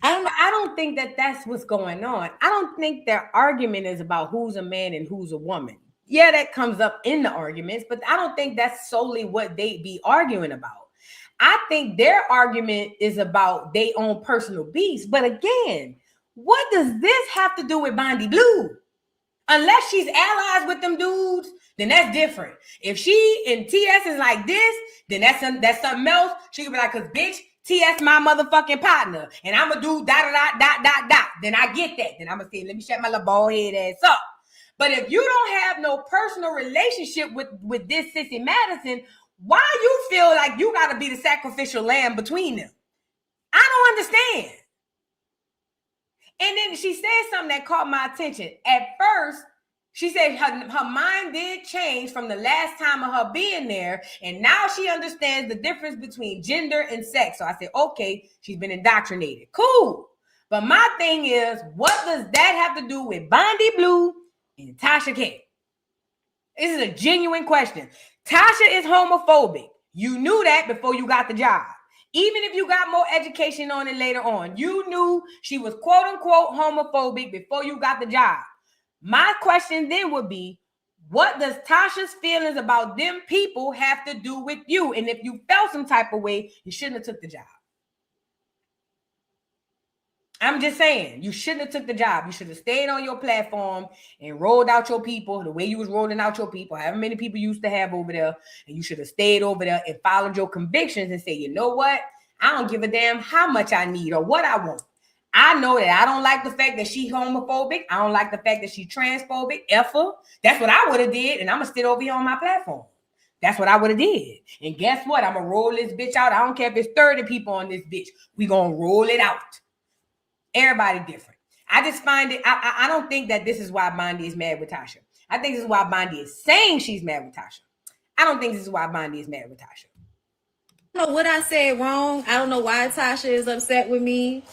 I don't think that that's what's going on. I don't think their argument is about who's a man and who's a woman. Yeah, that comes up in the arguments, but I don't think that's solely what they be arguing about. I think their argument is about their own personal beefs. But again, what does this have to do with Bondi Blue? Unless she's allies with them dudes, then that's different. If she and TS is like this, then that's something else. She could be like, cause bitch, TS my motherfucking partner, and I'm gonna do dot. Then I get that. Then I'm gonna say, let me shut my little bald head ass up. But if you don't have no personal relationship with this Sissy Madison, why you feel like you gotta be the sacrificial lamb between them? I don't understand. And then she said something that caught my attention. At first, she said her mind did change from the last time of her being there, and now she understands the difference between gender and sex. So I said, okay, she's been indoctrinated. Cool. But my thing is, what does that have to do with Bondi Blue and Tasha K? This is a genuine question. Tasha is homophobic. You knew that before you got the job. Even if you got more education on it later on, you knew she was quote unquote homophobic before you got the job. My question then would be, what does Tasha's feelings about them people have to do with you? And if you felt some type of way, you shouldn't have took the job. I'm just saying, you shouldn't have took the job. You should have stayed on your platform and rolled out your people the way you was rolling out your people, however many people you used to have over there. And you should have stayed over there and followed your convictions and say, you know what? I don't give a damn how much I need or what I want. I know that I don't like the fact that she homophobic. I don't like the fact that she transphobic. F her. That's what I would have did. And I'm going to sit over here on my platform. That's what I would have did. And guess what? I'm going to roll this bitch out. I don't care if it's 30 people on this bitch. We going to roll it out. Everybody different. I just find it, I don't think that this is why Bondi is mad with Tasha. I think this is why Bondi is saying she's mad with Tasha. I don't think this is why Bondi is mad with Tasha. I don't know what I said wrong. I don't know why Tasha is upset with me.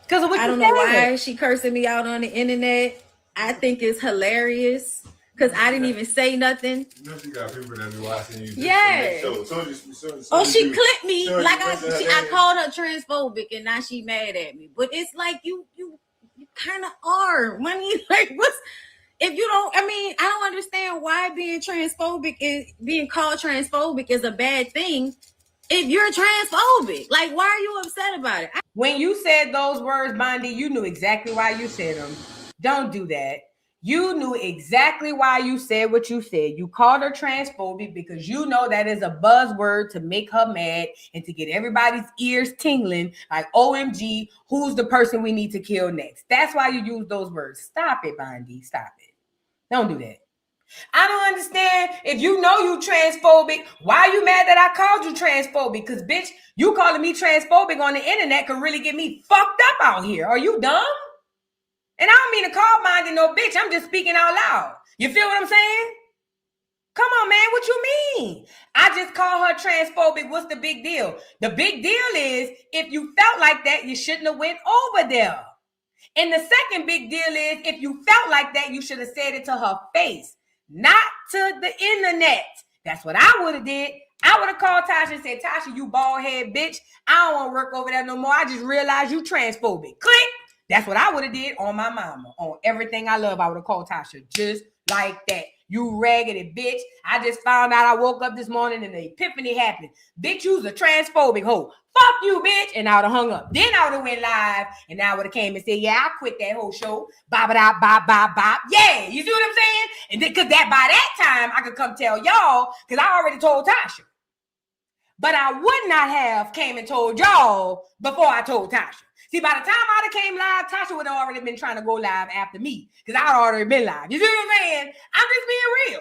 Because of what I don't know why she cursing me out on the internet. I think it's hilarious because I didn't even say nothing. You know she got people that be watching you. Yeah. She clipped me like I called her transphobic and now she mad at me. But it's like you kind of are. Money, like what's if you don't? I mean, I don't understand why being called transphobic is a bad thing. If you're transphobic, like why are you upset about it? When you said those words, Bondi, you knew exactly why you said them. Don't do that. You knew exactly why you said what you said. You called her transphobic because you know that is a buzzword to make her mad and to get everybody's ears tingling like, OMG, who's the person we need to kill next? That's why you use those words. Stop it, Bondi. Stop it. Don't do that. I don't understand. If you know you transphobic, why are you mad that I called you transphobic? Because, bitch, you calling me transphobic on the internet could really get me fucked up out here. Are you dumb? And I don't mean to call Bondi no bitch. I'm just speaking out loud. You feel what I'm saying? Come on, man. What you mean? I just call her transphobic. What's the big deal? The big deal is if you felt like that, you shouldn't have went over there. And the second big deal is if you felt like that, you should have said it to her face. Not to the internet. That's what I would have did. I would have called Tasha and said, Tasha, you bald head bitch. I don't want to work over there no more. I just realized you transphobic. Click. That's what I would have did on my mama. On everything I love, I would have called Tasha just like that. You raggedy bitch. I just found out I woke up this morning and the epiphany happened. Bitch, you's a transphobic hoe. Fuck you, bitch. And I would have hung up. Then I would have went live and I would have came and said, yeah, I quit that whole show. Bop it out, bop, bop, bop. Yeah, you see what I'm saying? And then, because that by that time, I could come tell y'all, because I already told Tasha. But I would not have came and told y'all before I told Tasha. See, by the time I came live, Tasha would have already been trying to go live after me because I'd already been live. You see what I'm saying? I'm just being real.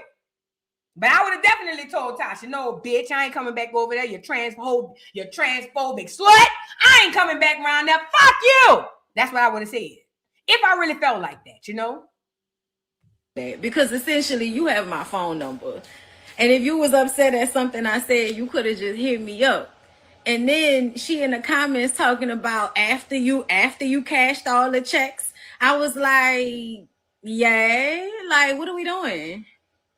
But I would have definitely told Tasha, no, bitch, I ain't coming back over there. You're transphobic slut. I ain't coming back around there. Fuck you. That's what I would have said. If I really felt like that, you know? Because essentially you have my phone number. And if you was upset at something I said, you could have just hit me up. And then she in the comments talking about after you cashed all the checks. I was like, yeah, like what are we doing?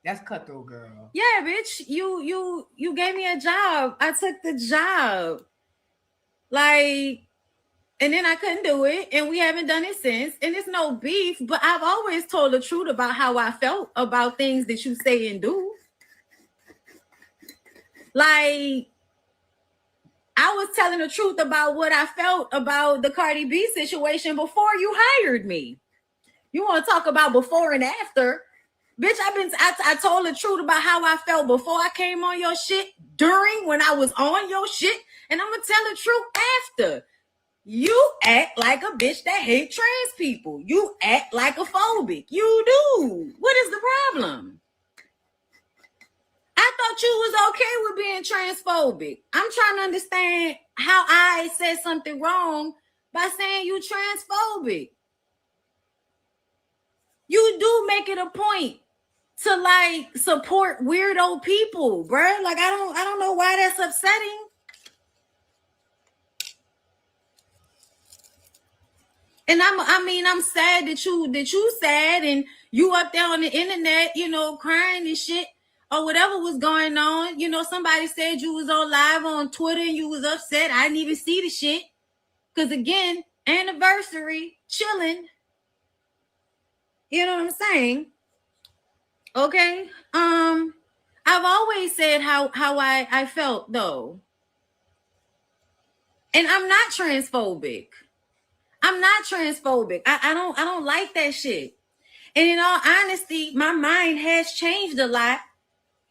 That's cutthroat, girl. Yeah, bitch, you gave me a job. I took the job. Like, and then I couldn't do it, and we haven't done it since. And it's no beef, but I've always told the truth about how I felt about things that you say and do. Like, I was telling the truth about what I felt about the Cardi B situation before you hired me. You want to talk about before and after? Bitch, I told the truth about how I felt before I came on your shit, during when I was on your shit, and I'm going to tell the truth after. You act like a bitch that hate trans people. You act like a phobic. You do. What is the problem? I thought you was okay with being transphobic. I'm trying to understand how I said something wrong by saying you transphobic. You do make it a point to like support weirdo people, bruh. Like I don't know why that's upsetting. And I'm sad that you sad and you up there on the internet, you know, crying and shit. Or whatever was going on. You know, somebody said you was on live on Twitter and you was upset. I didn't even see the shit. Because again, anniversary, chilling. You know what I'm saying? Okay. I've always said how I felt though. And I'm not transphobic. I don't like that shit. And in all honesty, my mind has changed a lot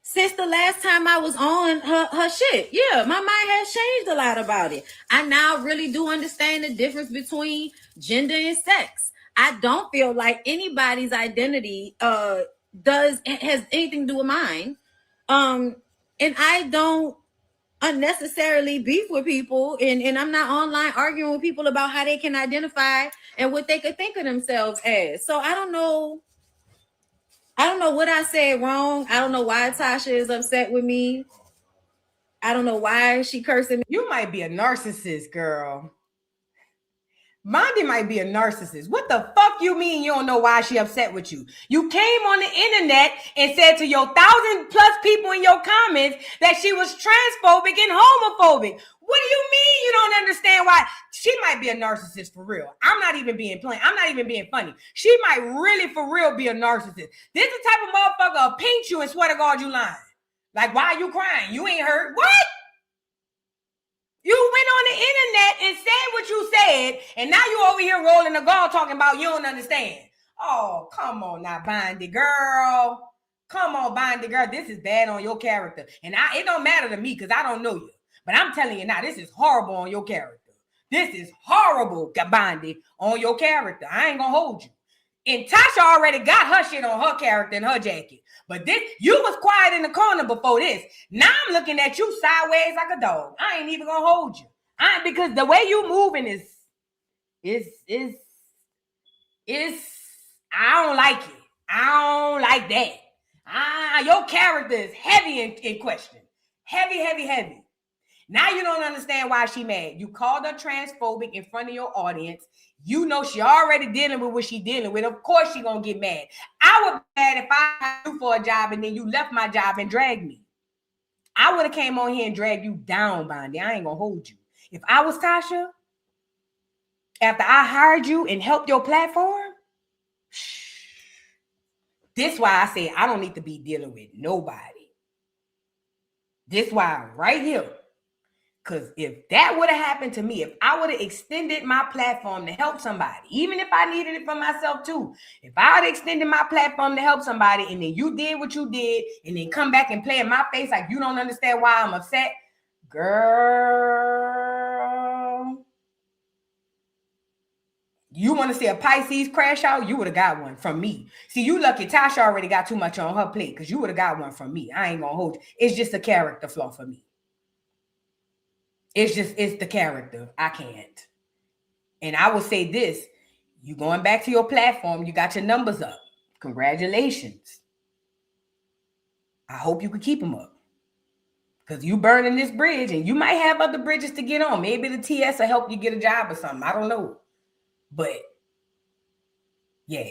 since the last time I was on her shit. Yeah, my mind has changed a lot about it. I now really do understand the difference between gender and sex. I don't feel like anybody's identity has anything to do with mine. And I don't unnecessarily beef with people, and I'm not online arguing with people about how they can identify and what they could think of themselves as. So I don't know what I said wrong. I don't know why Tasha is upset with me. I don't know why she cursing me. You might be a narcissist, girl. Bondi might be a narcissist. What the fuck you mean you don't know why she upset with you? You came on the internet and said to your 1,000+ people in your comments that she was transphobic and homophobic. What do you mean you don't understand why? She might be a narcissist for real. I'm not even being funny. She might really for real be a narcissist. This is the type of motherfucker will paint you and swear to God you lying. Like, why are you crying? You ain't hurt. What? You went on the internet and said what you said, and now you over here rolling the gall talking about you don't understand. Oh, come on now, Bondi girl. Come on, Bondi girl. This is bad on your character. And it don't matter to me because I don't know you. But I'm telling you now, this is horrible on your character. This is horrible, Bondi, on your character. I ain't gonna hold you. And Tasha already got her shit on her character and her jacket. But this, you was quiet in the corner before this. Now I'm looking at you sideways like a dog. I ain't even gonna hold you. Because the way you moving is I don't like it. I don't like that. Your character is heavy in question. Heavy. Now you don't understand why she mad. You called her transphobic in front of your audience. You know she already dealing with what she dealing with. Of course she gonna get mad. I would be mad if I hired you for a job and then you left my job and dragged me. I would have came on here and dragged you down, Bondi. I ain't gonna hold you. If I was Tasha After I hired you and helped your platform, this why I say I don't need to be dealing with nobody. This why I'm right here. Because if that would have happened to me, if I would have extended my platform to help somebody, even if I needed it for myself too, if I would have extended my platform to help somebody and then you did what you did and then come back and play in my face like you don't understand why I'm upset, girl, you want to see a Pisces crash out? You would have got one from me. See, you lucky Tasha already got too much on her plate because you would have got one from me. I ain't going to hold you. It's just a character flaw for me. It's the character. I can't. And I will say this. You going back to your platform. You got your numbers up. Congratulations. I hope you can keep them up. Because you burning this bridge and you might have other bridges to get on. Maybe the TS will help you get a job or something. I don't know. But yeah.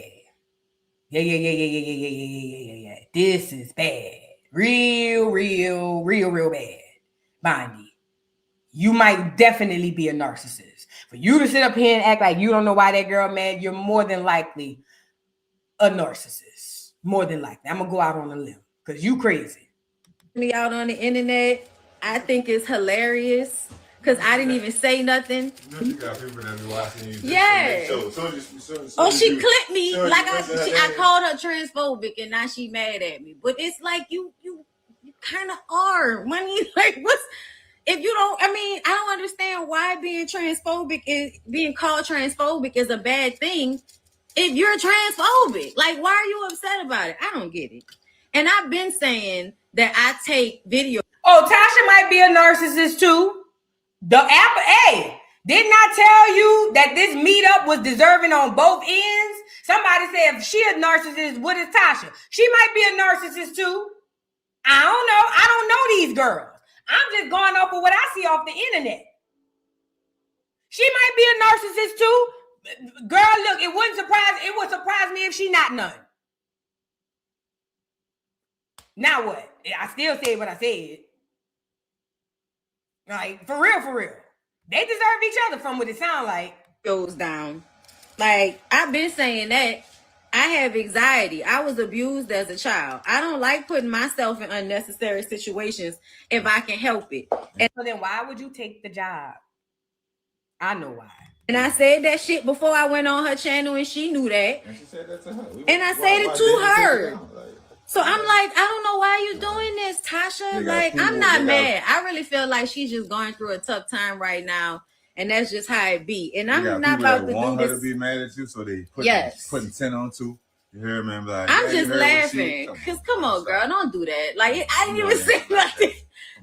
Yeah. This is bad. Real bad. Bondy. You might definitely be a narcissist. For you to sit up here and act like you don't know why that girl mad, you're more than likely a narcissist. More than likely. I'm going to go out on a limb because you crazy. Me out on the internet, I think it's hilarious because I didn't even say nothing. You got people that be watching you. Yeah. She clipped me like I called her transphobic and now she mad at me. But it's like you kind of are. Money, like what's... If you don't, I don't understand why being called transphobic is a bad thing. If you're transphobic, like, why are you upset about it? I don't get it. And I've been saying that I take video. Oh, Tasha might be a narcissist too. Didn't I tell you that this meetup was deserving on both ends? Somebody said if she a narcissist, what is Tasha? She might be a narcissist too. I don't know. I don't know these girls. I'm just going off of what I see off the internet. She might be a narcissist too. Girl, look, it would surprise me if she not none. Now what? I still say what I said. Like, for real. They deserve each other from what it sounds like. Goes down. Like, I've been saying that. I have anxiety. I was abused as a child. I don't like putting myself in unnecessary situations if I can help it. And so then why would you take the job? I know why. And I said that shit before I went on her channel and she knew that. And she said that to her. And I said it to her. So I'm like, I don't know why you're doing this, Tasha. Like, I'm not mad. I really feel like she's just going through a tough time right now. And that's just how it be. And I'm not about to do this. Her to be mad at you, so they putting 10 on 2. You hear me? Like, I'm just laughing. Because come on, girl, don't do that. Like, I didn't even say nothing.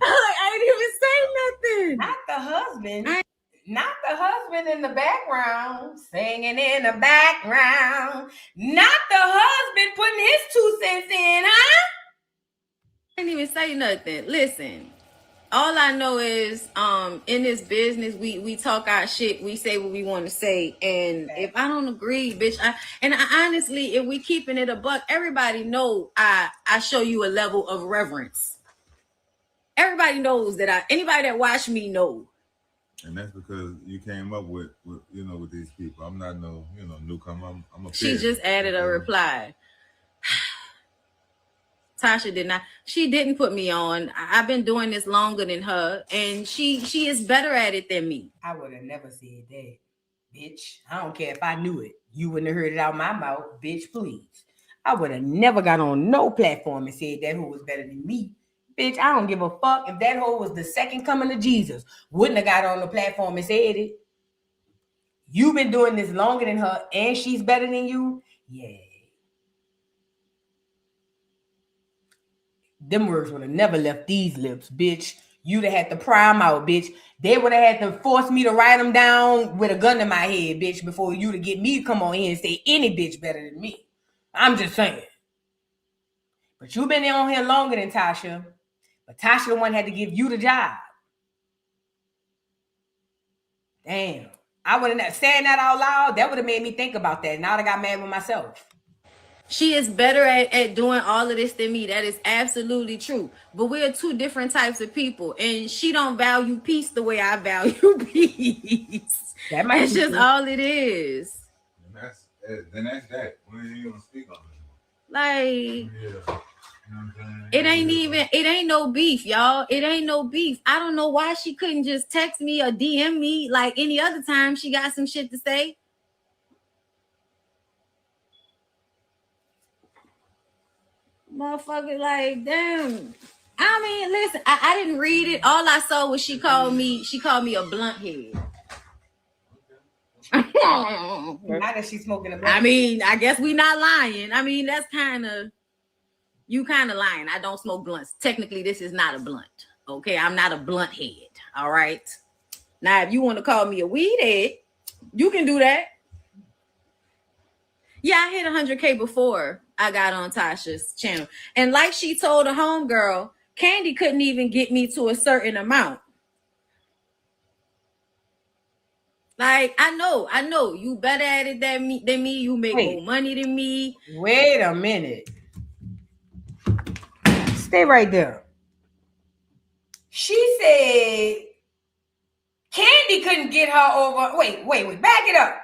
I didn't even say nothing. Not the husband. Not the husband in the background, singing in the background. Not the husband putting his 2 cents in, huh? I didn't even say nothing. Listen. All I know is, in this business, we talk our shit. We say what we want to say. And if I don't agree, bitch, I honestly, if we keeping it a buck, everybody know I show you a level of reverence. Everybody knows that anybody that watch me know. And that's because you came up with these people. I'm not no, newcomer. I'm a She just added a reply. Tasha didn't put me on. I've been doing this longer than her, and she is better at it than me. I would have never said that, bitch. I don't care if I knew it. You wouldn't have heard it out my mouth, bitch, please. I would have never got on no platform and said that hoe was better than me. Bitch, I don't give a fuck if that hoe was the second coming of Jesus. Wouldn't have got on the platform and said it. You've been doing this longer than her, and she's better than you? Yeah. Them words would have never left these lips, bitch. You'd have had to pry them out, bitch. They would have had to force me to write them down with a gun in my head, bitch, before you to get me to come on here and say any bitch better than me. I'm just saying. But you've been on here longer than Tasha. But Tasha the one had to give you the job. Damn. I would have saying that out loud. That would have made me think about that. Now I got mad with myself. She is better at doing all of this than me. That is absolutely true. But we're two different types of people, and she don't value peace the way I value peace. That's just all it is. Then that's that. We ain't even speak on it. Like, it ain't no beef, y'all. It ain't no beef. I don't know why she couldn't just text me or DM me like any other time she got some shit to say. Motherfucker, like, damn. I mean, listen, I didn't read it. All I saw was she called me a blunt head. Now that she's smoking a blunt. I mean, I guess we not lying. I mean, that's you kind of lying. I don't smoke blunts. Technically, this is not a blunt. Okay, I'm not a blunt head. All right. Now, if you want to call me a weed head, you can do that. Yeah, I hit 100K before I got on Tasha's channel. And like she told a homegirl, Kandi couldn't even get me to a certain amount. Like, I know. You better at it than me. You make more money than me. Wait a minute. Stay right there. She said Kandi couldn't get her over. Wait. Back it up.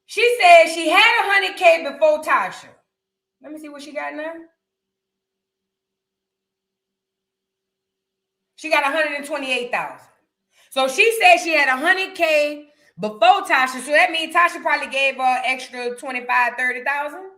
She said she had 100K before Tasha. Let me see what she got now. She got 128,000. So she said she had 100K before Tasha. So that means Tasha probably gave her an extra 25, 30,000.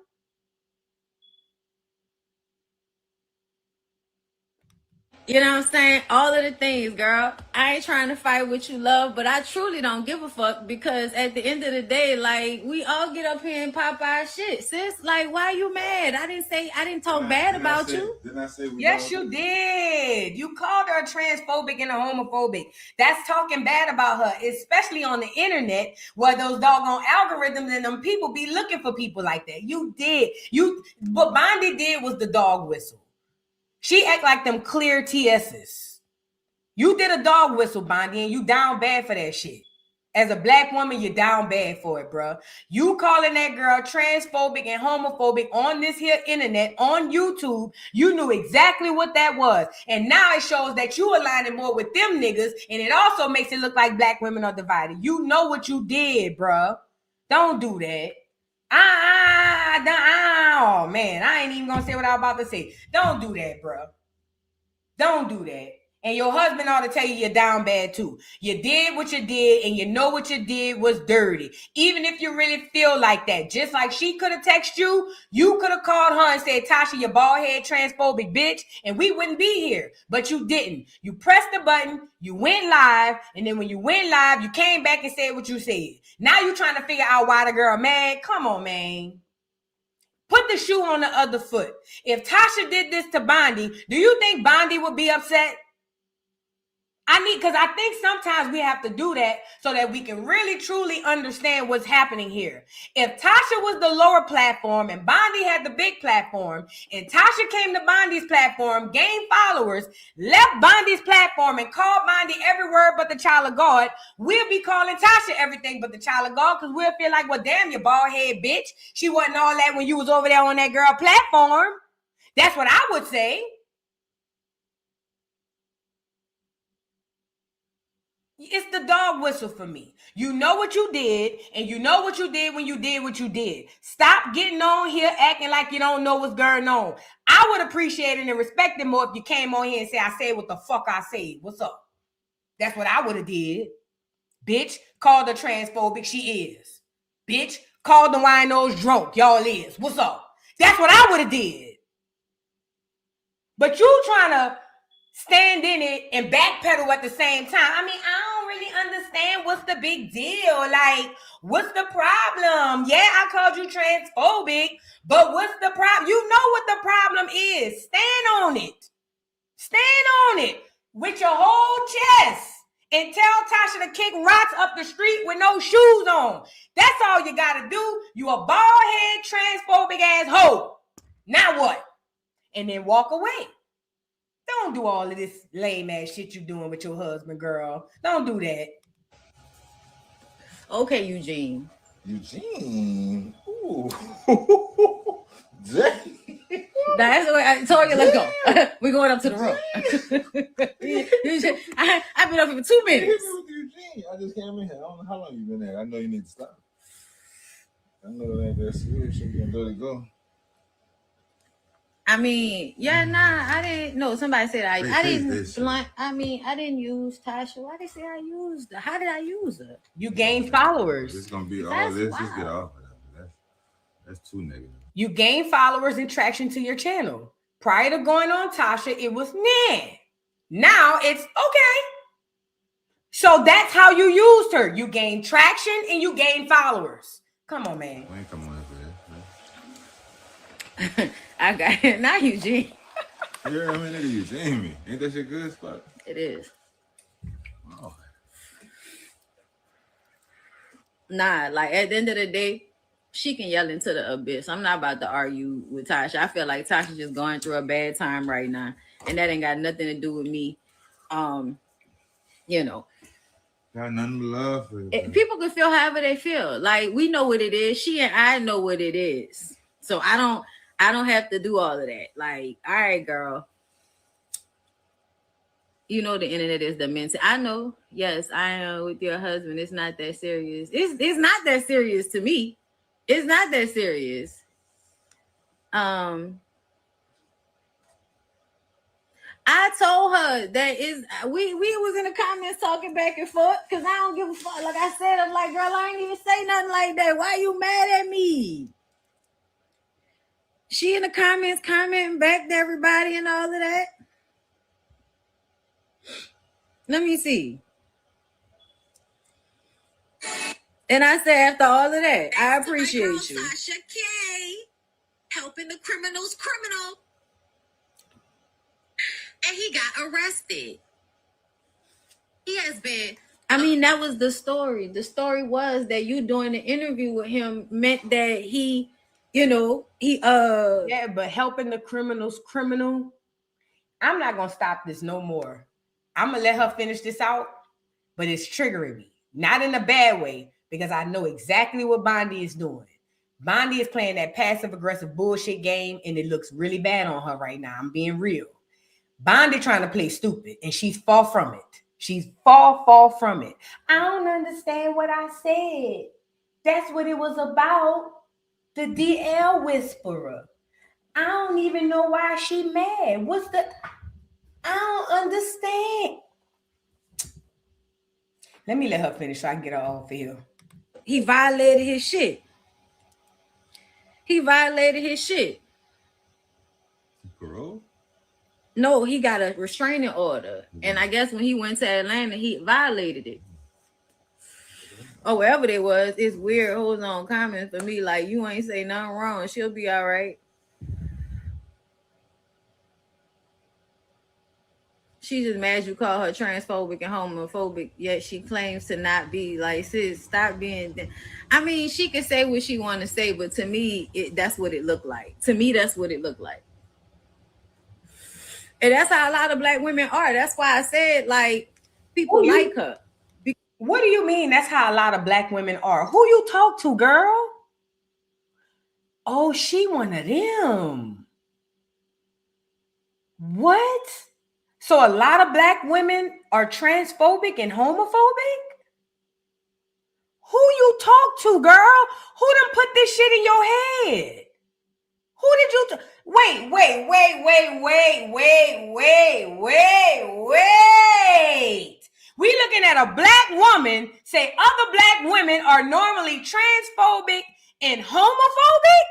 You know what I'm saying? All of the things, girl. I ain't trying to fight what you love, but I truly don't give a fuck because at the end of the day, like, we all get up here and pop our shit, sis. Like, why are you mad? I didn't talk bad about you. Didn't I say we Yes, you did. You called her transphobic and a homophobic. That's talking bad about her, especially on the internet where those doggone algorithms and them people be looking for people like that. You did. What Bondi did was the dog whistle. She act like them clear TSs. You did a dog whistle, Bondi, and you down bad for that shit. As a black woman, you're down bad for it, bro. You calling that girl transphobic and homophobic on this here internet, on YouTube, you knew exactly what that was. And now it shows that you aligning more with them niggas, and it also makes it look like black women are divided. You know what you did, bro. Don't do that. Oh man, I ain't even gonna say what I was about to say. Don't do that, bro. Don't do that. And your husband ought to tell you you're down bad too. You did what you did, and you know what you did was dirty. Even if you really feel like that, just like she could have texted you, you could have called her and said, Tasha, you bald head transphobic bitch, and we wouldn't be here. But you didn't. You pressed the button, you went live, and then when you went live, you came back and said what you said. Now you trying to figure out why the girl mad. Come on, man. Put the shoe on the other foot. If Tasha did this to Bondi, do you think Bondi would be upset? Because I think sometimes we have to do that so that we can really truly understand what's happening here. If Tasha was the lower platform and Bondi had the big platform, and Tasha came to Bondi's platform, gained followers, left Bondi's platform and called Bondi every word but the child of God, we'll be calling Tasha everything but the child of God because we'll feel like, well, damn, you bald head bitch. She wasn't all that when you was over there on that girl platform. That's what I would say. It's the dog whistle for me. You know what you did, and you know what you did when you did what you did. Stop getting on here acting like you don't know what's going on. I would appreciate it and respect it more if you came on here and said, I said what the fuck I said. What's up? That's what I would have did. Bitch, called her transphobic. She is. Bitch, called the winos drunk. Y'all is. What's up? That's what I would have did. But you trying to stand in it and backpedal at the same time. I mean, I don't really understand what's the big deal. Like, what's the problem? Yeah, I called you transphobic, but what's the problem? You know what the problem is. Stand on it. Stand on it with your whole chest and tell Tasha to kick rocks up the street with no shoes on. That's all you got to do. You a bald-head, transphobic ass hoe. Now what? And then walk away. Don't do all of this lame ass shit you doing with your husband, girl. Don't do that. Okay, Eugene. Eugene? Ooh. That's the way I told you. Let's go. We're going up to the room. I've been up here for 2 minutes. I just came in here. I don't know how long you been there. I know you need to stop. I know it ain't that serious. You can let it go. I mean, I didn't know. Somebody said I didn't blunt. I mean, I didn't use Tasha. Why they say I used her? How did I use her? You gained followers. It's gonna be all That's this. wild. Just get off of that. That's too negative. You gain followers and traction to your channel. Prior to going on Tasha, it was nah. Now it's okay. So that's how you used her. You gained traction and you gained followers. Come on, man. We ain't come on for that. I got it. Not Eugene. Yeah, I mean, nigga, Eugene me. Ain't that shit good spot? It is. Oh. Nah, like at the end of the day, she can yell into the abyss. I'm not about to argue with Tasha. I feel like Tasha's just going through a bad time right now, and that ain't got nothing to do with me. You know, got nothing but love for it. People can feel however they feel. Like we know what it is. She and I know what it is. So I don't have to do all of that. Like, all right, girl. You know the internet is demented. I know. Yes, I am with your husband. It's not that serious. It's not that serious to me. It's not that serious. I told her that we was in the comments talking back and forth because I don't give a fuck. Like I said, I'm like, girl, I ain't even say nothing like that. Why you mad at me? She in the comments commenting back to everybody and all of that. Let me see. And I said, after all of that, I appreciate you. Tasha K, helping the criminals criminal. And he got arrested. He has been. I mean, that was the story. The story was that you doing the interview with him meant that he, you know, yeah, but helping the criminals criminal. I'm not gonna stop this no more. I'm gonna let her finish this out, but it's triggering me. Not in a bad way, because I know exactly what Bondi is doing. Bondi is playing that passive-aggressive bullshit game, and it looks really bad on her right now. I'm being real. Bondi trying to play stupid, and she's far from it. She's far from it. I don't understand what I said. That's what it was about. The DL whisperer. I don't even know why she mad. I don't understand. Let me let her finish so I can get her off of here. He violated his shit. Parole? No, he got a restraining order. And I guess when he went to Atlanta, he violated it. Or wherever they was, it's weird. Holds on comments for me like, you ain't say nothing wrong. She'll be all right. She's just mad you call her transphobic and homophobic, yet she claims to not be. Like, sis, stop being. I mean, she can say what she want to say, but to me, that's what it looked like. To me, that's what it looked like. And that's how a lot of Black women are. That's why I said, like, people like her. What do you mean? That's how a lot of Black women are. Who you talk to, girl? Oh, she one of them. What? So a lot of Black women are transphobic and homophobic? Who you talk to, girl? Who done put this shit in your head? Who did you wait. We looking at a Black woman say other Black women are normally transphobic and homophobic?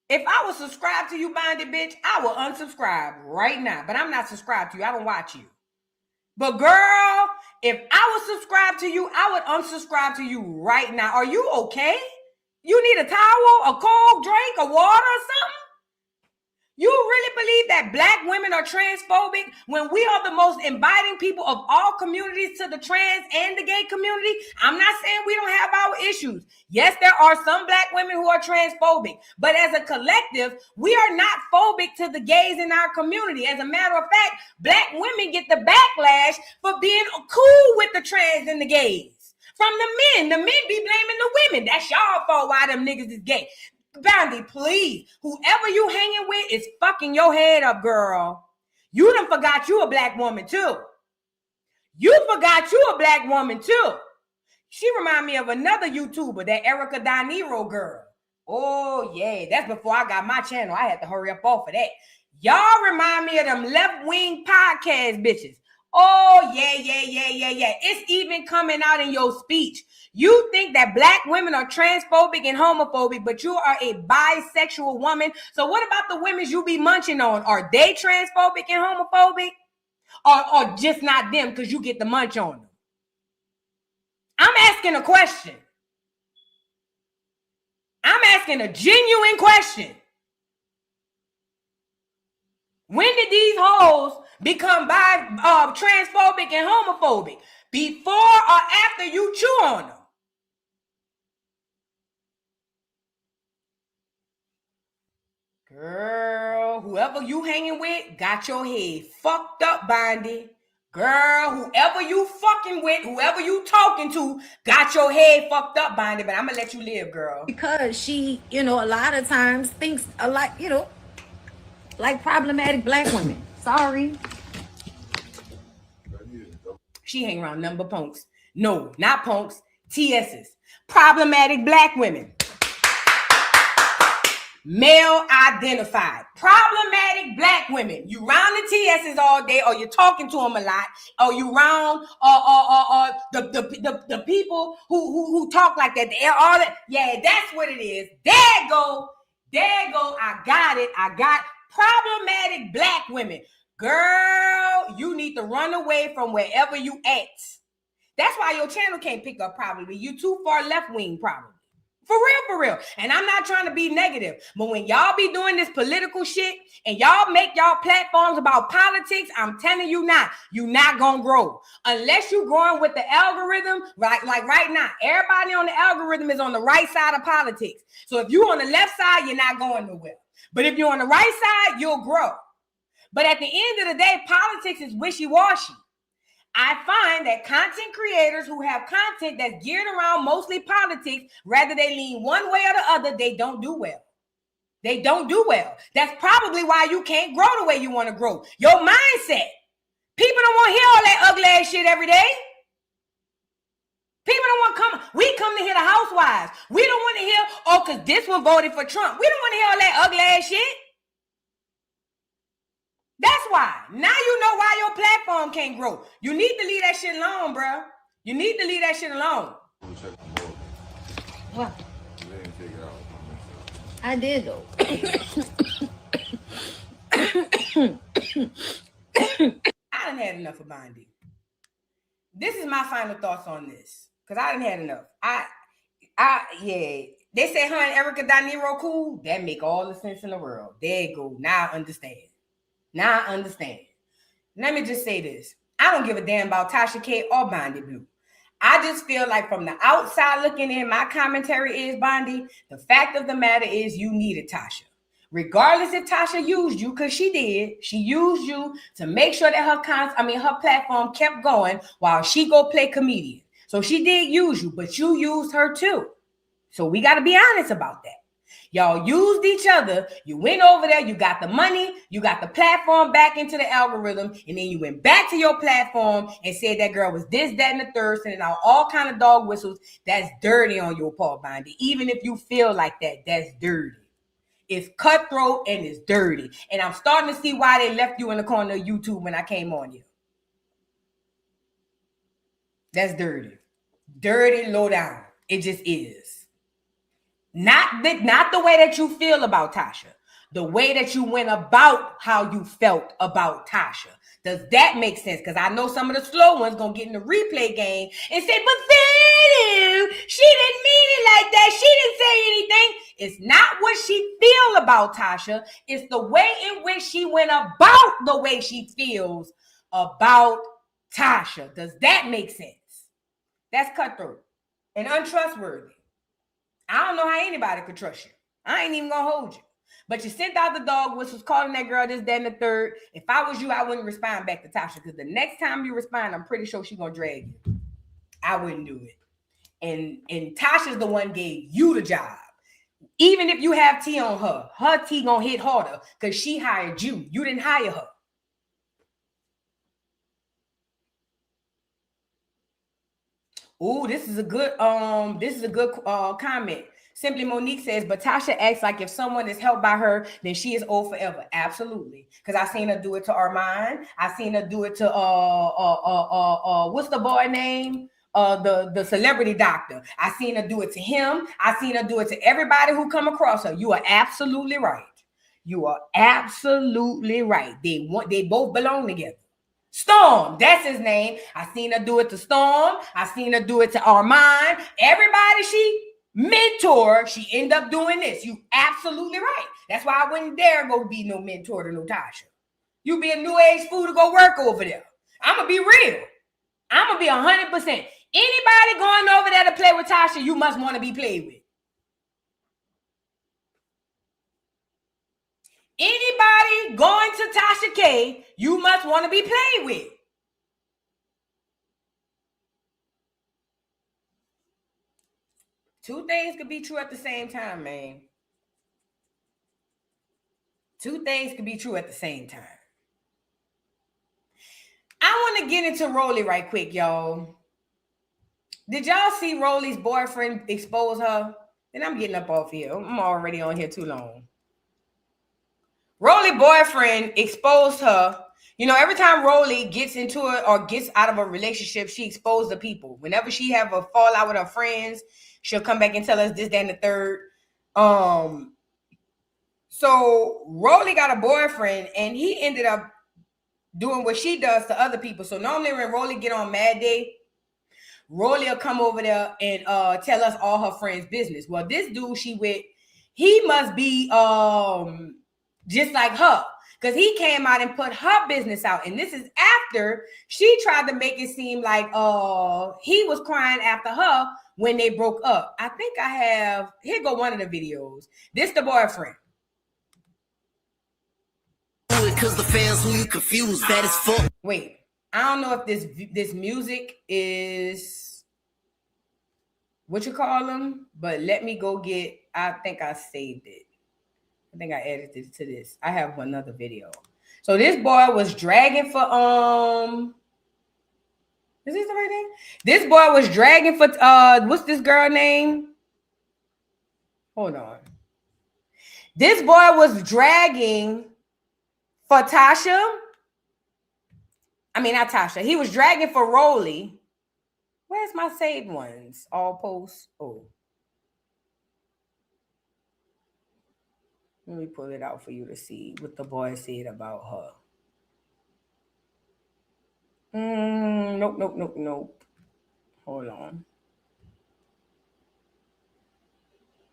If I was subscribed to you, Bondi, bitch, I will unsubscribe right now. But I'm not subscribed to you. I don't watch you. But girl, if I was subscribed to you, I would unsubscribe to you right now. Are you okay? You need a towel, a cold drink, a water or something? You really believe that Black women are transphobic when we are the most inviting people of all communities to the trans and the gay community? I'm not saying we don't have our issues. Yes, there are some Black women who are transphobic, but as a collective, we are not phobic to the gays in our community. As a matter of fact, Black women get the backlash for being cool with the trans and the gays, from the men. The men be blaming the women. That's y'all fault why them niggas is gay. Bondi, please. Whoever you hanging with is fucking your head up, girl. You done forgot you a black woman too. You forgot you a black woman too. She remind me of another YouTuber, that Erica De Niro girl. Oh, yeah. That's before I got my channel. I had to hurry up off of that. Y'all remind me of them left-wing podcast bitches. Oh, yeah. It's even coming out in your speech. You think that black women are transphobic and homophobic, but you are a bisexual woman. So what about the women you be munching on? Are they transphobic and homophobic? Or just not them because you get the munch on them? I'm asking a question. I'm asking a genuine question. When did these hoes become transphobic and homophobic? Before or after you chew on them? Girl, whoever you hanging with got your head fucked up, Bondi. Girl, whoever you fucking with, whoever you talking to, got your head fucked up, Bondi. But I'm gonna let you live, girl. Because she, a lot of times thinks a lot, like problematic black women. Sorry. She hang around number punks. No, not punks. TSs. Problematic black women. Male identified. Problematic black women. You round the TSs all day, or you're talking to them a lot, or you round the people who talk like that. All that. Yeah, that's what it is. There go. I got it. I got problematic black women. Girl, you need to run away from wherever you at. That's why your channel can't pick up probably. You too far left wing probably. For real. And I'm not trying to be negative, but when y'all be doing this political shit and y'all make y'all platforms about politics, I'm telling you not, you not gonna grow. Unless you growing with the algorithm, right? Like right now, everybody on the algorithm is on the right side of politics. So if you on the left side, you're not going nowhere. But if you're on the right side, you'll grow. But at the end of the day, politics is wishy-washy. I find that content creators who have content that's geared around mostly politics, rather they lean one way or the other, they don't do well. They don't do well. That's probably why you can't grow the way you want to grow. Your mindset. People don't want to hear all that ugly ass shit every day. People don't want to come. We come to hear the housewives. We don't want to hear, because this one voted for Trump. We don't want to hear all that ugly ass shit. That's why. Now you know why your platform can't grow. You need to leave that shit alone, bro. You need to leave that shit alone. What? I did though. I done had enough of Bondi. This is my final thoughts on this. Because I done had enough. Yeah. They say her and Erica De Niro cool. That make all the sense in the world. There you go. Now I understand. Let me just say this. I don't give a damn about Tasha K or Bondi Blue. I just feel like from the outside looking in, my commentary is, Bondi, the fact of the matter is you needed Tasha. Regardless if Tasha used you, because she did. She used you to make sure that her platform kept going while she go play comedian. So she did use you, but you used her too. So we got to be honest about that. Y'all used each other. You went over there. You got the money. You got the platform back into the algorithm. And then you went back to your platform and said that girl was this, that, and the third. Sending out all kind of dog whistles. That's dirty on your part, Bondi. Even if you feel like that, that's dirty. It's cutthroat and it's dirty. And I'm starting to see why they left you in the corner of YouTube when I came on you. That's dirty. Dirty, low down. It just is. Not the way that you feel about Tasha. The way that you went about how you felt about Tasha. Does that make sense? Because I know some of the slow ones going to get in the replay game and say, but Vanu, she didn't mean it like that. She didn't say anything. It's not what she feel about Tasha. It's the way in which she went about the way she feels about Tasha. Does that make sense? That's cutthroat and untrustworthy. I don't know how anybody could trust you. I ain't even gonna hold you. But you sent out the dog whistles, calling that girl this, that, and the third. If I was you, I wouldn't respond back to Tasha because the next time you respond, I'm pretty sure she's gonna drag you. I wouldn't do it. And Tasha's the one gave you the job. Even if you have tea on her tea gonna hit harder because she hired you. You didn't hire her. Oh, this is a good comment. Simply Monique says, but Tasha acts like if someone is held by her, then she is old forever. Absolutely. Because I seen her do it to Armand. I seen her do it to what's the boy name? The celebrity doctor. I seen her do it to him. I seen her do it to everybody who come across her. You are absolutely right. You are absolutely right. They both belong together. Storm, that's his name. I seen her do it to Storm. I seen her do it to Armand. Everybody she mentor, she end up doing this. You absolutely right. That's why I wouldn't dare go be no mentor to no Tasha. You be a new age fool to go work over there. I'm gonna be real. I'm gonna be 100%. Anybody going over there to play with Tasha, you must want to be played with. Anybody going to Tasha K, you must want to be played with. Two things could be true at the same time, man. Two things could be true at the same time. I want to get into Roly right quick, y'all. Did y'all see Roly's boyfriend expose her? Then I'm getting up off here. I'm already on here too long. Roly boyfriend exposed her. You know, every time Roly gets into it or gets out of a relationship, she exposed the people. Whenever she have a fallout with her friends, she'll come back and tell us this, that, and the third. So Roly got a boyfriend, and he ended up doing what she does to other people. So normally when Roly get on Mad Day, Roly will come over there and tell us all her friends' business. Well, this dude she with, he must be just like her, because he came out and put her business out. And this is after she tried to make it seem like he was crying after her when they broke up. I think I have, here go one of the videos. This the boyfriend. Because the fans who you confuse, that is for. Wait, I don't know if this music is what you call them, but let me go get, I think I saved it. I think I edited it to this. I have another video. So this boy was dragging for is this the right thing? This boy was dragging for what's this girl name? Hold on. This boy was dragging for Tasha. I mean, not Tasha. He was dragging for Roly. Where's my saved ones? All posts. Oh. Let me pull it out for you to see what the boy said about her. Nope. Hold on.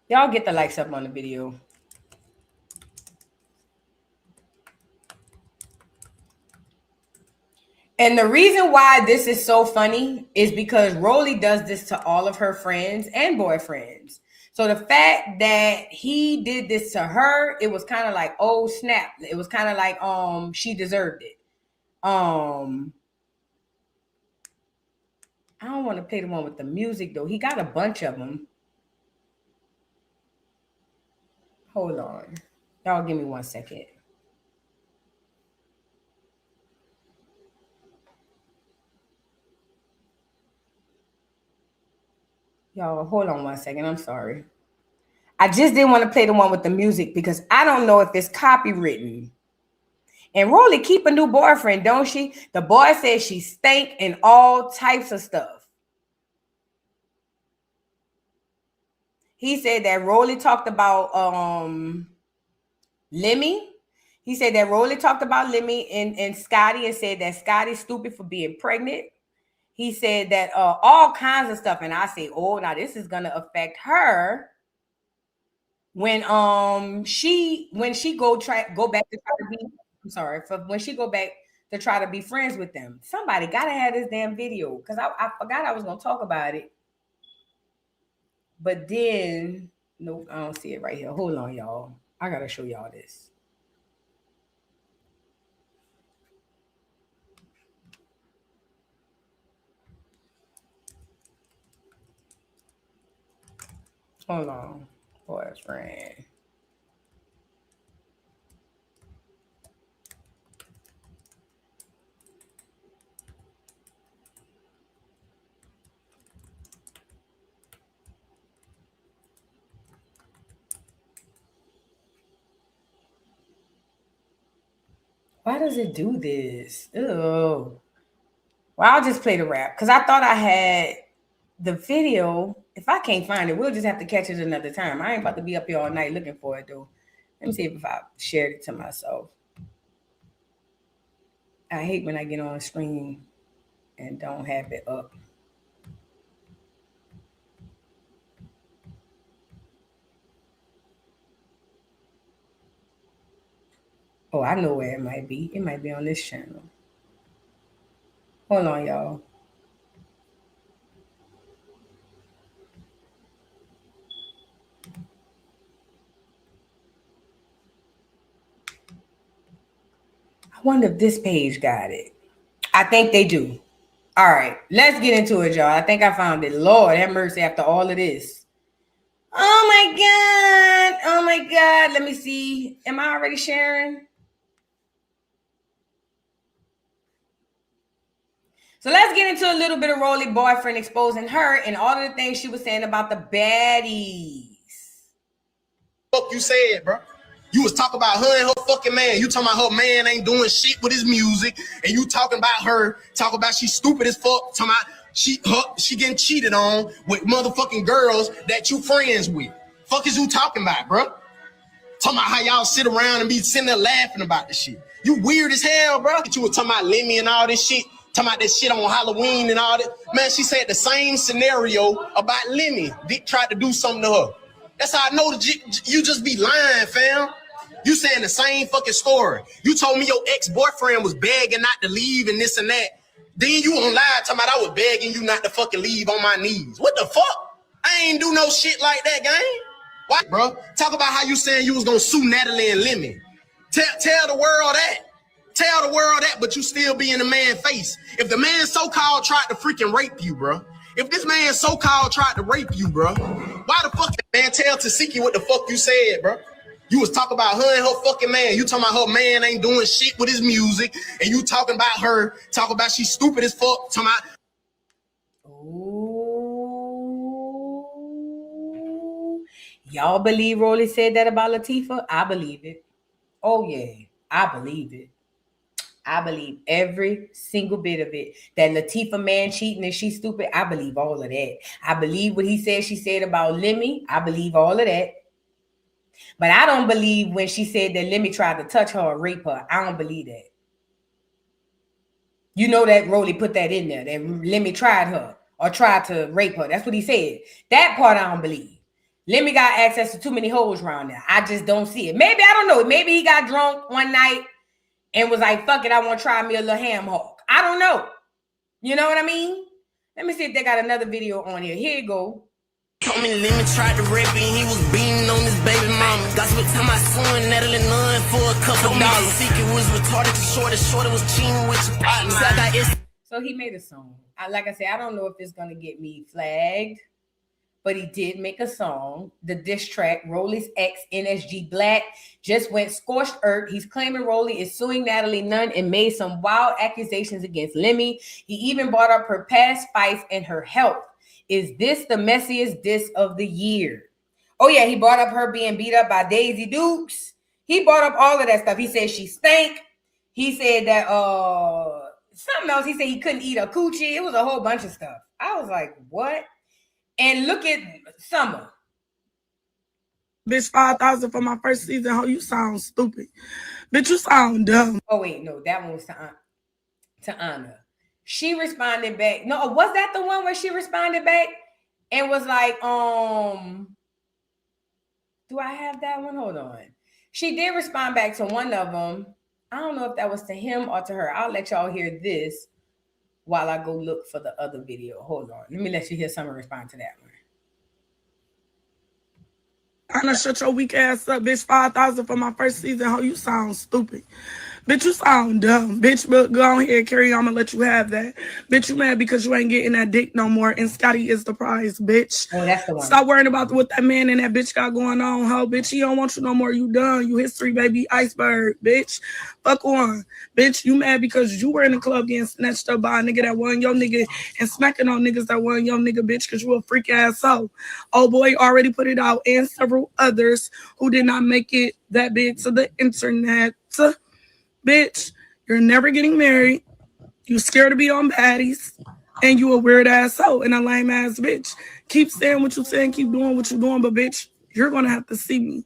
Y'all get the likes up on the video. And the reason why this is so funny is because Roly does this to all of her friends and boyfriends. So the fact that he did this to her, it was kind of like, oh snap. It was kind of like she deserved it. I don't want to play the one with the music though. He got a bunch of them. Hold on. Y'all give me 1 second. Y'all, hold on 1 second. I'm sorry. I just didn't want to play the one with the music because I don't know if it's copywritten. And Roly keep a new boyfriend, don't she? The boy says she stank and all types of stuff. He said that Roly talked about Lemmy. He said that Roly talked about Lemmy and Scotty and said that Scotty's stupid for being pregnant. He said that all kinds of stuff. And I say, oh, now this is going to affect her when she go back to try to be, I'm sorry, when she go back to try to be friends with them. Somebody got to have this damn video because I forgot I was going to talk about it. But then, nope, I don't see it right here. Hold on, y'all. I got to show y'all this. Hold on. Boyfriend. Why does it do this? Ew. Well, I'll just play the rap because I thought I had the video. If I can't find it, we'll just have to catch it another time. I ain't about to be up here all night looking for it, though. Let me see if I shared it to myself. I hate when I get on a screen and don't have it up. Oh, I know where it might be. It might be on this channel. Hold on, y'all. I wonder if this page got it. I think they do. All right, let's get into it, y'all. I think I found it. Lord have mercy after all of this. Oh my God. Oh my God. Let me see. Am I already sharing? So let's get into a little bit of Roly boyfriend exposing her and all of the things she was saying about the baddies. Fuck you said, bro. You was talking about her and her fucking man. You talking about her man ain't doing shit with his music, and you talking about her, talking about she stupid as fuck, talking about she getting cheated on with motherfucking girls that you friends with. Fuck is you talking about, bro? Talking about how y'all sit around and be sitting there laughing about this shit. You weird as hell, bro. You was talking about Lemmy and all this shit. Talking about that shit on Halloween and all that. Man, she said the same scenario about Lemmy. Dick tried to do something to her. That's how I know that you just be lying, fam. You saying the same fucking story. You told me your ex-boyfriend was begging not to leave and this and that. Then you on live talking about I was begging you not to fucking leave on my knees. What the fuck? I ain't do no shit like that, gang. Why, bro? Talk about how you saying you was gonna sue Natalie and Lemmy. Tell the world that. Tell the world that, but you still be in the man's face. If the man so-called tried to freaking rape you, bro. If this man so-called tried to rape you, bro. Why the fuck, man, tell Tasiki what the fuck you said, bro. You was talking about her and her fucking man. You talking about her man ain't doing shit with his music. And you talking about her, talking about she's stupid as fuck. Talking about... Ooh. Y'all believe Roly said that about Latifah? I believe it. Oh, yeah. I believe it. I believe every single bit of it. That Latifah man cheating and she's stupid, I believe all of that. I believe what he said she said about Lemmy. I believe all of that. But I don't believe when she said that Lemmy tried to touch her or rape her. I don't believe that. You know that Roly put that in there, that Lemmy tried her or tried to rape her. That's what he said. That part I don't believe. Lemmy got access to too many hoes around there. I just don't see it. Maybe, I don't know. Maybe he got drunk one night and was like, fuck it, I want to try me a little ham hock. I don't know. You know what I mean? Let me see if they got another video on here. Here you go. Told me Lemmy tried to rape me, he was beating on his baby mama. Gossip to my son, Natalie none for a couple dollars. Secret was retarded, shorter was cheating with your partner. So he made a song. Like I said, I don't know if it's gonna get me flagged, but he did make a song. The diss track, Roly's ex NSG Black, just went scorched earth. He's claiming Roly is suing Natalie Nunn and made some wild accusations against Lemmy. He even brought up her past fights and her health. Is this the messiest diss of the year? Oh, yeah, he brought up her being beat up by Daisy Dukes. He brought up all of that stuff. He said she stank. He said that something else. He said he couldn't eat a coochie. It was a whole bunch of stuff. I was like, what? And look at Summer. Bitch, 5,000 for my first season. How you sound stupid. Bitch, you sound dumb. Oh, wait, no, that one was to Anna. She responded back. No, was that the one where she responded back and was like, do I have that one? Hold on. She did respond back to one of them. I don't know if that was to him or to her. I'll let y'all hear this while I go look for the other video. Hold on. Let me let you hear Summer respond to that one. Anna, shut your weak ass up, bitch. 5,000 for my first season. How you sound stupid. Bitch, you sound dumb. Bitch, but go on here, carry on. I'm gonna let you have that. Bitch, you mad because you ain't getting that dick no more. And Scotty is the prize, bitch. Oh, that's the one. Stop worrying about what that man and that bitch got going on, ho. Bitch, he don't want you no more. You done. You history, baby. Iceberg, bitch. Fuck on. Bitch, you mad because you were in the club getting snatched up by a nigga that wasn't your nigga and smacking on niggas that wasn't your nigga, bitch, because you a freak ass hoe. Oh boy already put it out, and several others who did not make it that big to the internet. Bitch, you're never getting married. You scared to be on baddies. And you a weird ass hoe and a lame ass bitch. Keep saying what you saying, keep doing what you're doing, but bitch, you're gonna have to see me.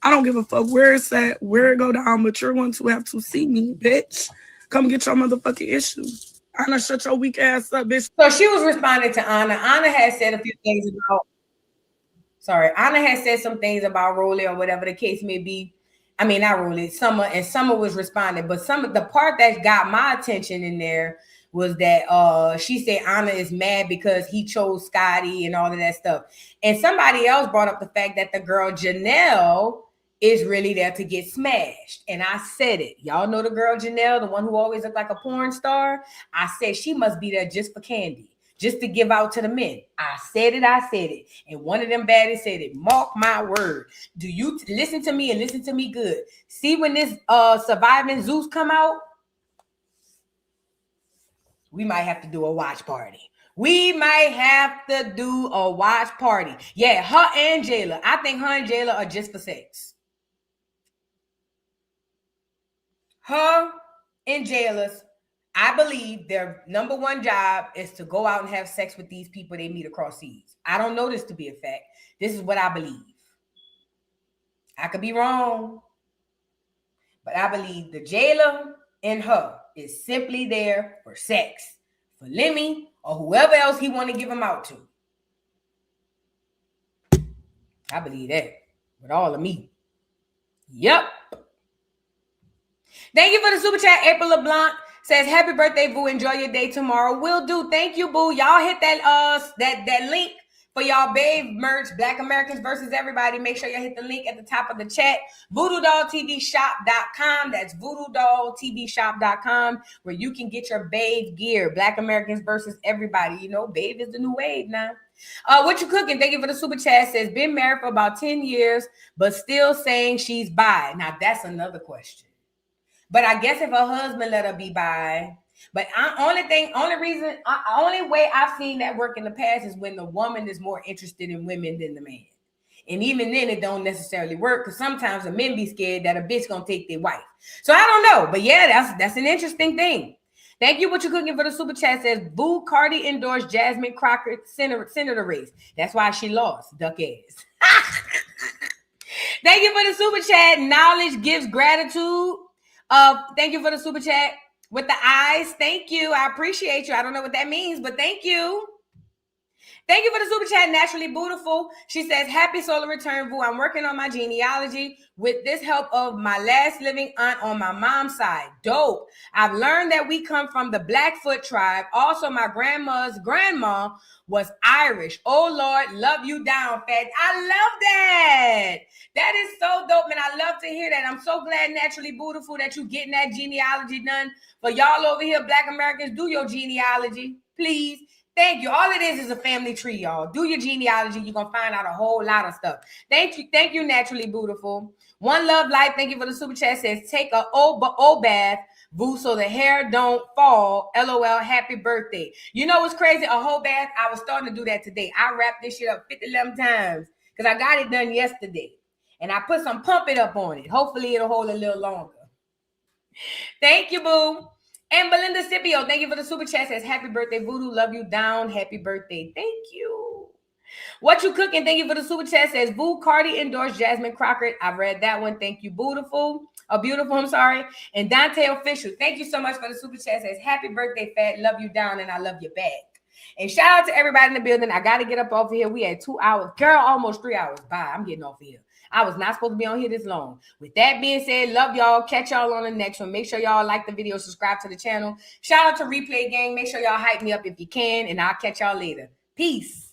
I don't give a fuck where it's at, where it go down, but you're going to have to see me, bitch. Come get your motherfucking issues. Anna, shut your weak ass up, bitch. So she was responding to Anna. Anna had said a few things about, Anna had said some things about Roly or whatever the case may be. I mean, not Roly, Summer, and Summer was responding. But the part that got my attention in there was that she said Anna is mad because he chose Scotty and all of that stuff. And somebody else brought up the fact that the girl Janelle is really there to get smashed. And I said it. Y'all know the girl Janelle, the one who always looked like a porn star? I said she must be there just for Kandi, just to give out to the men. I said it. And one of them baddies said it. Mark my word. Do you listen to me and listen to me good? See when this Surviving Zeus come out, we might have to do a watch party. Yeah, her and Jayla. I think her and Jayla are just for sex. Her and Jayla's, I believe their number one job is to go out and have sex with these people they meet across seas. I don't know this to be a fact. This is what I believe. I could be wrong, but I believe the Jayla and her is simply there for sex, for Lemmy or whoever else he want to give him out to. I believe that with all of me. Yep. Thank you for the super chat. April LeBlanc says, happy birthday, boo. Enjoy your day tomorrow. Will do. Thank you, boo. Y'all hit that link for y'all babe merch, Black Americans versus everybody. Make sure y'all hit the link at the top of the chat. VoodooDollTVShop.com. That's VoodooDollTVShop.com, where you can get your babe gear. Black Americans versus everybody. You know, babe is the new wave now. What you cooking? Thank you for the super chat. Says, been married for about 10 years, but still saying she's bi. Now, that's another question. But I guess if her husband let her be bi. But only way I've seen that work in the past is when the woman is more interested in women than the man. And even then, it don't necessarily work because sometimes the men be scared that a bitch gonna take their wife. So I don't know. But yeah, that's an interesting thing. Thank you. What you cooking for the super chat says, boo, Cardi endorsed Jasmine Crocker senator race. That's why she lost. Duck ass. Thank you for the super chat. Knowledge gives gratitude. Thank you for the super chat with the eyes. Thank you. I appreciate you. I don't know what that means, but thank you. Thank you for the super chat, Naturally Beautiful. She says, happy solar return, boo. I'm working on my genealogy with this help of my last living aunt on my mom's side. Dope. I've learned that we come from the Blackfoot tribe. Also, my grandma's grandma was Irish. Oh, Lord, love you down, fat. I love that. That is so dope, man. I love to hear that. I'm so glad, Naturally Beautiful, that you getting that genealogy done. For y'all over here, Black Americans, do your genealogy, please. Thank you. All it is a family tree, y'all. Do your genealogy. You're going to find out a whole lot of stuff. Thank you. Thank you, Naturally Beautiful. One Love Life. Thank you for the super chat. Says, take a old bath, boo, so the hair don't fall. LOL. Happy birthday. You know what's crazy? A whole bath. I was starting to do that today. I wrapped this shit up 50 times because I got it done yesterday. And I put some Pump It Up on it. Hopefully, it'll hold a little longer. Thank you, boo. And Belinda Scipio, thank you for the super chat. Says, happy birthday, Voodoo. Love you down. Happy birthday. Thank you. What you cooking? Thank you for the super chat. Says, boo, Cardi endorsed Jasmine Crockett. I've read that one. Thank you, beautiful. I'm sorry. And Dante Official, thank you so much for the super chat. Says, happy birthday, fat. Love you down and I love you back. And shout out to everybody in the building. I got to get up off of here. We had 2 hours. Girl, almost 3 hours. Bye. I'm getting off of here. I was not supposed to be on here this long. With that being said, love y'all. Catch y'all on the next one. Make sure y'all like the video, subscribe to the channel. Shout out to Replay Gang. Make sure y'all hype me up if you can, and I'll catch y'all later. Peace.